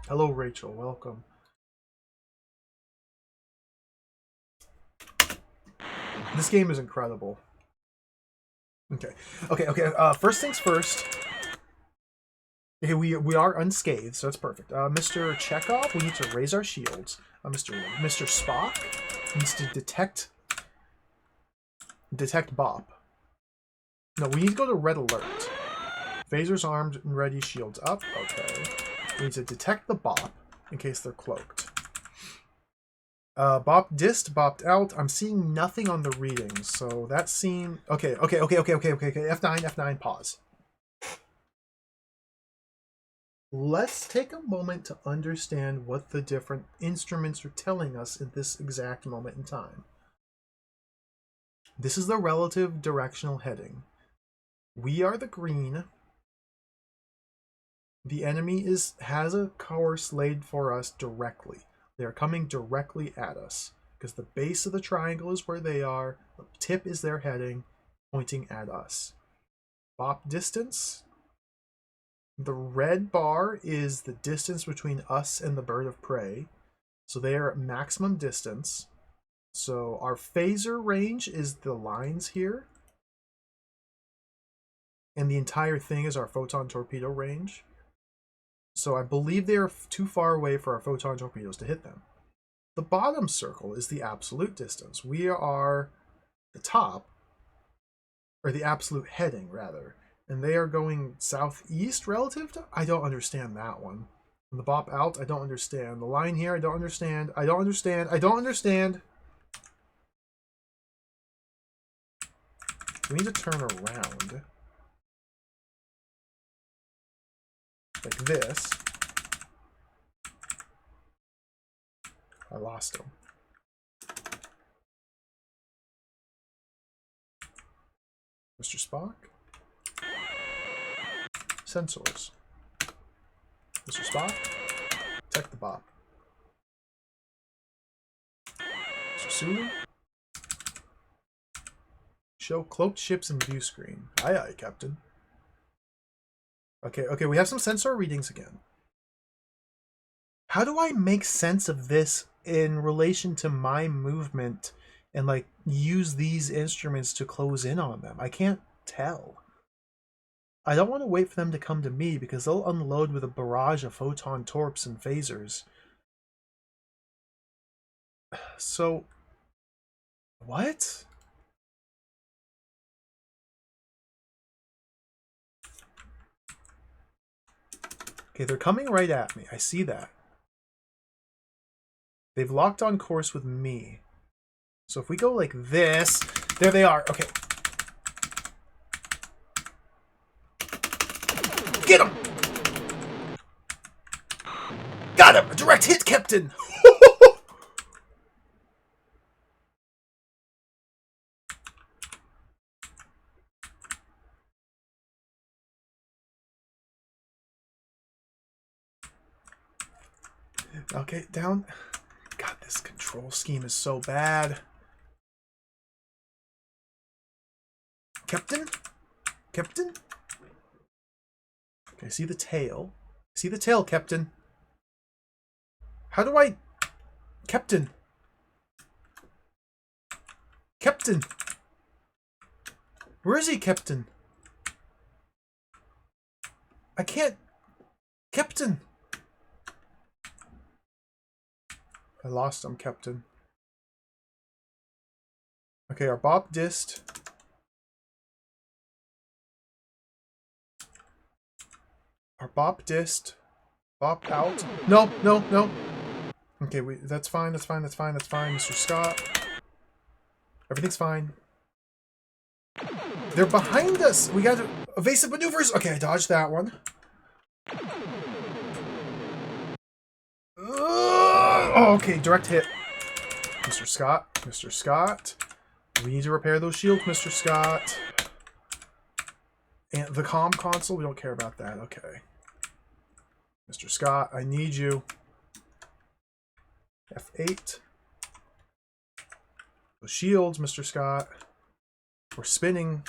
Hello Rachel, welcome. This game is incredible. Okay. First things first. Okay, we are unscathed, so that's perfect. Mr. Chekhov, we need to raise our shields. Mr. Spock needs to detect bop. No, we need to go to red alert. Phasers armed and ready, shields up. Okay. We need to detect the bop in case they're cloaked. Bop dist, bopped out. I'm seeing nothing on the readings, so that seemed... Okay. F9, pause. Let's take a moment to understand what the different instruments are telling us at this exact moment in time. This is the relative directional heading. We are the green. The enemy has a course laid for us directly. They are coming directly at us because the base of the triangle is where they are. The tip is their heading, pointing at us. Bop distance. The red bar is the distance between us and the bird of prey. So they are at maximum distance. So our phaser range is the lines here. And the entire thing is our photon torpedo range. So I believe they are too far away for our photon torpedoes to hit them. The bottom circle is the absolute distance. We are the top, or the absolute heading, rather. And they are going southeast relative to... I don't understand that one. And the bop out, I don't understand. The line here, I don't understand. I don't understand. We need to turn around. Like this. I lost him. Mr. Spock? Sensors. Mr. Spock? Detect the bop. Mr. Sulu? Show cloaked ships in view screen. Aye aye, Captain. Okay, we have some sensor readings again. How do I make sense of this in relation to my movement and like use these instruments to close in on them? I can't tell. I don't want to wait for them to come to me because they'll unload with a barrage of photon torps and phasers. So What? Okay, they're coming right at me. I see that. They've locked on course with me. So if we go like this, there they are. Okay. Get him! Got him! A direct hit, Captain! Okay, down. God, this control scheme is so bad. Captain? Captain? Okay, see the tail. See the tail, Captain. How do I... Captain. Captain. Where is he, Captain? I can't... Captain. I lost him, Captain. Okay, our bop dist. Our bop dist. Bop out. No, no, no. Okay, that's fine, that's fine, that's fine, that's fine, Mr. Scott. Everything's fine. They're behind us. We got evasive maneuvers. Okay, I dodged that one. Oh, okay, direct hit. Mr. Scott, Mr. Scott. We need to repair those shields, Mr. Scott. And the comm console, we don't care about that. Okay. Mr. Scott, I need you. F8. Those shields, Mr. Scott. We're spinning.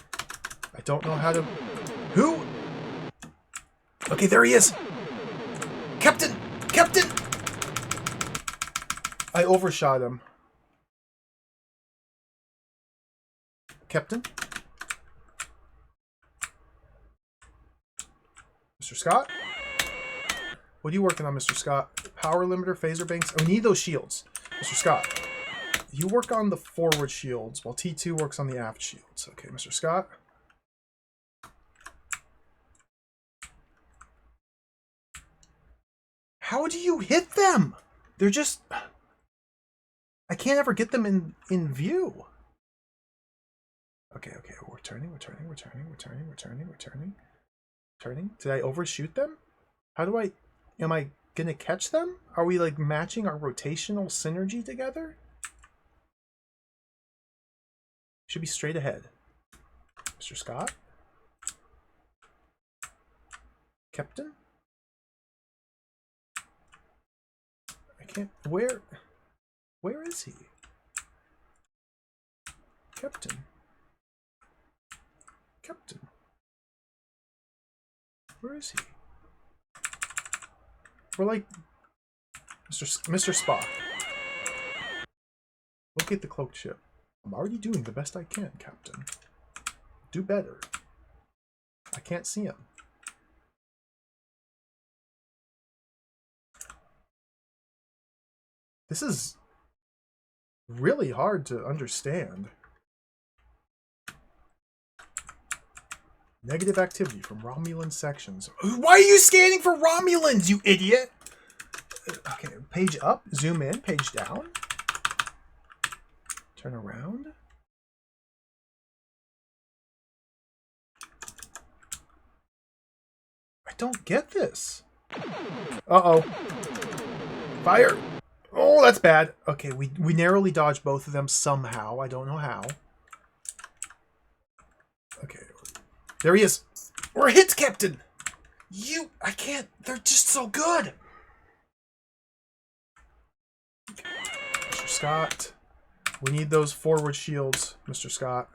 I don't know how to... Who? Okay, there he is. Captain! Captain! I overshot him. Captain? Mr. Scott? What are you working on, Mr. Scott? Power limiter, phaser banks. Oh, we need those shields. Mr. Scott, you work on the forward shields while T2 works on the aft shields. Okay, Mr. Scott. How do you hit them? They're just... I can't ever get them in view. Okay, okay, we're turning. Turning. Did I overshoot them? How do I... Am I gonna catch them? Are we like matching our rotational synergy together? Should be straight ahead. Mr. Scott? Captain? I can't... Where is he? Captain? Captain? Where is he? We're like... Mr. Spock. Locate the cloaked ship. I'm already doing the best I can, Captain. Do better. I can't see him. This is really hard to understand. Negative activity from Romulan sections. Why are you scanning for Romulans, you idiot? Okay, page up, zoom in, page down. Turn around. I don't get this. Uh-oh. Fire! Oh, that's bad. Okay, we narrowly dodged both of them somehow. I don't know how. Okay. There he is. We're hit, Captain! I can't. They're just so good. Okay. Mr. Scott. We need those forward shields, Mr. Scott.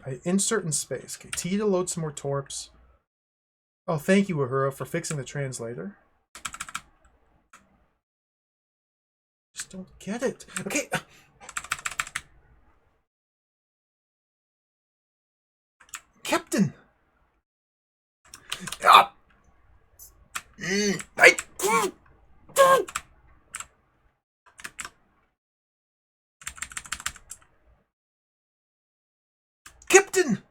I insert in space. Okay, T to load some more torps. Oh, thank you, Uhura, for fixing the translator. Just don't get it. Okay. Captain! Ah! Captain!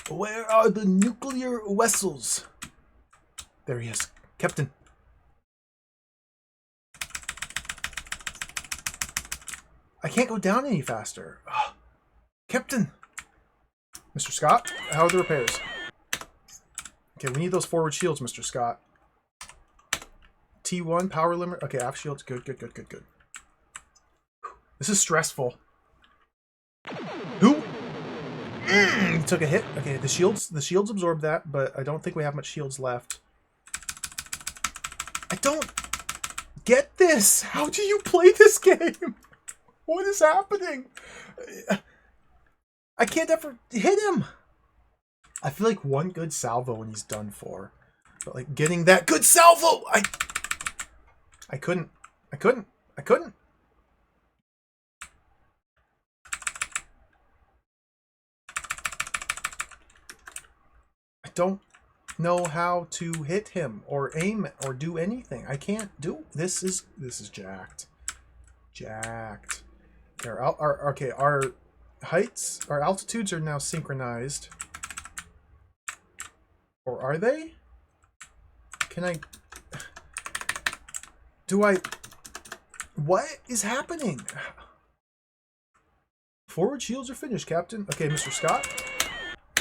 Where are the nuclear vessels? There he is. Captain. I can't go down any faster. Ugh. Captain! Mr. Scott, how are the repairs? Okay, we need those forward shields, Mr. Scott. T1, power limit. Okay, aft shields. Good, good, good, good, good. This is stressful. Who? Took a hit. Okay, the shields absorbed that, but I don't think we have much shields left. I don't get this. How do you play this game? What is happening? I can't ever hit him. I feel like one good salvo and he's done for. But like getting that good salvo, I couldn't. I don't know how to hit him or aim or do anything. I can't do. This is jacked. Jacked. Okay, our heights, our altitudes are now synchronized. Or are they? Can I... Do I... What is happening? Forward shields are finished, Captain. Okay, Mr. Scott.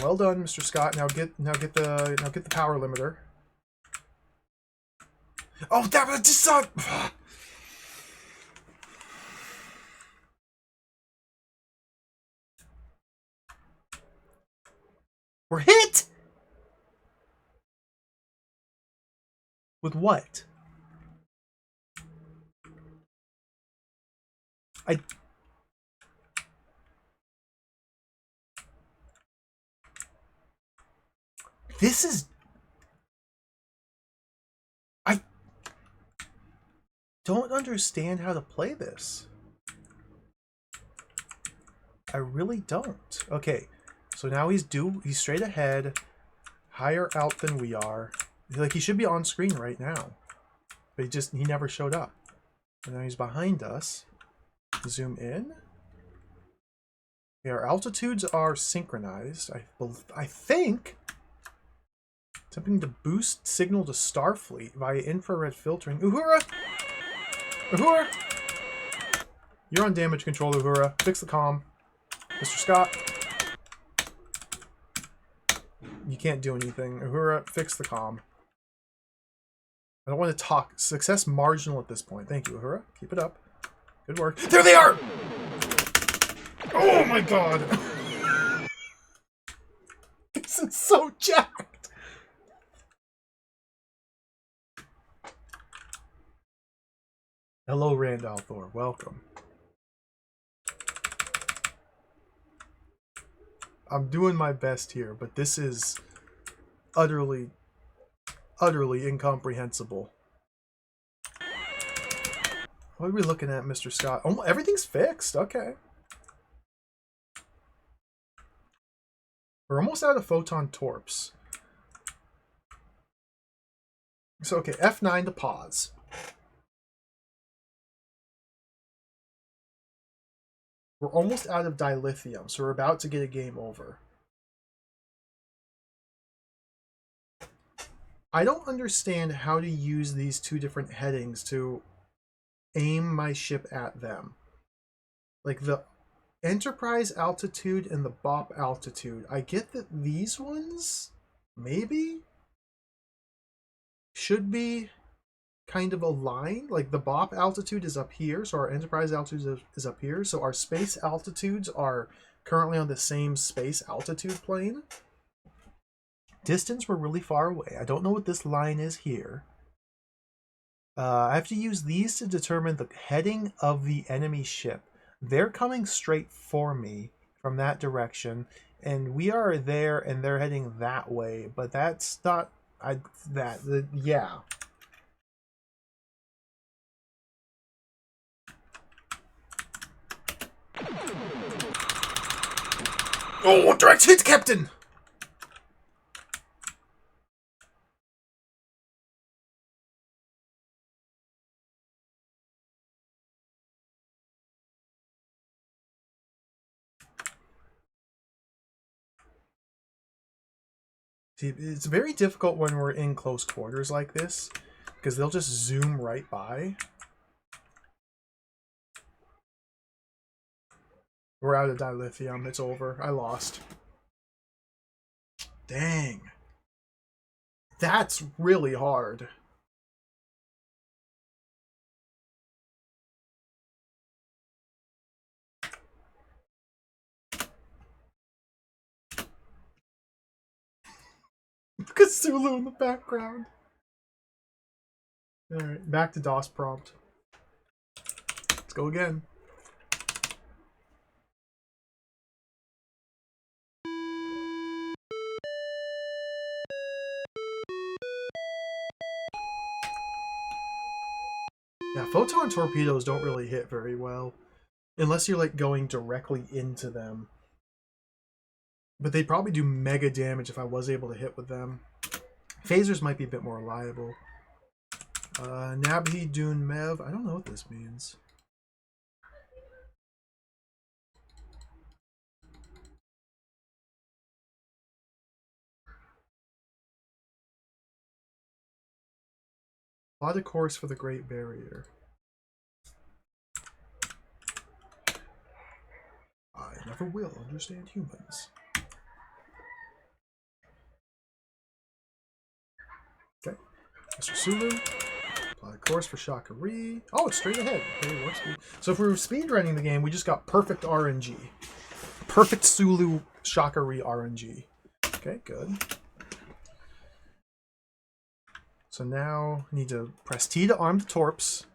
Well done, Mr. Scott. Now get the power limiter. Oh, that was just so... We're hit! With what? This is... I don't understand how to play this. I really don't. Okay, so now he's straight ahead, higher out than we are. Like, he should be on screen right now. But he never showed up. And now he's behind us. Zoom in. Okay, our altitudes are synchronized. I think. Attempting to boost signal to Starfleet via infrared filtering. Uhura! Uhura! You're on damage control, Uhura. Fix the comm. Mr. Scott. You can't do anything. Uhura, fix the comm. I don't want to talk. Success marginal at this point. Thank you, Uhura. Keep it up. Good work. There they are! Oh my god! This is so jacked! Hello, Randall Thor. Welcome. I'm doing my best here, but this is utterly incomprehensible. What are we looking at, Mr. Scott? Oh, everything's fixed. Okay. We're almost out of photon torps. So, okay, F9 to pause. We're almost out of dilithium, so we're about to get a game over. I don't understand how to use these two different headings to aim my ship at them. Like the Enterprise altitude and the BOP altitude. I get that these ones, maybe, should be kind of aligned. Like the BOP altitude is up here, so our Enterprise altitude is up here. So our space altitudes are currently on the same space altitude plane. Distance, we're really far away. I don't know what this line is here. I have to use these to determine the heading of the enemy ship. They're coming straight for me from that direction, and we are there, and they're heading that way. But that's not... yeah. Oh, direct hit, Captain! See, it's very difficult when we're in close quarters like this, because they'll just zoom right by. We're out of dilithium. It's over. I lost. Dang. That's really hard. Cthulhu in the background. Alright, back to DOS prompt. Let's go again. Yeah, photon torpedoes don't really hit very well. Unless you're like going directly into them. But they'd probably do mega damage if I was able to hit with them. Phasers might be a bit more reliable. Nabhi Dune Mev. I don't know what this means. Plot a course for the Great Barrier. I never will understand humans. Okay. Mr. Sulu. Apply a course for Shakari. Oh, it's straight ahead. Okay, warp speed. So if we were speedrunning the game, we just got perfect RNG. Perfect Sulu Shakari RNG. Okay, good. So now I need to press T to arm the torps.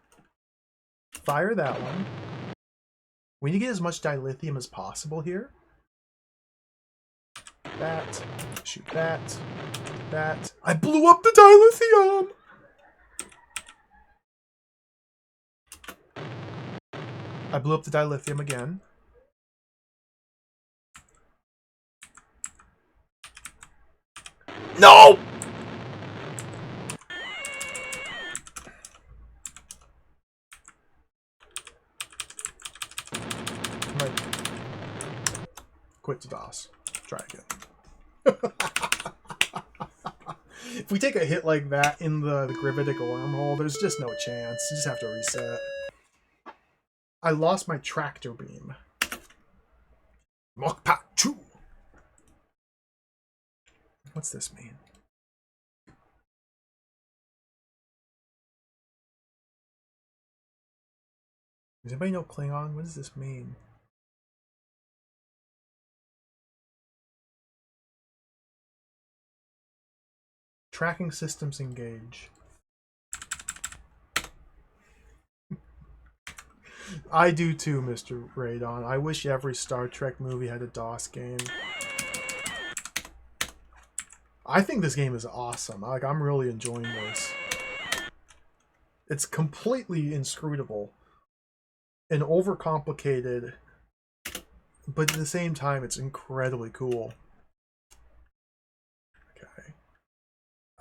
Fire that one. We need to get as much dilithium as possible here. That. Shoot that. That. I blew up the dilithium! I blew up the dilithium again. No! Right. Quit to DOS. Try again. If we take a hit like that in the gravitic wormhole, there's just no chance. You just have to reset. I lost my tractor beam. Mokpa 2. What's this mean? Does anybody know Klingon? What does this mean? Tracking systems engage. I do too, Mr. Radon. I wish every Star Trek movie had a DOS game. I think this game is awesome. Like, I'm really enjoying this. It's completely inscrutable and overcomplicated, but at the same time, it's incredibly cool. Okay.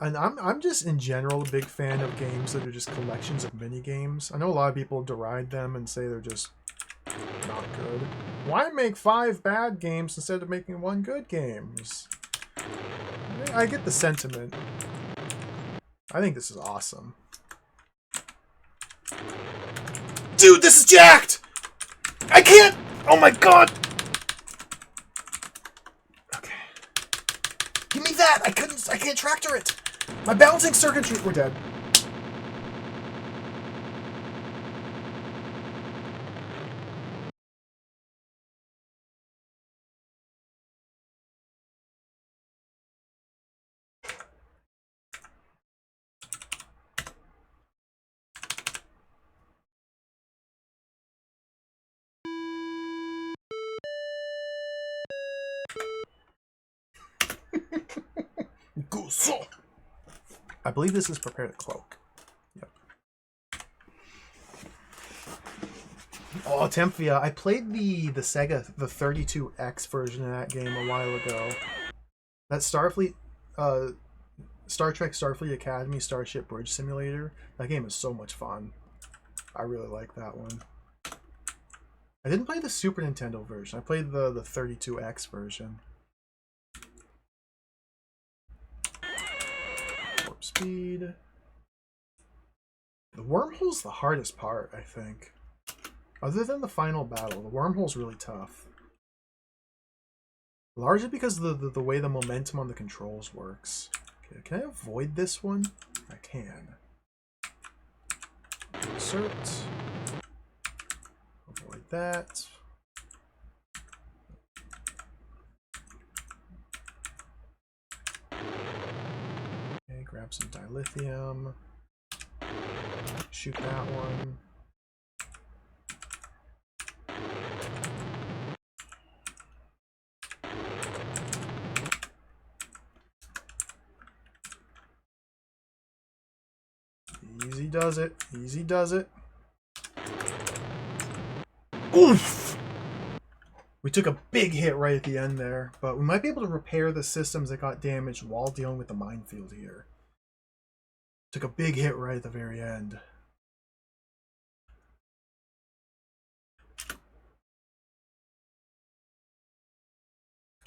And I'm just in general a big fan of games that are just collections of mini games. I know a lot of people deride them and say they're just not good. Why make 5 bad games instead of making 1 good game? I get the sentiment. I think this is awesome. Dude, this is jacked! I can't! Oh my god! Okay. Give me that! I can't tractor it! My balancing circuitry... We're dead. I believe this is Prepare to Cloak. Yep. Oh, Temphia. I played the Sega, the 32X version of that game a while ago. That Starfleet, Star Trek Starfleet Academy Starship Bridge Simulator. That game is so much fun. I really like that one. I didn't play the Super Nintendo version. I played the 32X version. Warp speed. The wormhole's the hardest part, I think. Other than the final battle, the wormhole's really tough. Largely because of the way the momentum on the controls works. Okay, can I avoid this one? I can. Insert. Avoid that. Okay, grab some dilithium. Shoot that one. Easy does it. Easy does it. Oof! We took a big hit right at the end there, but we might be able to repair the systems that got damaged while dealing with the minefield here. Took a big hit right at the very end.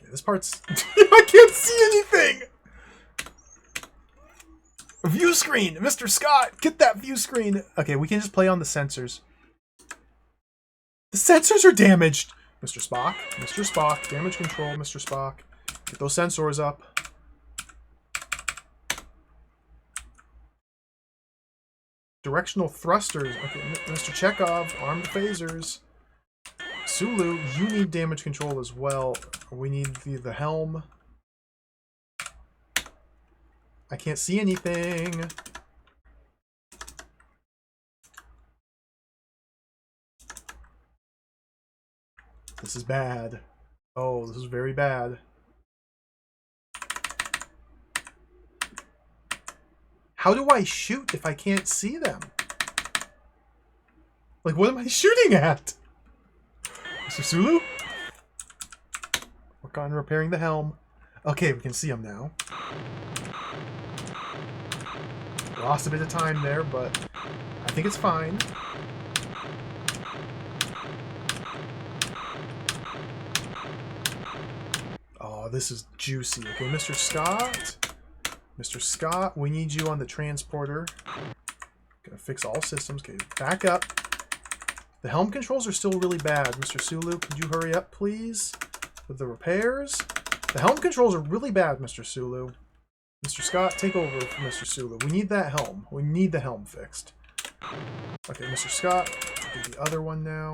Okay, this part's... I can't see anything! View screen! Mr. Scott, get that view screen! Okay, we can just play on the sensors. The sensors are damaged! Mr. Spock, Mr. Spock, damage control, Mr. Spock. Get those sensors up. Directional thrusters. Okay, Mr. Chekhov, armed phasers. Sulu, you need damage control as well. We need the helm. I can't see anything. This is bad. Oh, this is very bad. How do I shoot if I can't see them? Like, what am I shooting at? Mr. Sulu? Work on repairing the helm. Okay, we can see them now. Lost a bit of time there, but I think it's fine. Oh, this is juicy. Okay, Mr. Scott. Mr. Scott, we need you on the transporter. Gonna fix all systems. Okay, back up. The helm controls are still really bad. Mr. Sulu, could you hurry up, please? With the repairs? The helm controls are really bad, Mr. Sulu. Mr. Scott, take over for Mr. Sulu. We need that helm. We need the helm fixed. Okay, Mr. Scott, do the other one now.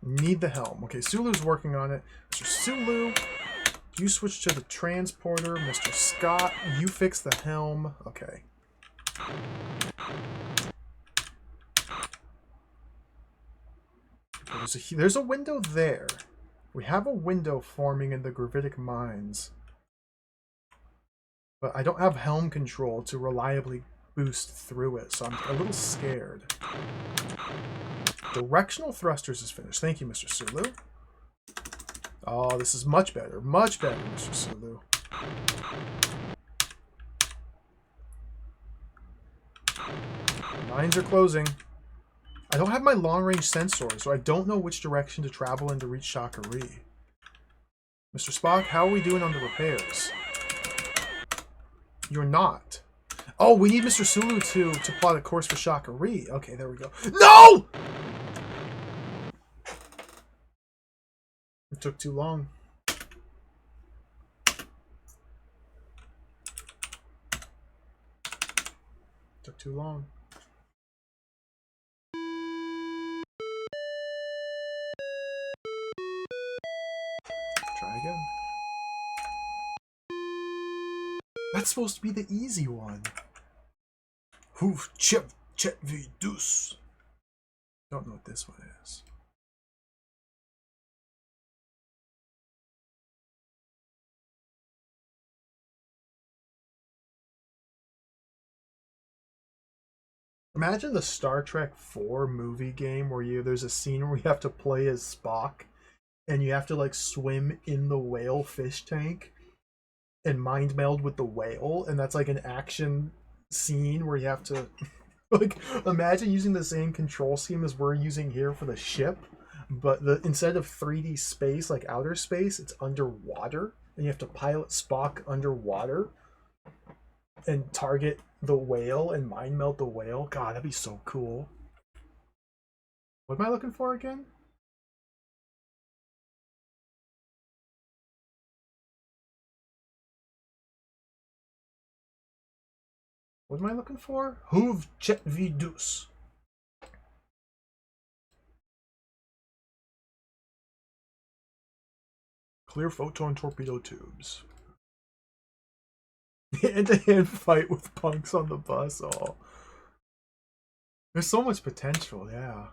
We need the helm. Okay, Sulu's working on it. Mr. Sulu, you switch to the transporter. Mr. Scott, you fix the helm. Okay. There's a window there. We have a window forming in the gravitic mines. But I don't have helm control to reliably boost through it, so I'm a little scared. Directional thrusters is finished. Thank you, Mr. Sulu. Oh, this is much better. Much better, Mr. Sulu. Mines are closing. I don't have my long-range sensor, so I don't know which direction to travel in to reach Shakari. Mr. Spock, how are we doing on the repairs? You're not. Oh, we need Mr. Sulu to plot a course for Shakari. Okay, there we go. No! It took too long. Took too long. Try again. That's supposed to be the easy one. Hoof chip chet vi dus. Don't know what this one is. Imagine the Star Trek 4 movie game where there's a scene where you have to play as Spock and you have to like swim in the whale fish tank and mind meld with the whale, and that's like an action scene where you have to like imagine using the same control scheme as we're using here for the ship, but instead of 3D space like outer space, it's underwater and you have to pilot Spock underwater. and target the whale and mind melt the whale. God, that'd be so cool. What am I looking for again? What am I looking for? Huv Jet Vidus. Clear photon torpedo tubes. Hand-to-hand fight with punks on the bus. Oh. There's so much potential, yeah.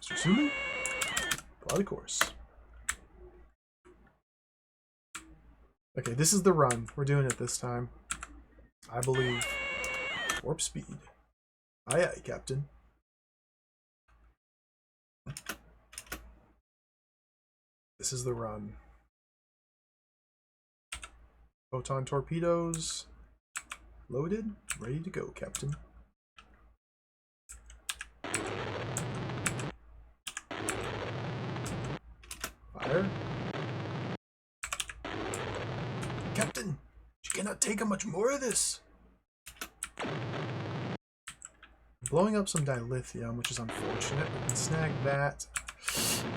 Mr. Sulu? Plot the course. Okay, this is the run. We're doing it this time. I believe. Warp speed. Aye aye, Captain. This is the run. Photon torpedoes. Loaded. Ready to go, Captain. Fire. Captain, you cannot take much more of this. Blowing up some dilithium, which is unfortunate. We can snag that.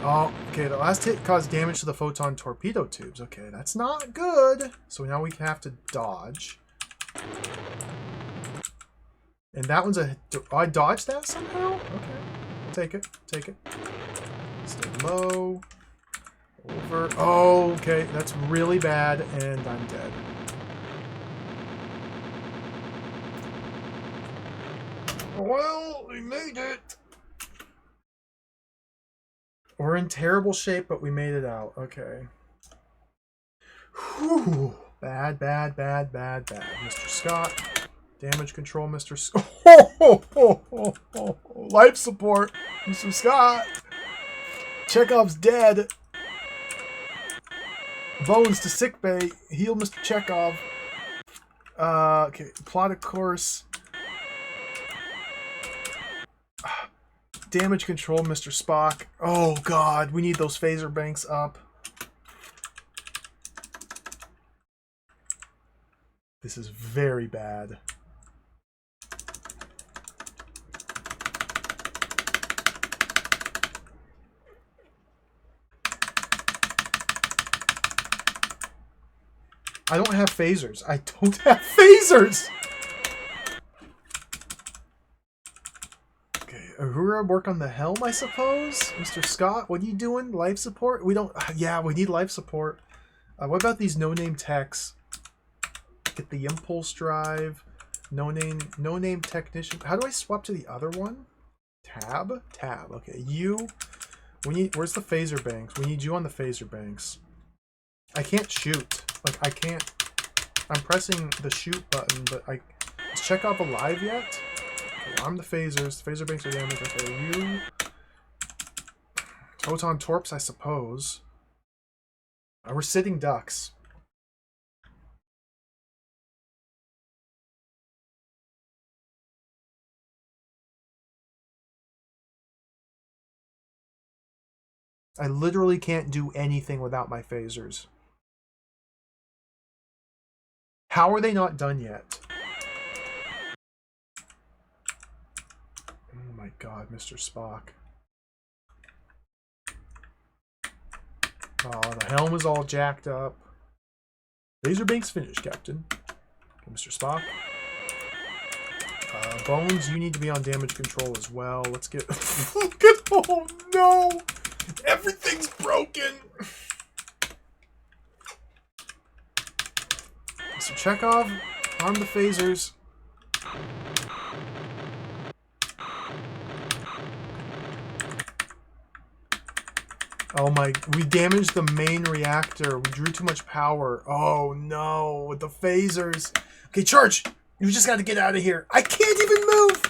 Oh, okay, the last hit caused damage to the photon torpedo tubes. Okay, that's not good. So now we have to dodge. And that one's a... Oh, I dodged that somehow? Okay. I'll take it. Take it. Stay low. Over. Oh, okay. That's really bad, and I'm dead. Well, we made it. We're in terrible shape, but we made it out. Okay. Whew. Bad, bad, bad, bad, bad. Mr. Scott. Damage control, Mr. Scott. Life support, Mr. Scott. Chekhov's dead. Bones to sickbay. Heal Mr. Chekhov. Okay. Plot a course. Damage control, Mr. Spock. Oh, God. We need those phaser banks up. This is very bad. I don't have phasers. I don't have phasers! Okay, Uhura, work on the helm, I suppose? Mr. Scott, what are you doing? Life support? We don't... Yeah, we need life support. What about these no-name techs? Get the impulse drive. No-name technician. How do I swap to the other one? Tab? Tab. Okay, you... We need... Where's the phaser banks? We need you on the phaser banks. I can't shoot. Like, I can't... I'm pressing the shoot button, but I... Is Chekhov alive yet? Okay, arm the phasers. The phaser banks are damaged. Okay, you... Photon torps, I suppose. We're sitting ducks. I literally can't do anything without my phasers. How are they not done yet? Oh my god, Mr. Spock. Oh, the helm is all jacked up. Laser banks finished, Captain. Okay, Mr. Spock. Bones, you need to be on damage control as well. Let's get... Oh no! Everything's broken! Mr. Chekhov, arm the phasers. Oh my, we damaged the main reactor. We drew too much power. Oh no, with the phasers. Okay, charge! You just gotta get out of here. I can't even move!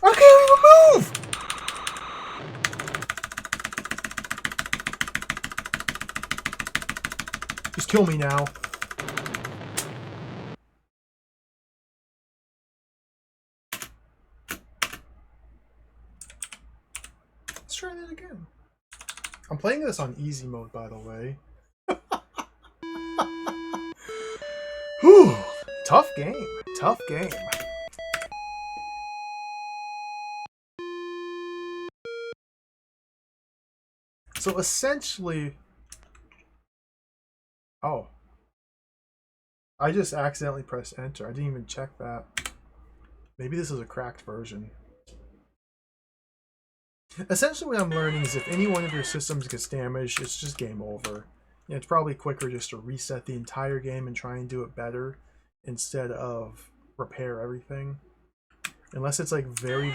I can't even move! Just kill me now. let's try that again. I'm playing this on easy mode, by the way. Whew. Tough game. Tough game. So essentially... Oh. I just accidentally pressed enter. I didn't even check that. Maybe this is a cracked version. Essentially what I'm learning is if any one of your systems gets damaged, it's just game over. Yeah, it's probably quicker just to reset the entire game and try and do it better instead of repair everything. Unless it's like very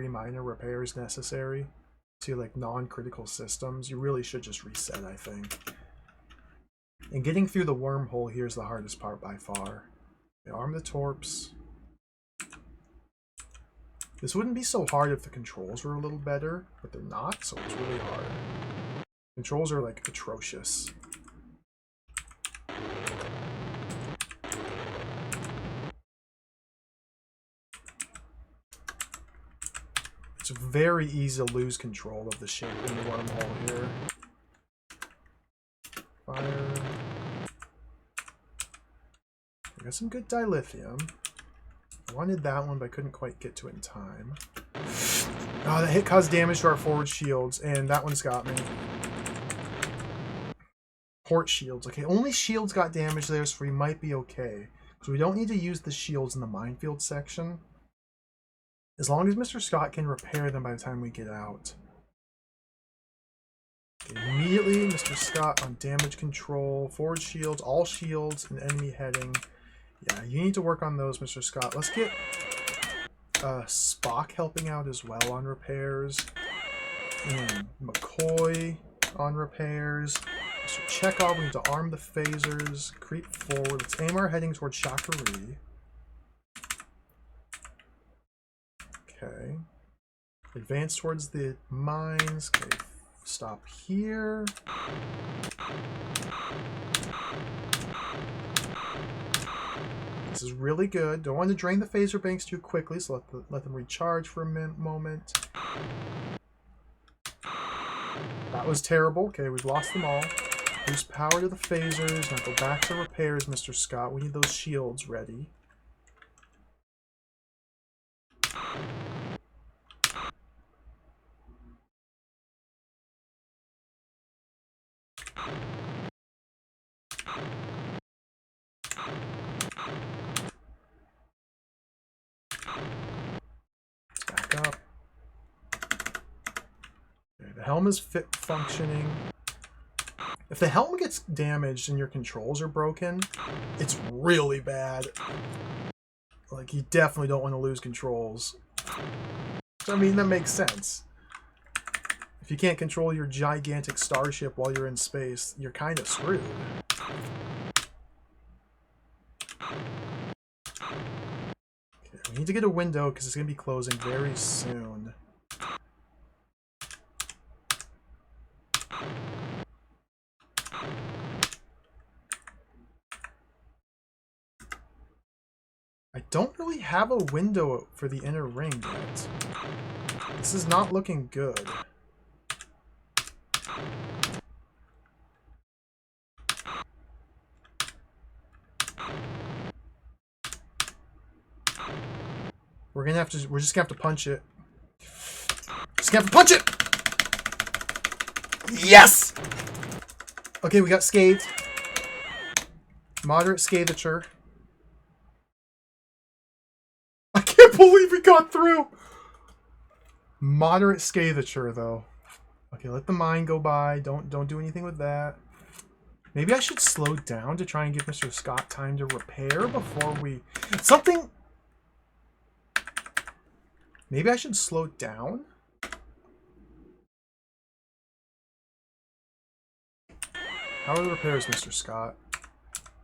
minor repairs necessary to like non-critical systems, you really should just reset, I think. And getting through the wormhole here is the hardest part by far. Okay, arm the torps. This wouldn't be so hard if the controls were a little better, but they're not, so it's really hard. Controls are like atrocious. It's very easy to lose control of the ship in the wormhole here. Fire. We got some good dilithium. I wanted that one, but I couldn't quite get to it in time. Oh, that hit caused damage to our forward shields, and that one's got me. Port shields. Okay, only shields got damaged there, so we might be okay. So we don't need to use the shields in the minefield section. As long as Mr. Scott can repair them by the time we get out. Okay, immediately, Mr. Scott on damage control, forward shields, all shields, and enemy heading. Yeah, you need to work on those, Mr. Scott. Let's get Spock helping out as well on repairs. And McCoy on repairs. Mr. Chekhov, we need to arm the phasers, creep forward. Let's aim our heading towards Shakari. Okay. Advance towards the mines. Okay, stop here. This is really good. Don't want to drain the phaser banks too quickly, so let them recharge for a moment. That was terrible. Okay, we've lost them all. Boost power to the phasers. Now go back to repairs, Mr. Scott. We need those shields ready. Back up. Okay, the helm is fit functioning. If the helm gets damaged and your controls are broken, it's really bad. Like, you definitely don't want to lose controls. I mean, that makes sense. If you can't control your gigantic starship while you're in space, you're kind of screwed. Okay, we need to get a window because it's going to be closing very soon. I don't really have a window for the inner ring yet. This is not looking good. We're just gonna have to punch it. Just gonna have to punch it! Yes! Okay, we got scathed. Moderate scathature. I can't believe we got through! Moderate scathature, though. Okay, let the mine go by. Don't do anything with that. Maybe I should slow down to try and give Mr. Scott time to repair before we... Something... Maybe I should slow down? How are the repairs, Mr. Scott?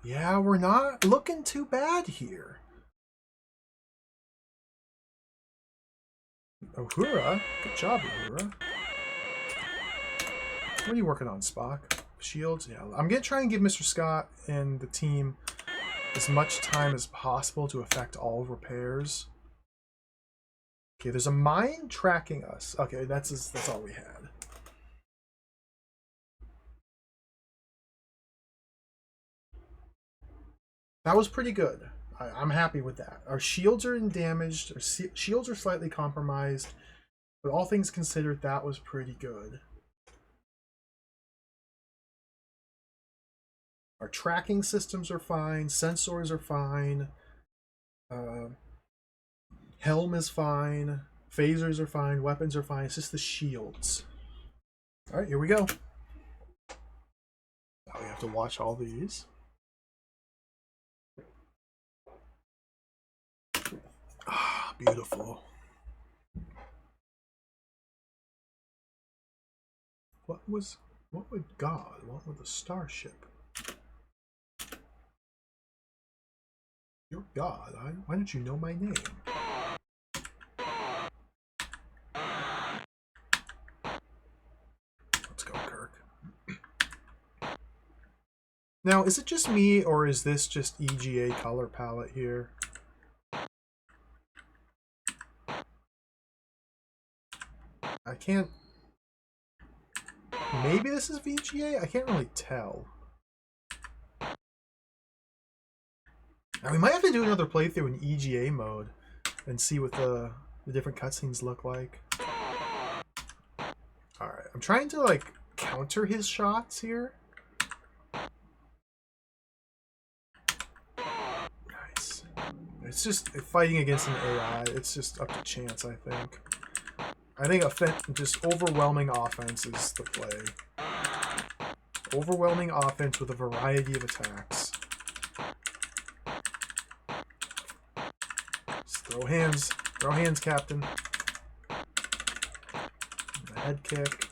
Yeah, we're not looking too bad here. Uhura? Good job, Uhura. What are you working on, Spock? Shields? Yeah, I'm going to try and give Mr. Scott and the team as much time as possible to effect all repairs. Okay, there's a mine tracking us. Okay, that's all we had. That was pretty good. I'm happy with that. Our shields are damaged. Our shields are slightly compromised. But all things considered, that was pretty good. Our tracking systems are fine. Sensors are fine. Helm is fine. Phasers are fine. Weapons are fine. It's just the shields. All right, here we go. Now we have to watch all these. Ah, beautiful. What would God want with a starship? You're God. Why don't you know my name? Let's go, Kirk. Now, is it just me, or is this just EGA color palette here? I can't... Maybe this is VGA? I can't really tell. Now, we might have to do another playthrough in EGA mode and see what the different cutscenes look like. Alright, I'm trying to, like, counter his shots here. Nice. It's just fighting against an AI. It's just up to chance, I think. I think just overwhelming offense is the play. Overwhelming offense with a variety of attacks. Just throw hands. Throw hands, Captain. The head kick.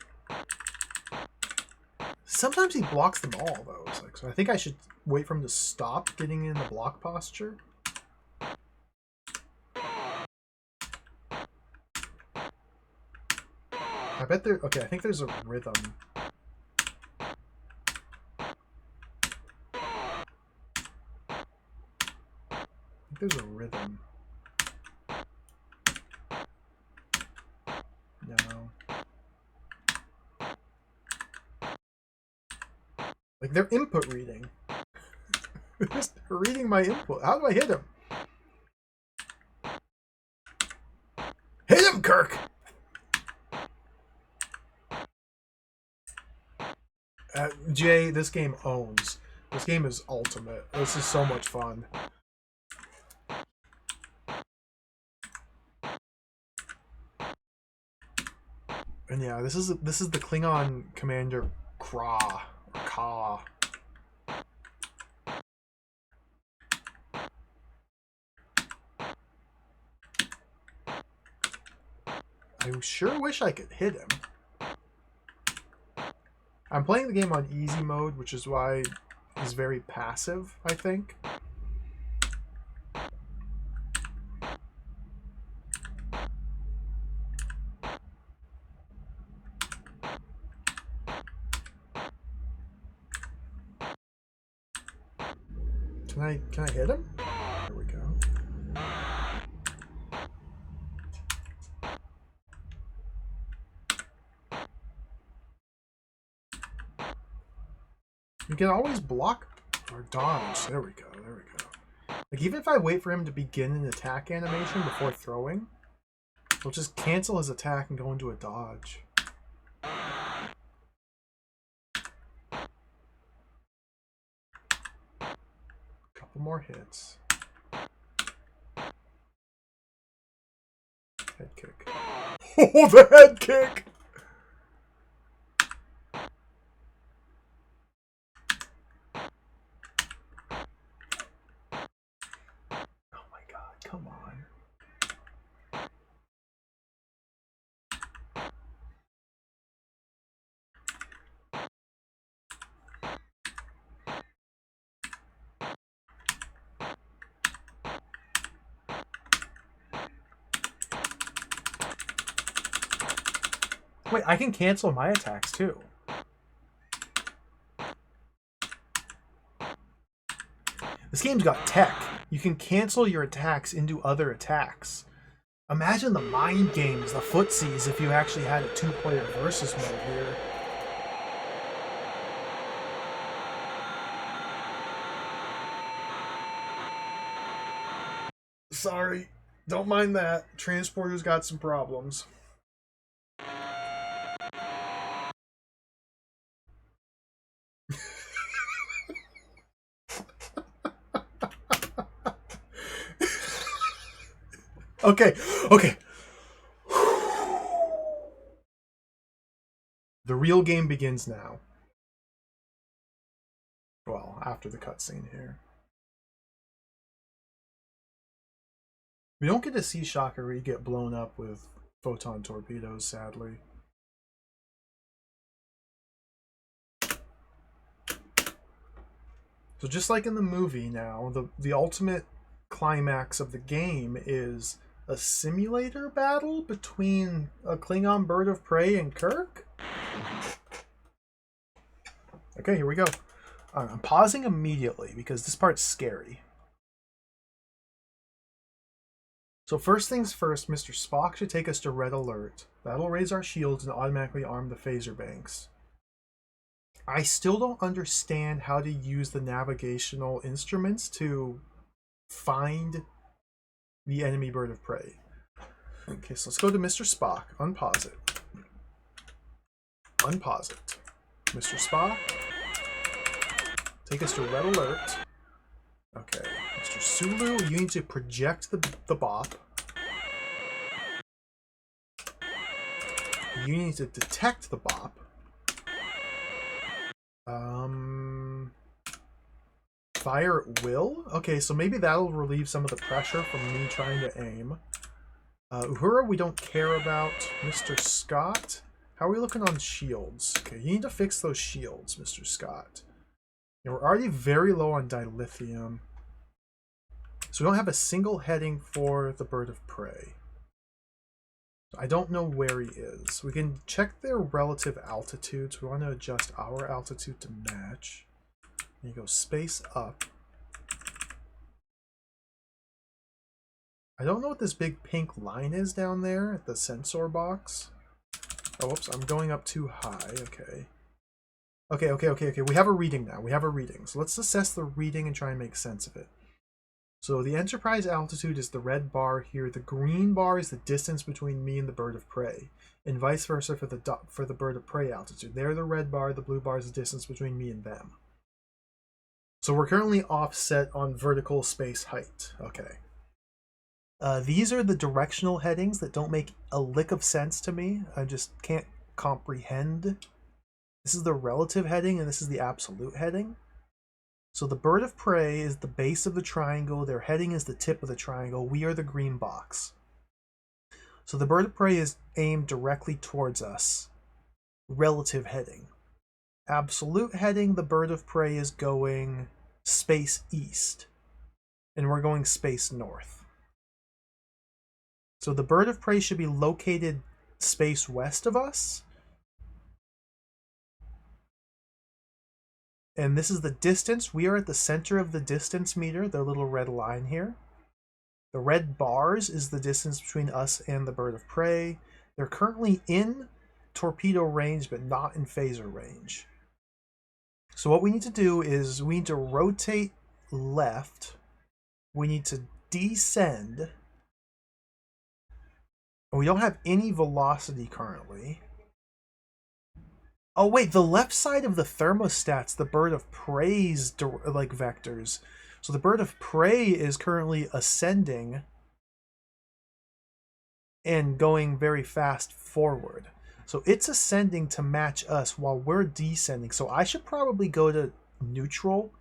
Sometimes he blocks them all, though. So I think I should wait for him to stop getting in the block posture. I bet there... Okay, I think there's a rhythm. There's a rhythm. No. Like, they're input reading. They're just reading my input. How do I hit him? Hit him, Kirk! Jay, this game owns. This game is ultimate. This is so much fun. And yeah, this is the Klingon commander Kra or Ka. I sure wish I could hit him. I'm playing the game on easy mode, which is why he's very passive, I think. Can I hit him? There we go. You can always block or dodge. There we go. There we go. Like, even if I wait for him to begin an attack animation before throwing, he'll just cancel his attack and go into a dodge. Couple more hits. Head kick. Oh, the head kick! Come on. Wait, I can cancel my attacks too. This game's got tech. You can cancel your attacks into other attacks. Imagine the mind games, the footsies, if you actually had a two-player versus mode here. Sorry, don't mind that. Transporter's got some problems. Okay, okay. The real game begins now. Well, after the cutscene here. We don't get to see Shakari get blown up with photon torpedoes, sadly. So just like in the movie now, the ultimate climax of the game is a simulator battle between a Klingon bird of prey and Kirk? Okay, here we go. I'm pausing immediately because this part's scary. So first things first, Mr. Spock should take us to Red Alert. That'll raise our shields and automatically arm the phaser banks. I still don't understand how to use the navigational instruments to find the enemy bird of prey. Okay, so let's go to Mr. Spock. Unpause it. Unpause it. Mr. Spock. Take us to Red Alert. Okay. Mr. Sulu, you need to project the bop. You need to detect the bop. Fire at will? Okay, so maybe that'll relieve some of the pressure from me trying to aim. Uhura, we don't care about. Mr. Scott, how are we looking on shields? Okay, you need to fix those shields, Mr. Scott. And we're already very low on dilithium. So we don't have a single heading for the bird of prey. I don't know where he is. We can check their relative altitudes. We want to adjust our altitude to match. And you go space up. I don't know what this big pink line is down there at the sensor box. Oh, whoops, I'm going up too high. Okay. Okay. We have a reading now. We have a reading. So let's assess the reading and try and make sense of it. So the Enterprise altitude is the red bar here. The green bar is the distance between me and the bird of prey. And vice versa for the bird of prey altitude. They're the red bar, the blue bar is the distance between me and them. So we're currently offset on vertical space height. Okay. These are the directional headings that don't make a lick of sense to me. I just can't comprehend. This is the relative heading and this is the absolute heading. So the bird of prey is the base of the triangle. Their heading is the tip of the triangle. We are the green box. So the bird of prey is aimed directly towards us. Relative heading. Absolute heading, the bird of prey is going space east. And we're going space north. So the bird of prey should be located space west of us. And this is the distance. We are at the center of the distance meter, the little red line here. The red bars is the distance between us and the bird of prey. They're currently in torpedo range, but not in phaser range. So what we need to do is we need to rotate left. We need to descend. We don't have any velocity currently. Oh wait, the left side of the thermostat's the bird of prey's like vectors. So the bird of prey is currently ascending and going very fast forward. So it's ascending to match us while we're descending. So I should probably go to neutral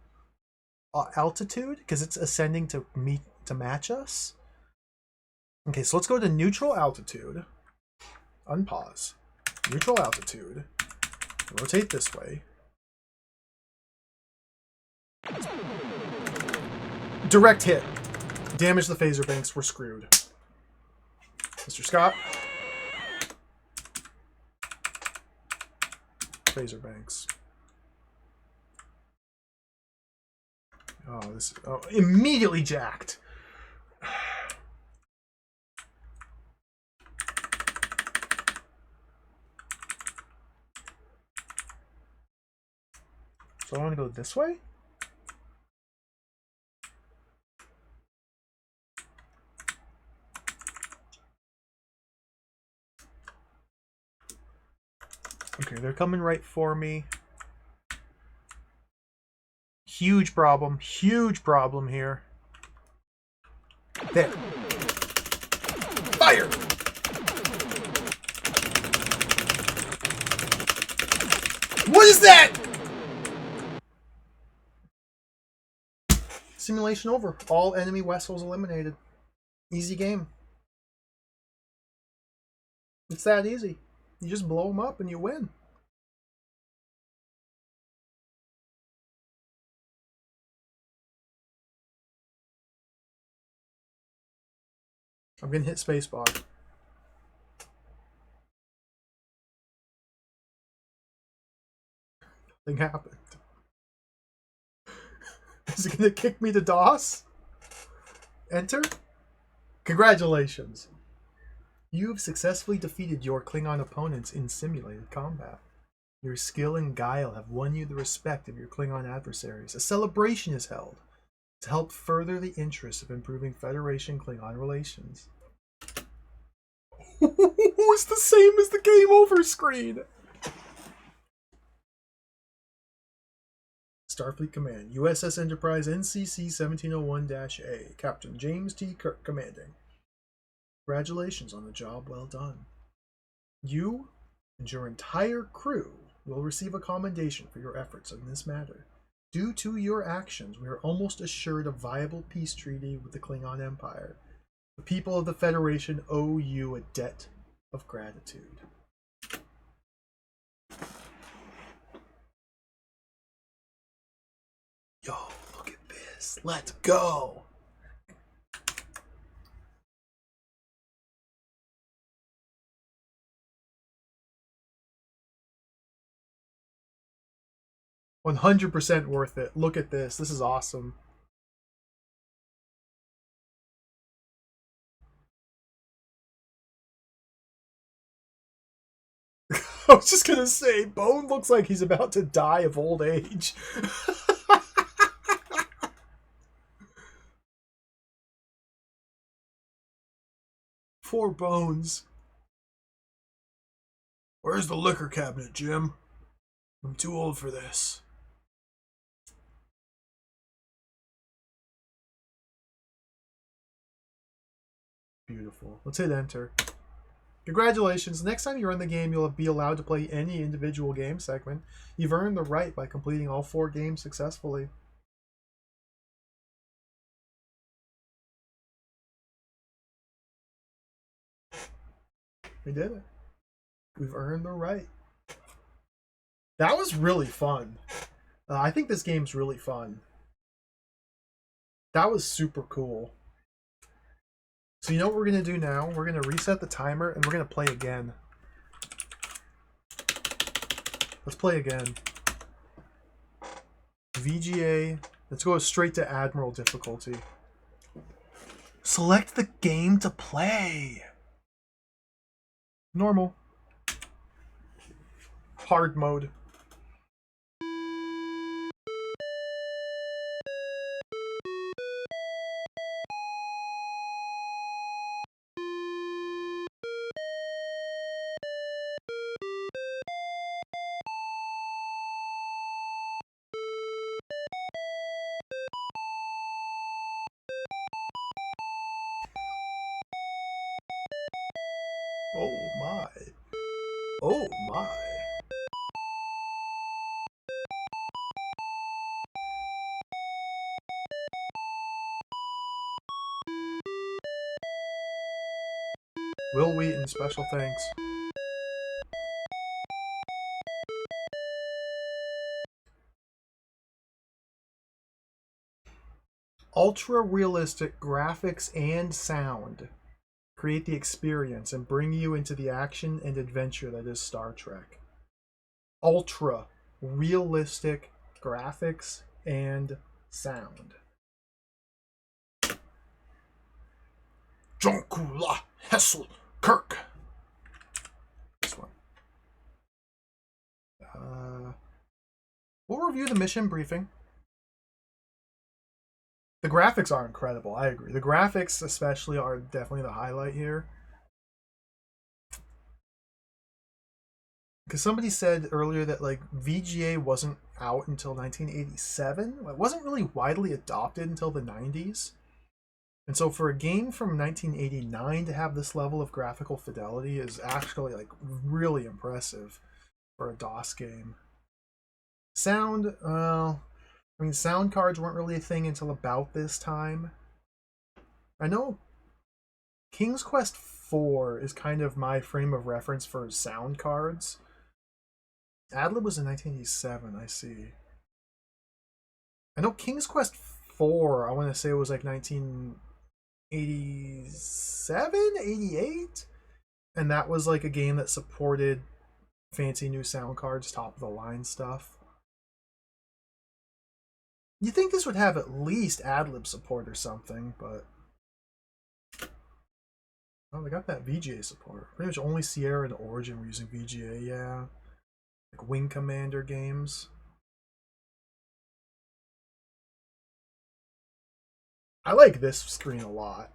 altitude because it's ascending to match us. Okay, so let's go to neutral altitude. Unpause. Neutral altitude. Rotate this way. Direct hit. Damage the phaser banks. We're screwed. Mr. Scott. Phaser banks. Oh, this is immediately jacked. So I want to go this way? Okay, they're coming right for me. Huge problem here. There. Fire! What is that? Simulation over. All enemy vessels eliminated. Easy game. It's that easy. You just blow them up and you win. I'm gonna hit spacebar. Nothing happened. Is it gonna kick me to DOS? Enter? Congratulations. You've successfully defeated your Klingon opponents in simulated combat. Your skill and guile have won you the respect of your Klingon adversaries. A celebration is held to help further the interests of improving Federation-Klingon relations. It's the same as the game over screen! Starfleet Command, USS Enterprise NCC 1701-A, Captain James T. Kirk commanding. Congratulations on the job well done. You and your entire crew will receive a commendation for your efforts in this matter. Due to your actions, we are almost assured a viable peace treaty with the Klingon Empire. The people of the Federation owe you a debt of gratitude. Yo, look at this. Let's go. $100% worth it. Look at this. This is awesome. I was just gonna say, Bone looks like he's about to die of old age. Poor Bones. Where's the liquor cabinet, Jim? I'm too old for this. Beautiful. Let's hit enter. Congratulations. Next time you run the game, you'll be allowed to play any individual game segment. You've earned the right by completing all 4 games successfully. We did it. We've earned the right. That was really fun. I think this game's really fun. That was super cool. So you know what we're going to do now? We're going to reset the timer and we're going to play again. Let's play again. VGA. Let's go straight to Admiral difficulty. Select the game to play. Normal. Hard mode. Oh my. Oh my. Will Wheaton, special thanks. Ultra realistic graphics and sound create the experience and bring you into the action and adventure that is Star Trek. Ultra realistic graphics and sound. Jonkula Hessel Kirk. This one. We'll review the mission briefing. The graphics are incredible. I agree. The graphics, especially, are definitely the highlight here. Because somebody said earlier that like VGA wasn't out until 1987. It wasn't really widely adopted until the 90s. And so for a game from 1989 to have this level of graphical fidelity is actually like really impressive for a DOS game. Sound, well, I mean, sound cards weren't really a thing until about this time. I know King's Quest IV is kind of my frame of reference for sound cards. Adlib was in 1987, I see. I know King's Quest IV, I want to say it was like 1987, 88? And that was like a game that supported fancy new sound cards, top of the line stuff. You think this would have at least Adlib support or something, but... Oh, they got that VGA support. Pretty much only Sierra and Origin were using VGA, yeah. Like Wing Commander games. I like this screen a lot.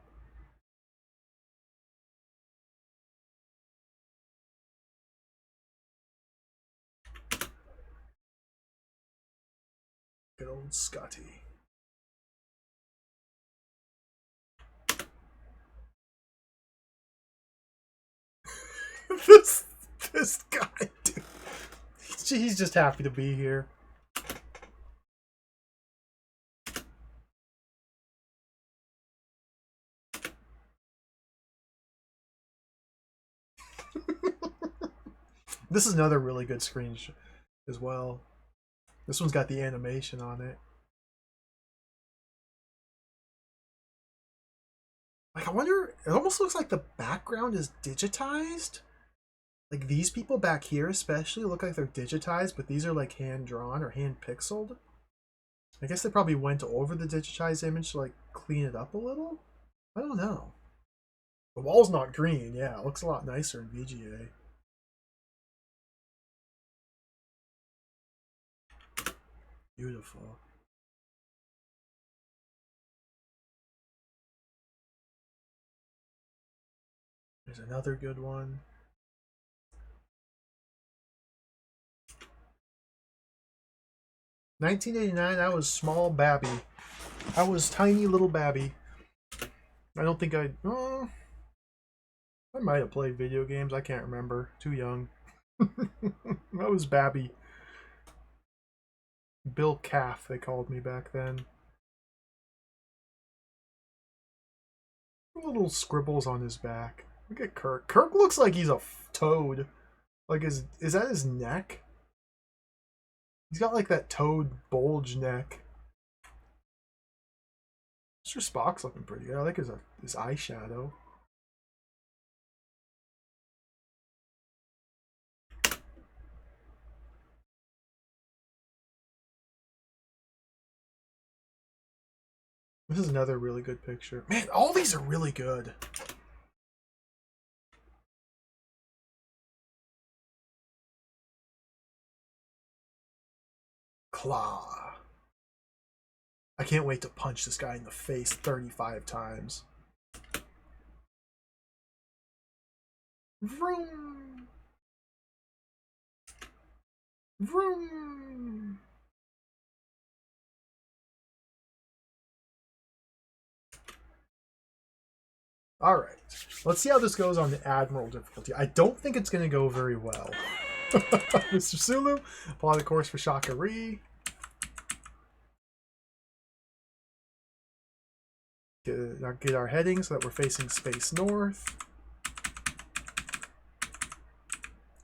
Good old Scotty. this guy, dude. He's just happy to be here. This is another really good screen as well. This one's got the animation on it. Like, I wonder, it almost looks like the background is digitized. Like, these people back here especially look like they're digitized, but these are like hand-drawn or hand-pixeled. I guess they probably went over the digitized image to like clean it up a little? I don't know. The wall's not green, yeah, it looks a lot nicer in VGA. Beautiful. There's another good one. $1989, I was small Babby. I was tiny little Babby. I don't think I might have played video games. I can't remember. Too young. I was Babby. Bill Calf, they called me back then. Little scribbles on his back. Look at Kirk. Kirk looks like he's a toad. Like, is that his neck? He's got like that toad bulge neck. Mr. Spock's looking pretty good. I like his eyeshadow. This is another really good picture. Man, all these are really good. Claw. I can't wait to punch this guy in the face 35 times. Vroom. Vroom. Alright, let's see how this goes on the Admiral difficulty. I don't think it's going to go very well. Mr. Sulu, apply the course for Shakari. Get our heading so that we're facing space north.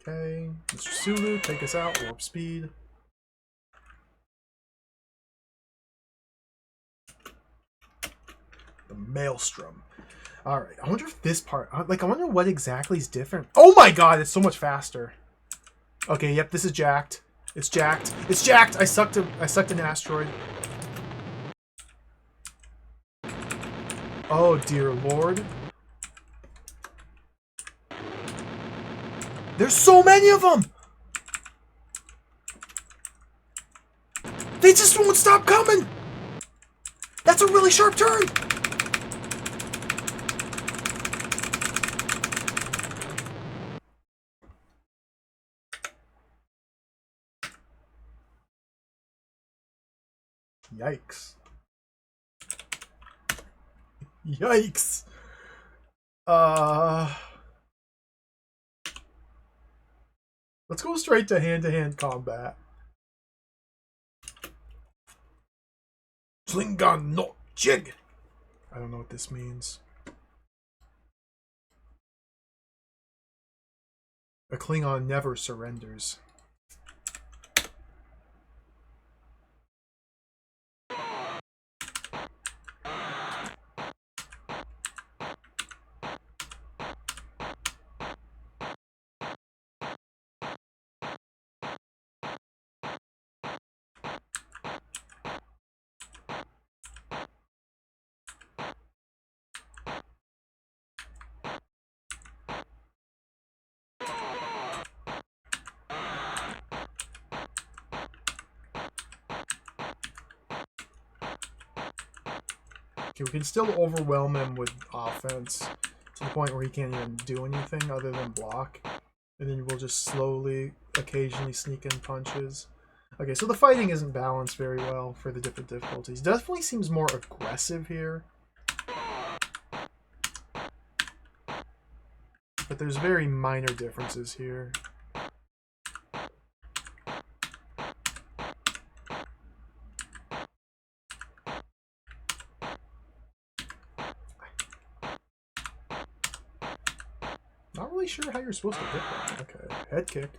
Okay, Mr. Sulu, take us out, warp speed. The Maelstrom. Alright, I wonder if this part, I wonder what exactly is different. Oh my god, it's so much faster. Okay, yep, this is jacked. It's jacked. It's jacked! I sucked an asteroid. Oh dear lord. There's so many of them! They just won't stop coming! That's a really sharp turn! Yikes. Yikes. Let's go straight to hand-to-hand combat. Klingon no jig. I don't know what this means. A Klingon never surrenders. Okay, we can still overwhelm him with offense to the point where he can't even do anything other than block. And then we'll just slowly, occasionally sneak in punches. Okay, so the fighting isn't balanced very well for the different difficulties. Definitely seems more aggressive here. But there's very minor differences here. Not really sure how you're supposed to hit that. Okay, head kick.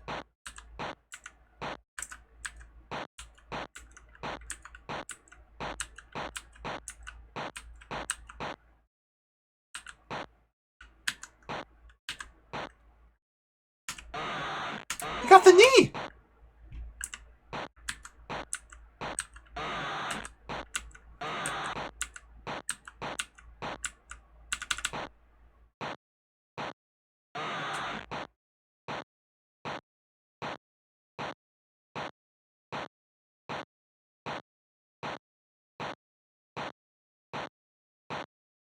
He got the knee!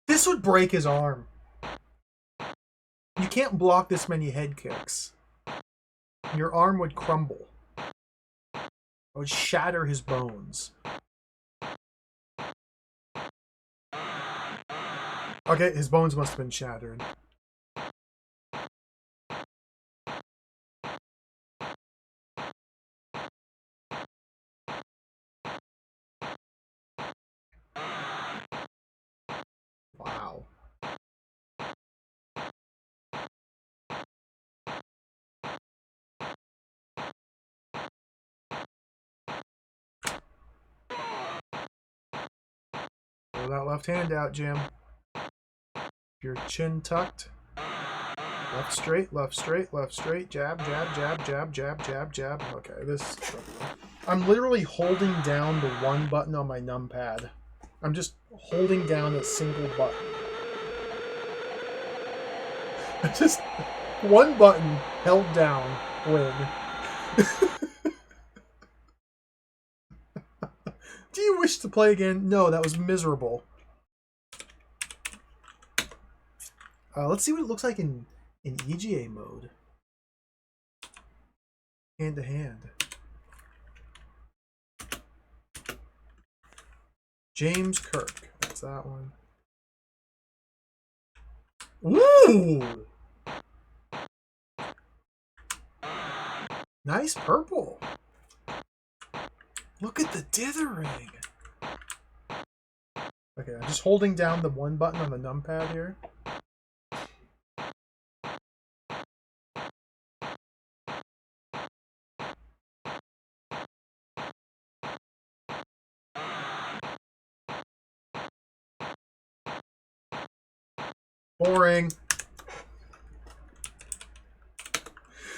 This would break his arm. You can't block this many head kicks. Your arm would crumble. It would shatter his bones. Okay, his bones must have been shattered. Wow. Throw that left hand out, Jim. Your chin tucked. Left straight, left straight, left straight. Jab, jab, jab, jab, jab, jab, jab. Okay, this... I'm literally holding down the one button on my numpad. I'm just holding down a single button. Just one button held down. Win. Do you wish to play again? No, that was miserable. Let's see what it looks like in EGA mode. Hand to hand. James Kirk. That's that one. Ooh! Nice purple. Look at the dithering. Okay, I'm just holding down the one button on the numpad here. Boring.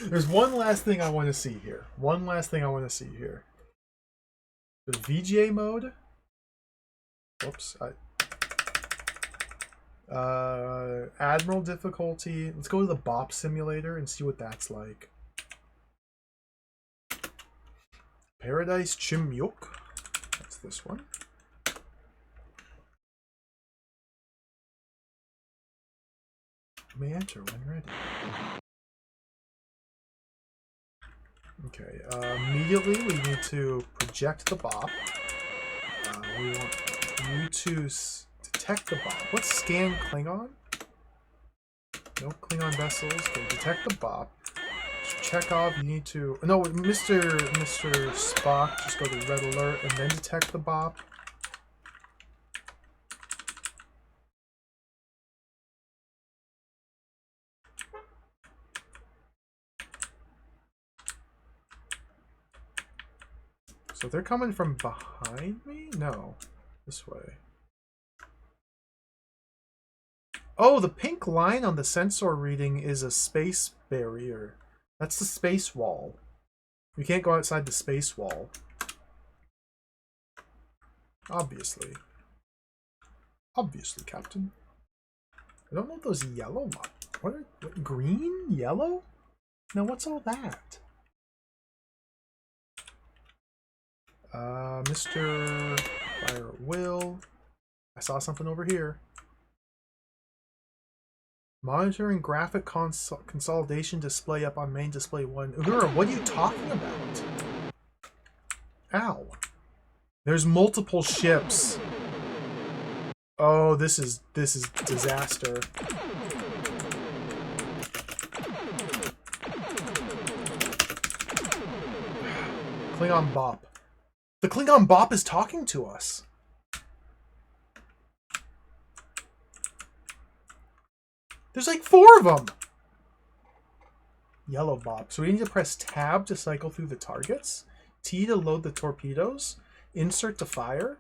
There's one last thing I want to see here. One last thing I want to see here. The VGA mode. Whoops. Admiral difficulty. Let's go to the Bop simulator and see what that's like. Paradise Chimyok. this one. You may enter when ready. Okay, immediately we need to project the bop. We want you to detect the bop. What's scan Klingon? No Klingon vessels. Okay, detect the bop. Chekhov, you need to... No, Mr. Spock, just go to red alert and then detect the bop. So they're coming from behind me? No. This way. Oh, the pink line on the sensor reading is a space barrier. That's the space wall. We can't go outside the space wall. Obviously. Obviously, Captain. I don't know what those yellow... What green? Yellow? Now, what's all that? Mr. Fire at Will. I saw something over here. Monitoring graphic consolidation display up on main display 1. Uhura, what are you talking about? Ow. There's multiple ships. Oh, this is disaster. Klingon Bop. The Klingon Bop is talking to us. There's like 4 of them. Yellow Bop. So we need to press tab to cycle through the targets. T to load the torpedoes. Insert to fire.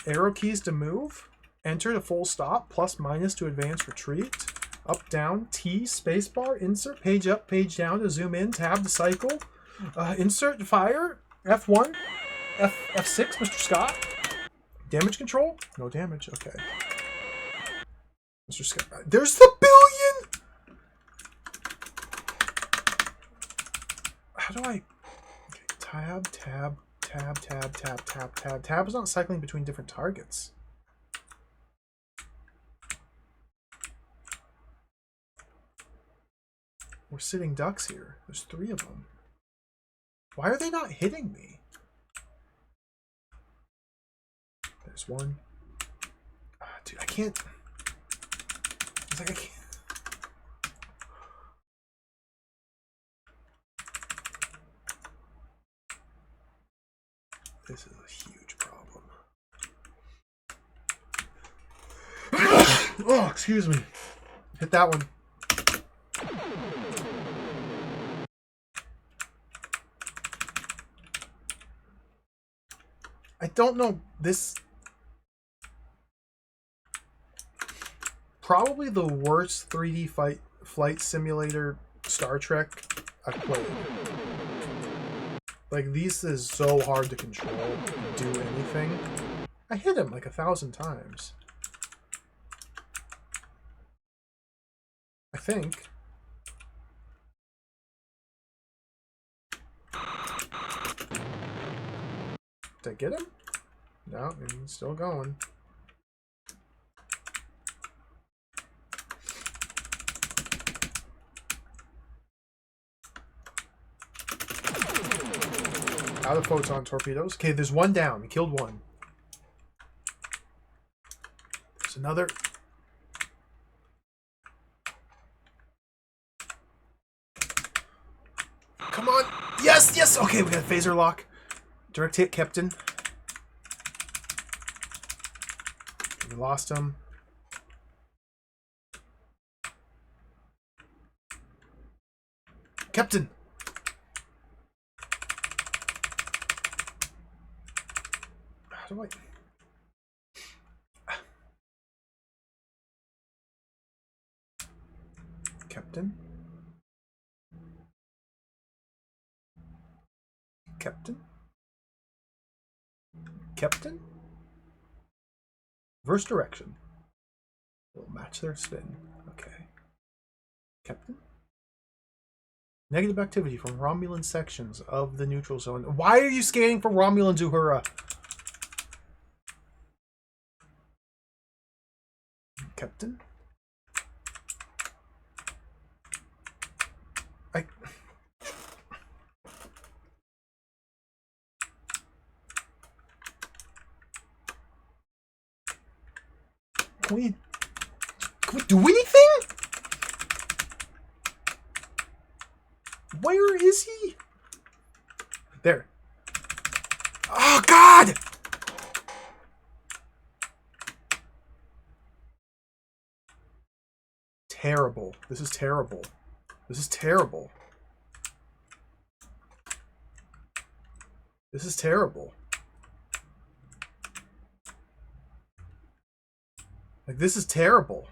Arrow keys to move. Enter to full stop. Plus minus to advance retreat. Up, down. T, spacebar. Insert. Page up, page down to zoom in. Tab to cycle. Insert to fire. F1. F6, Mr. Scott. Damage control? No damage. Okay. Mr. Scott. There's the billion! How do I... Okay, tab, tab, tab, tab, tab, tab, tab. Tab is not cycling between different targets. We're sitting ducks here. There's 3 of them. Why are they not hitting me? There's 1. Dude, I can't... It's like I can't... This is a huge problem. Oh, excuse me. Hit that one. I don't know this. Probably the worst 3D flight simulator Star Trek I've played. Like, this is so hard to control and do anything. I hit him like 1,000 times. I think. Did I get him? No, he's still going. Out of photon torpedoes. Okay, there's 1 down. We killed 1. There's another. Come on. Yes, yes. Okay, we got a phaser lock. Direct hit, Captain. We lost him. Captain. How do I... Captain? Captain? Captain? Reverse direction. Will match their spin. Okay. Captain? Negative activity from Romulan sections of the neutral zone. Why are you scanning for Romulan Uhura? Captain? Can we do anything? Where is he? There. Oh, God! Terrible. This is terrible. This is terrible. This is terrible. Like, this is terrible.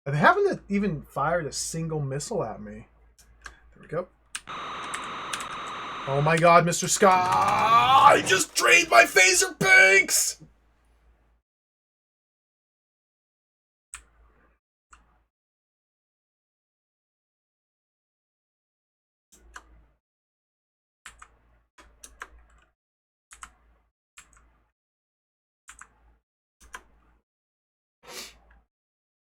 They haven't even fired a single missile at me. There we go. Oh my God, Mr. Scott! I just drained my phaser banks!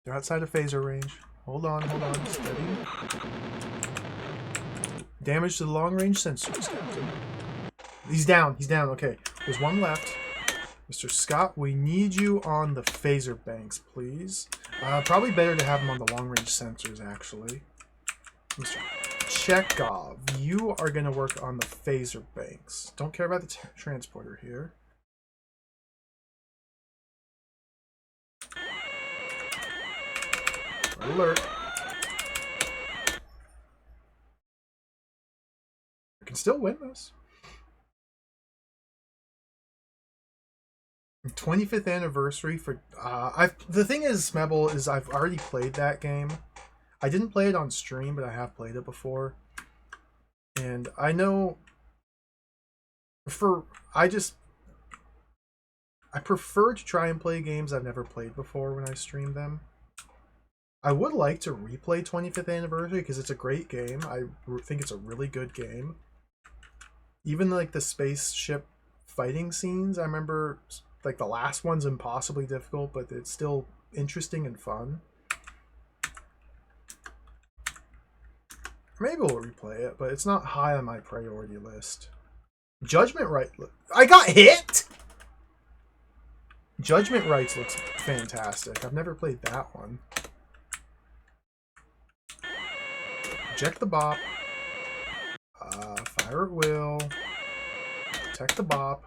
They're outside of phaser range. Hold on, steady. Damage to the long-range sensors, Captain. He's down, okay. There's one left. Mr. Scott, we need you on the phaser banks, please. Probably better to have him on the long-range sensors, actually. Mr. Chekhov, you are going to work on the phaser banks. Don't care about the transporter here. Alert. I can still win this. 25th anniversary for the thing is, Smebble, is I've already played that game. I didn't play it on stream, but I have played it before. And I know I prefer to try and play games I've never played before when I stream them. I would like to replay 25th Anniversary because it's a great game. I think it's a really good game. Even like the spaceship fighting scenes, I remember like the last one's impossibly difficult, but it's still interesting and fun. Maybe we'll replay it, but it's not high on my priority list. Judgment Right. I got hit! Judgment Rights looks fantastic. I've never played that one. Eject the bop. Fire at will. Protect the bop.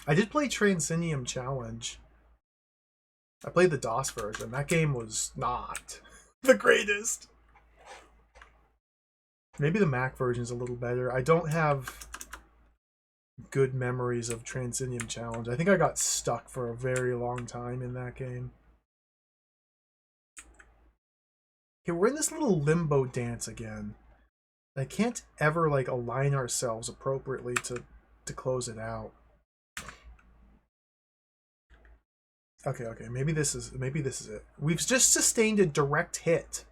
I did play Transinium Challenge. I played the DOS version. That game was not the greatest. Maybe the Mac version is a little better. I don't have good memories of Transinium Challenge. I think I got stuck for a very long time in that game. Okay, we're in this little limbo dance again. I can't ever like align ourselves appropriately to close it out. Okay, maybe this is it. We've just sustained a direct hit.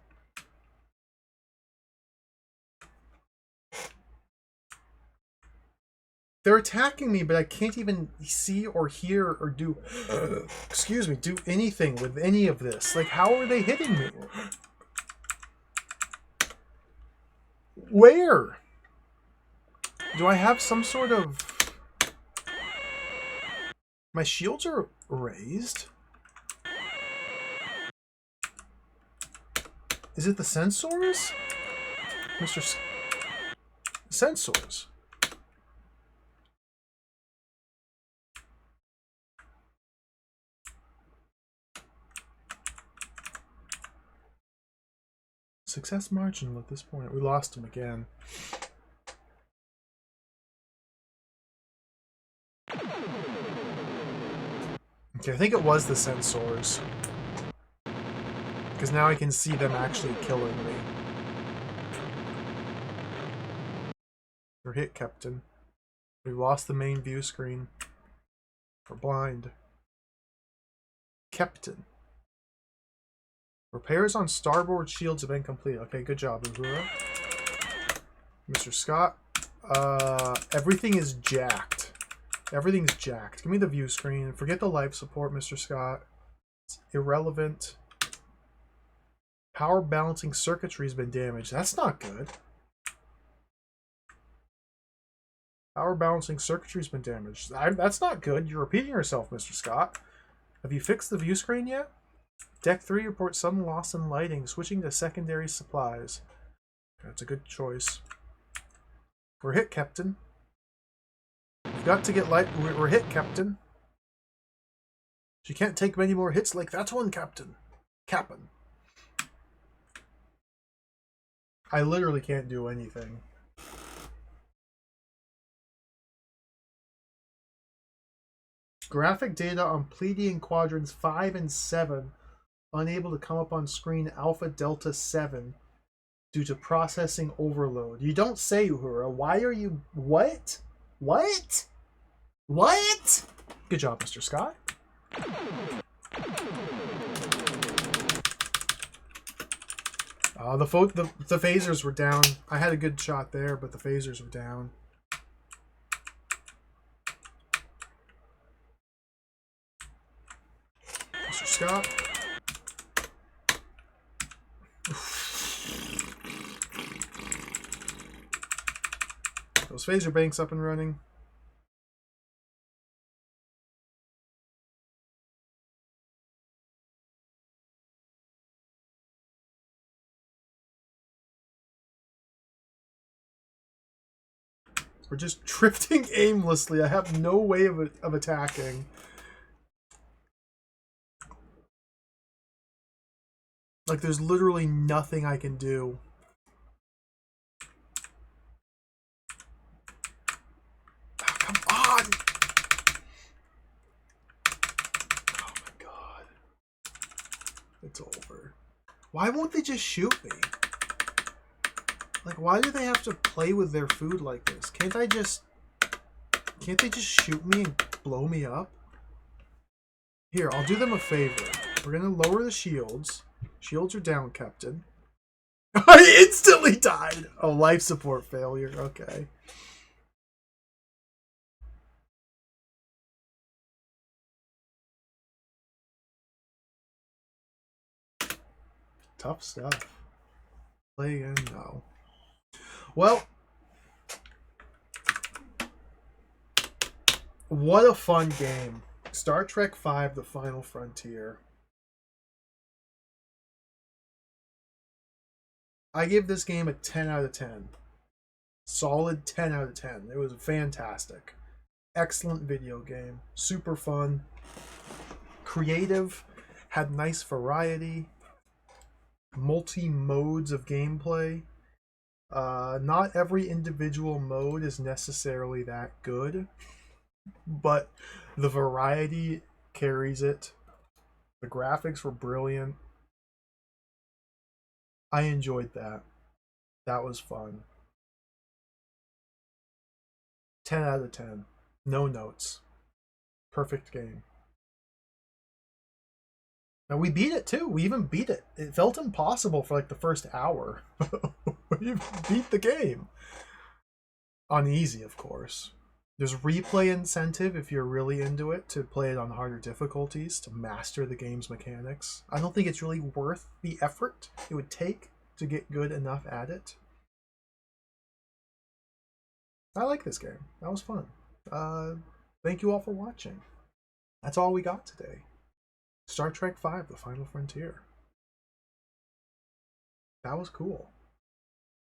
They're attacking me, but I can't even see or hear or do excuse me, do anything with any of this. Like, how are they hitting me? Where? Do I have some sort of... My shields are raised? Is it the sensors? Sensors. Success marginal at this point. We lost him again. Okay, I think it was the sensors. Because now I can see them actually killing me. We're hit, Captain. We lost the main view screen. We're blind. Captain. Repairs on starboard shields have been completed. Okay, good job, Uhura. Mr. Scott. Everything is jacked. Everything's jacked. Give me the view screen. Forget the life support, Mr. Scott. It's irrelevant. Power balancing circuitry's been damaged. That's not good. Power balancing circuitry's been damaged. That's not good. You're repeating yourself, Mr. Scott. Have you fixed the view screen yet? Deck 3 reports sudden loss in lighting. Switching to secondary supplies. That's a good choice. We're hit, Captain. We've got to get light. We're hit, Captain. She can't take many more hits like that one, Captain. Captain. I literally can't do anything. Graphic data on Pleiadian quadrants 5 and 7 unable to come up on screen Alpha Delta 7 due to processing overload. You don't say, Uhura. Why are you... What? What? What? Good job, Mr. Scott. The phasers were down. I had a good shot there, but the phasers were down. Mr. Scott. Those phaser banks up and running. We're just drifting aimlessly. I have no way of attacking. Like, there's literally nothing I can do. Oh, come on! Oh my god. It's over. Why won't they just shoot me? Like, why do they have to play with their food like this? Can't they just shoot me and blow me up? Here, I'll do them a favor. We're gonna lower the shields. Shields are down, Captain. I instantly died! Oh, life support failure. Okay. Tough stuff. Play again? No. Well, what a fun game. Star Trek V, The Final Frontier. I give this game a 10 out of 10. Solid 10 out of 10. It was fantastic. Excellent video game. Super fun. Creative. Had nice variety. Multi-modes of gameplay. Not every individual mode is necessarily that good, but the variety carries it. The graphics were brilliant. I enjoyed that. That was fun. 10 out of 10. No notes. Perfect game. Now, we beat it too. We even beat it. It felt impossible for like the first hour. We beat the game. On easy, of course. There's replay incentive if you're really into it to play it on harder difficulties to master the game's mechanics. I don't think it's really worth the effort it would take to get good enough at it. I like this game. That was fun. Thank you all for watching. That's all we got today. Star Trek V, The Final Frontier. That was cool.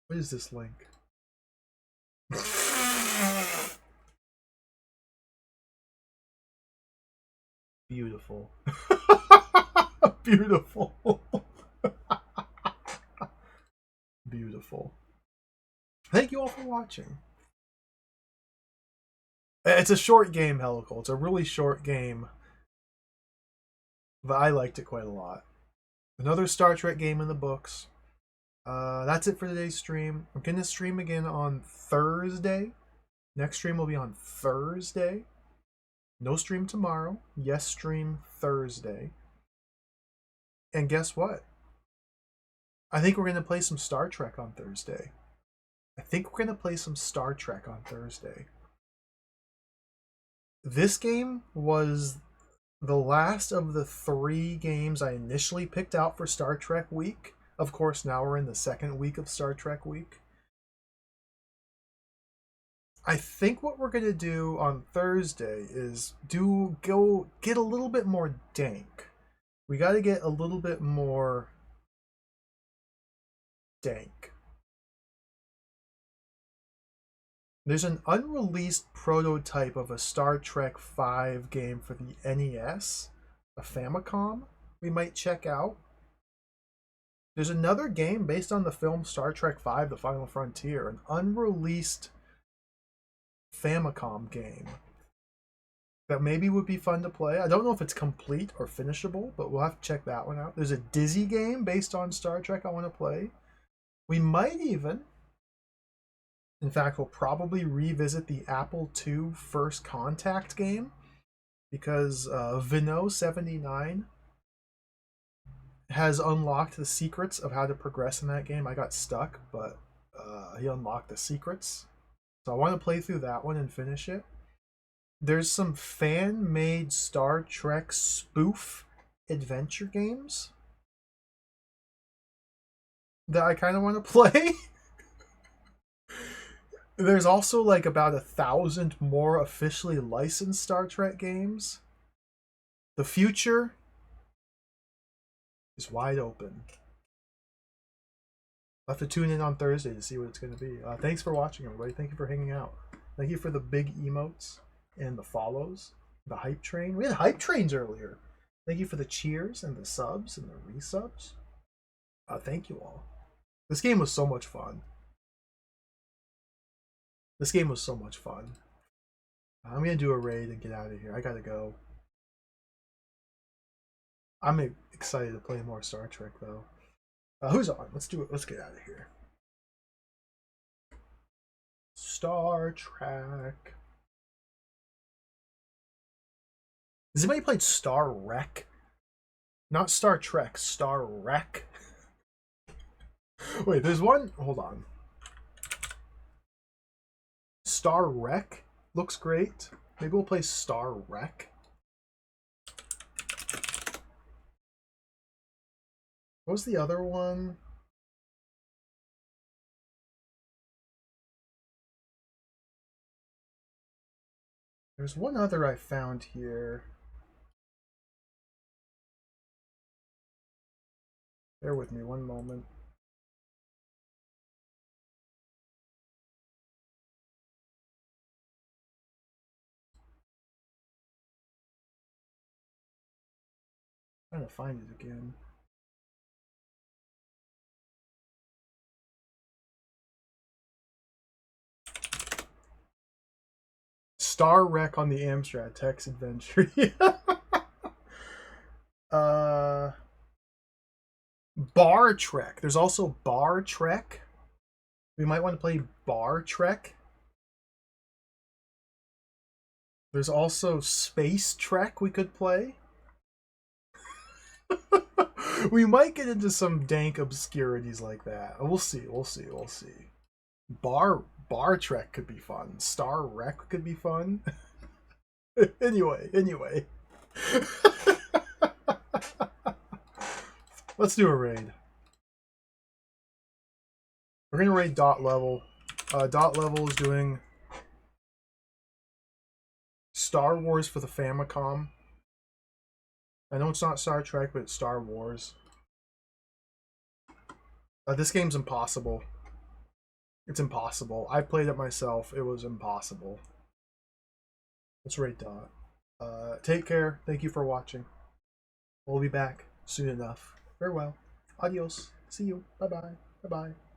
What is this link? Beautiful. Beautiful. Beautiful. Thank you all for watching. It's a short game, Helical. It's a really short game. but I liked it quite a lot. Another Star Trek game in the books. That's it for today's stream. I'm going to stream again on Thursday. Next stream will be on Thursday. No stream tomorrow. Yes, stream Thursday. And guess what? I think we're going to play some Star Trek on Thursday. This game was the last of the 3 games I initially picked out for Star Trek Week. Of course, now we're in the second week of Star Trek Week. I think what we're going to do on Thursday is go get a little bit more dank. We got to get a little bit more dank. There's an unreleased prototype of a Star Trek V game for the NES, a Famicom, we might check out. There's another game based on the film Star Trek V, The Final Frontier, an unreleased Famicom game that maybe would be fun to play. I don't know if it's complete or finishable, but we'll have to check that one out. There's a Dizzy game based on Star Trek I want to play. We might even, in fact, we'll probably revisit the Apple II First Contact game because Vino79 has unlocked the secrets of how to progress in that game. I got stuck, but he unlocked the secrets. So I want to play through that one and finish it. There's some fan-made Star Trek spoof adventure games that I kind of want to play. There's also like about 1,000 more officially licensed Star Trek games. The future is wide open. I'll have to tune in on Thursday to see what it's going to be. Thanks for watching, everybody. Thank you for hanging out. Thank you for the big emotes and the follows. The hype train. We had hype trains earlier. Thank you for the cheers and the subs and the resubs. Thank you all. This game was so much fun. I'm going to do a raid and get out of here. I got to go. I'm excited to play more Star Trek, though. Who's on? Let's do it. Let's get out of here. Star Trek. Has anybody played Star Wreck? Not Star Trek, Star Wreck. Wait, there's one. Hold on. Star Wreck looks great. Maybe we'll play Star Wreck. What was the other one? There's one other I found here. Bear with me one moment. I'm trying to find it again. Star Wreck on the Amstrad Text Adventure. Bar Trek. There's also Bar Trek. We might want to play Bar Trek. There's also Space Trek we could play. We might get into some dank obscurities like that. We'll see. Bar Trek could be fun. Star Wreck could be fun. Anyway. Let's do a raid. We're gonna raid Dot Level. Dot Level is doing Star Wars for the Famicom. I know it's not Star Trek, but it's Star Wars. This game's impossible. It's impossible. I played it myself. It was impossible. Let's raid Dot. Take care. Thank you for watching. We'll be back soon enough. Farewell. Adios. See you. Bye-bye. Bye-bye.